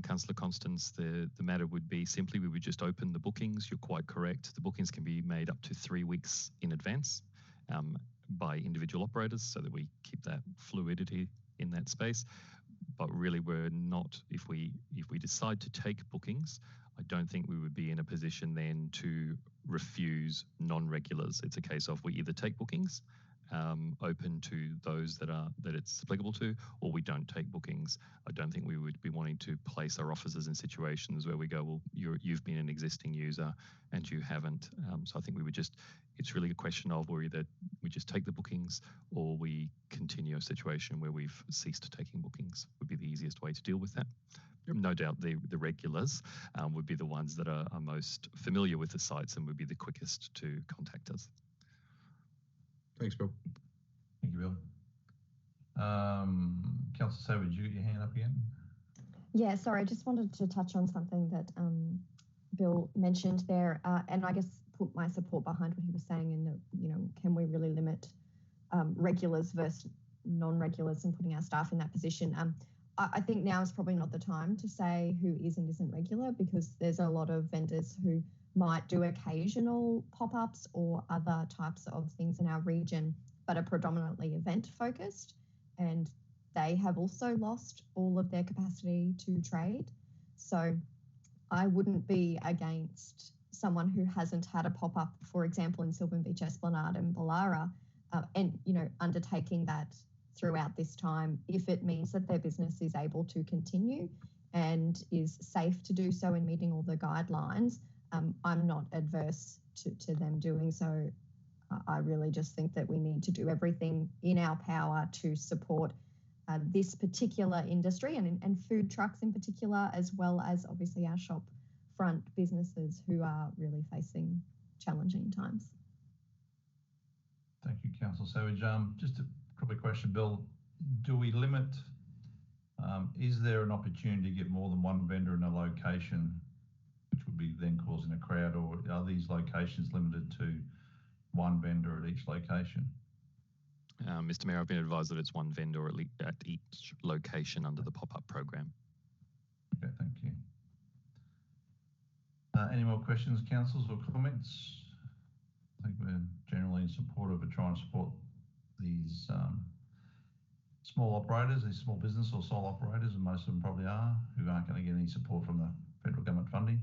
Councillor Constance, the matter would be simply we would just open the bookings. You're quite correct. The bookings can be made up to 3 weeks in advance by individual operators, so that we keep that fluidity in that space. But really, we're not, if we decide to take bookings, I don't think we would be in a position then to refuse non-regulars. It's a case of we either take bookings open to those that it's applicable to, or we don't take bookings. I don't think we would be wanting to place our officers in situations where we go, well, you've been an existing user and you haven't. So I think we would just, it's really a question of we just take the bookings, or we continue a situation where we've ceased taking bookings would be the easiest way to deal with that. No doubt the regulars would be the ones that are most familiar with the sites and would be the quickest to contact us. Thanks, Bill. Thank you, Bill. Councillor Savage, you got your hand up again? Yeah, sorry, I just wanted to touch on something that Bill mentioned there, and I guess put my support behind what he was saying in that, can we really limit regulars versus non-regulars and putting our staff in that position? I think now is probably not the time to say who is and isn't regular, because there's a lot of vendors who might do occasional pop-ups or other types of things in our region, but are predominantly event focused, and they have also lost all of their capacity to trade. So I wouldn't be against someone who hasn't had a pop-up, for example, in Sylvan Beach Esplanade and Ballara, and undertaking that throughout this time, if it means that their business is able to continue and is safe to do so in meeting all the guidelines. I'm not adverse to them doing so. I really just think that we need to do everything in our power to support this particular industry and food trucks in particular, as well as obviously our shop front businesses who are really facing challenging times. Thank you, Councillor Savage. Just a quick question, Bill. Do we limit, is there an opportunity to get more than one vendor in a location, which would be then causing a crowd, or are these locations limited to one vendor at each location? Mr. Mayor, I've been advised that it's one vendor at each location under the pop-up program. Okay, thank you. Any more questions, councillors, or comments? I think we're generally in support of trying to support these small operators, these small business or sole operators, and most of them probably are, who aren't going to get any support from the federal government funding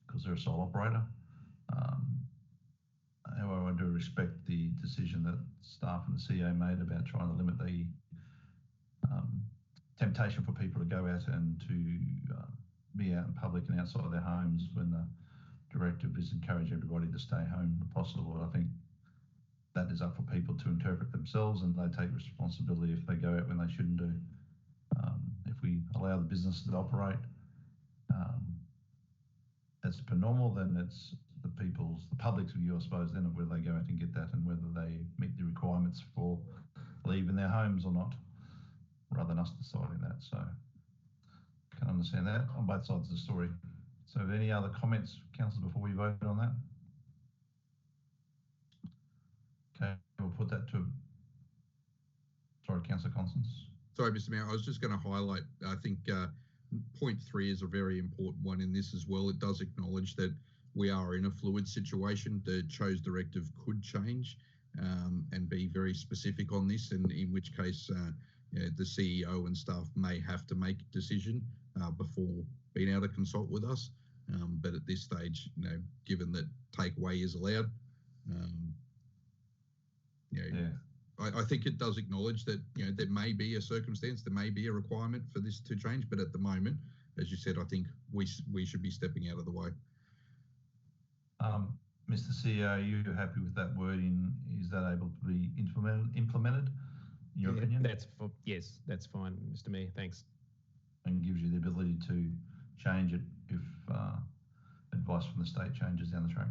because they're a sole operator. However, I do respect the decision that staff and the CEO made about trying to limit the temptation for people to go out and to be out in public and outside their homes when the directive is just encourage everybody to stay home if possible. I think that is up for people to interpret themselves, and they take responsibility if they go out when they shouldn't do. If we allow the businesses to operate as per normal, then it's the public's view, I suppose, then of whether they go out and get that and whether they meet the requirements for leave in their homes or not, rather than us deciding that. So can understand that on both sides of the story. So any other comments, councillors, before we vote on that? Okay, we'll put that to, sorry, Councillor Constance. Sorry, Mr. Mayor, I was just going to highlight, I think point 3 is a very important one in this as well. It does acknowledge that we are in a fluid situation. The chose directive could change and be very specific on this, and in which case the CEO and staff may have to make a decision before being able to consult with us. But at this stage, given that takeaway is allowed, I think it does acknowledge that there may be a circumstance, there may be a requirement for this to change, but at the moment, as you said, I think we should be stepping out of the way. Mr. CEO, are you happy with that wording? Is that able to be implemented in your opinion? Yes, that's fine, Mr. Mayor. Thanks. And gives you the ability to change it if advice from the state changes down the track?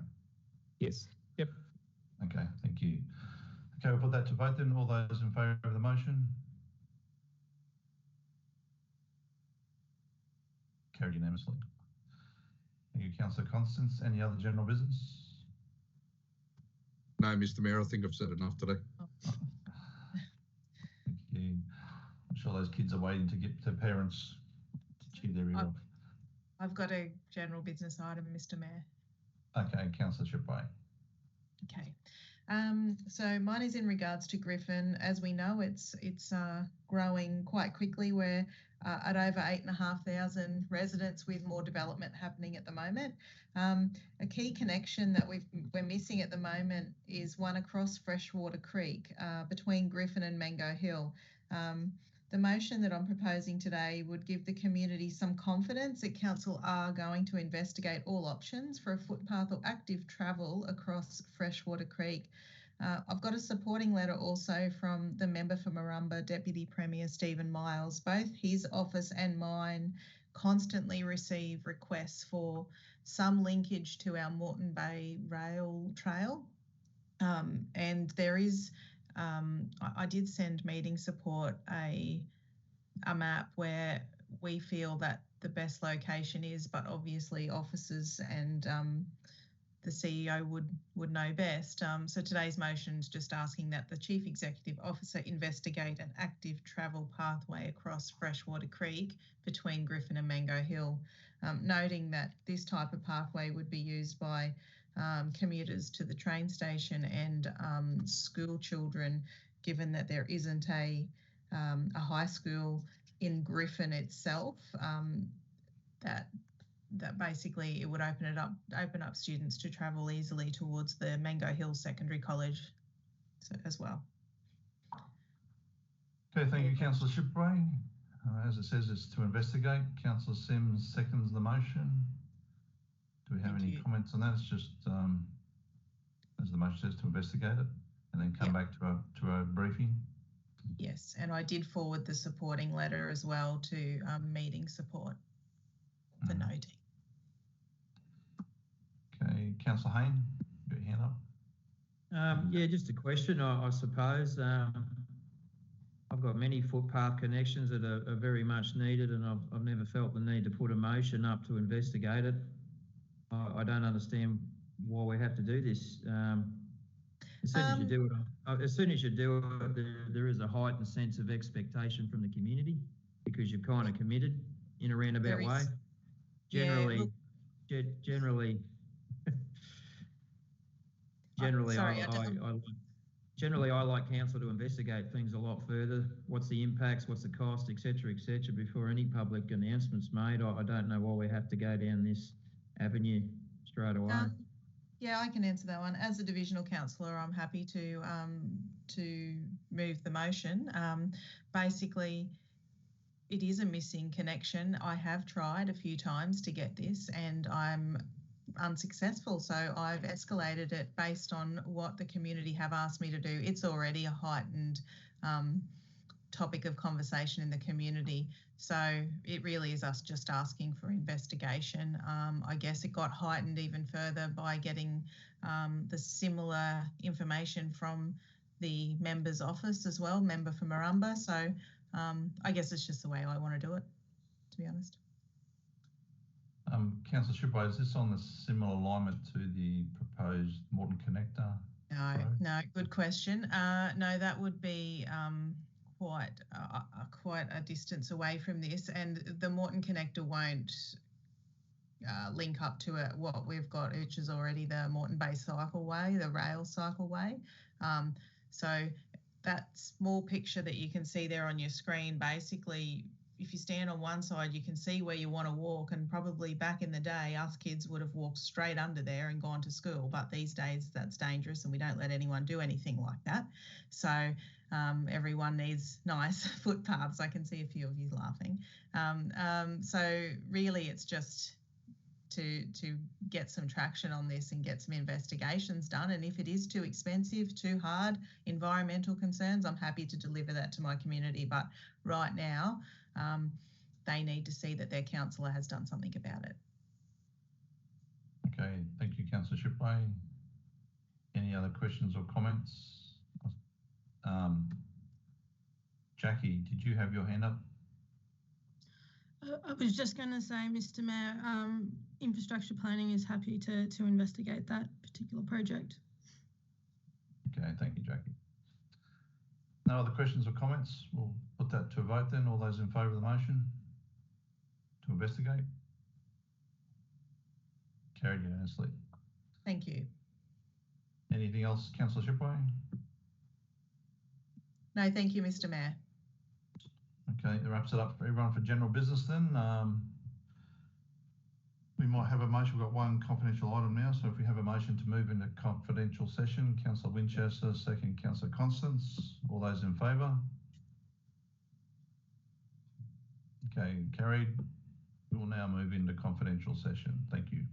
Yes. Yep. Okay, thank you. Okay, we'll put that to vote then. All those in favour of the motion? Carried unanimously. Thank you, Councillor Constance. Any other general business? No, Mr. Mayor, I think I've said enough today. Thank you. I'm sure those kids are waiting to get their parents to cheer their ear off. I've got a general business item, Mr. Mayor. Okay, Councillor Shipway. Okay. So mine is in regards to Griffin. As we know, it's growing quite quickly. We're at over 8,500 residents with more development happening at the moment. A key connection that we're missing at the moment is one across Freshwater Creek between Griffin and Mango Hill. The motion that I'm proposing today would give the community some confidence that council are going to investigate all options for a footpath or active travel across Freshwater Creek. I've got a supporting letter also from the member for Marumba, Deputy Premier Stephen Miles. Both his office and mine constantly receive requests for some linkage to our Moreton Bay rail trail. And there is I did send meeting support a map where we feel that the best location is, but obviously officers and the CEO would know best. So today's motion is just asking that the Chief Executive Officer investigate an active travel pathway across Freshwater Creek between Griffin and Mango Hill, noting that this type of pathway would be used by commuters to the train station and school children, given that there isn't a high school in Griffin itself, that basically it would open up students to travel easily towards the Mango Hill Secondary College as well. Okay, thank you, Councillor Shipway. As it says, it's to investigate. Councillor Sims seconds the motion. Do we have any comments on that? It's just, as the motion says, to investigate it and then come back to a briefing. Yes, and I did forward the supporting letter as well to meeting support for noting. Okay, Councillor Hayne, got your hand up. Yeah, just a question, I suppose. I've got many footpath connections that are very much needed, and I've never felt the need to put a motion up to investigate it. I don't understand why we have to do this. As soon as you do it, there is a heightened sense of expectation from the community because you've kind of committed in a roundabout way. Generally, I like council to investigate things a lot further. What's the impacts? What's the cost, etc., before any public announcements made. I don't know why we have to go down this avenue straight away. Yeah, I can answer that one. As a divisional councillor, I'm happy to move the motion. Basically, it is a missing connection. I have tried a few times to get this, and I'm unsuccessful. So I've escalated it based on what the community have asked me to do. It's already a heightened topic of conversation in the community. So it really is us just asking for investigation. I guess it got heightened even further by getting the similar information from the member's office as well, member for Marumba. So I guess it's just the way I want to do it, to be honest. Councillor Shipway, is this on the similar alignment to the proposed Moreton Connector? No, good question. No, that would be quite a distance away from this, and the Moreton Connector won't link up to what we've got, which is already the Moreton Bay Cycleway, the rail cycleway. So that small picture that you can see there on your screen, basically, if you stand on one side, you can see where you want to walk, and probably back in the day, us kids would have walked straight under there and gone to school. But these days, that's dangerous, and we don't let anyone do anything like that. So everyone needs nice footpaths. I can see a few of you laughing. So really, it's just to get some traction on this and get some investigations done. And if it is too expensive, too hard, environmental concerns, I'm happy to deliver that to my community. But right now, they need to see that their councillor has done something about it. Okay, thank you, Councillor Shipway. Any other questions or comments? Jackie, did you have your hand up? I was just going to say, Mr. Mayor, infrastructure planning is happy to investigate that particular project. Okay, thank you, Jackie. No other questions or comments? We'll put that to a vote then. All those in favour of the motion to investigate? Carried unanimously. Thank you. Anything else, Councillor Shipway? No, thank you, Mr. Mayor. Okay, that wraps it up for everyone for general business then. We might have a motion. We've got one confidential item now, so if we have a motion to move into confidential session, Councillor Winchester, second Councillor Constance. All those in favour? Okay, carried. We will now move into confidential session. Thank you.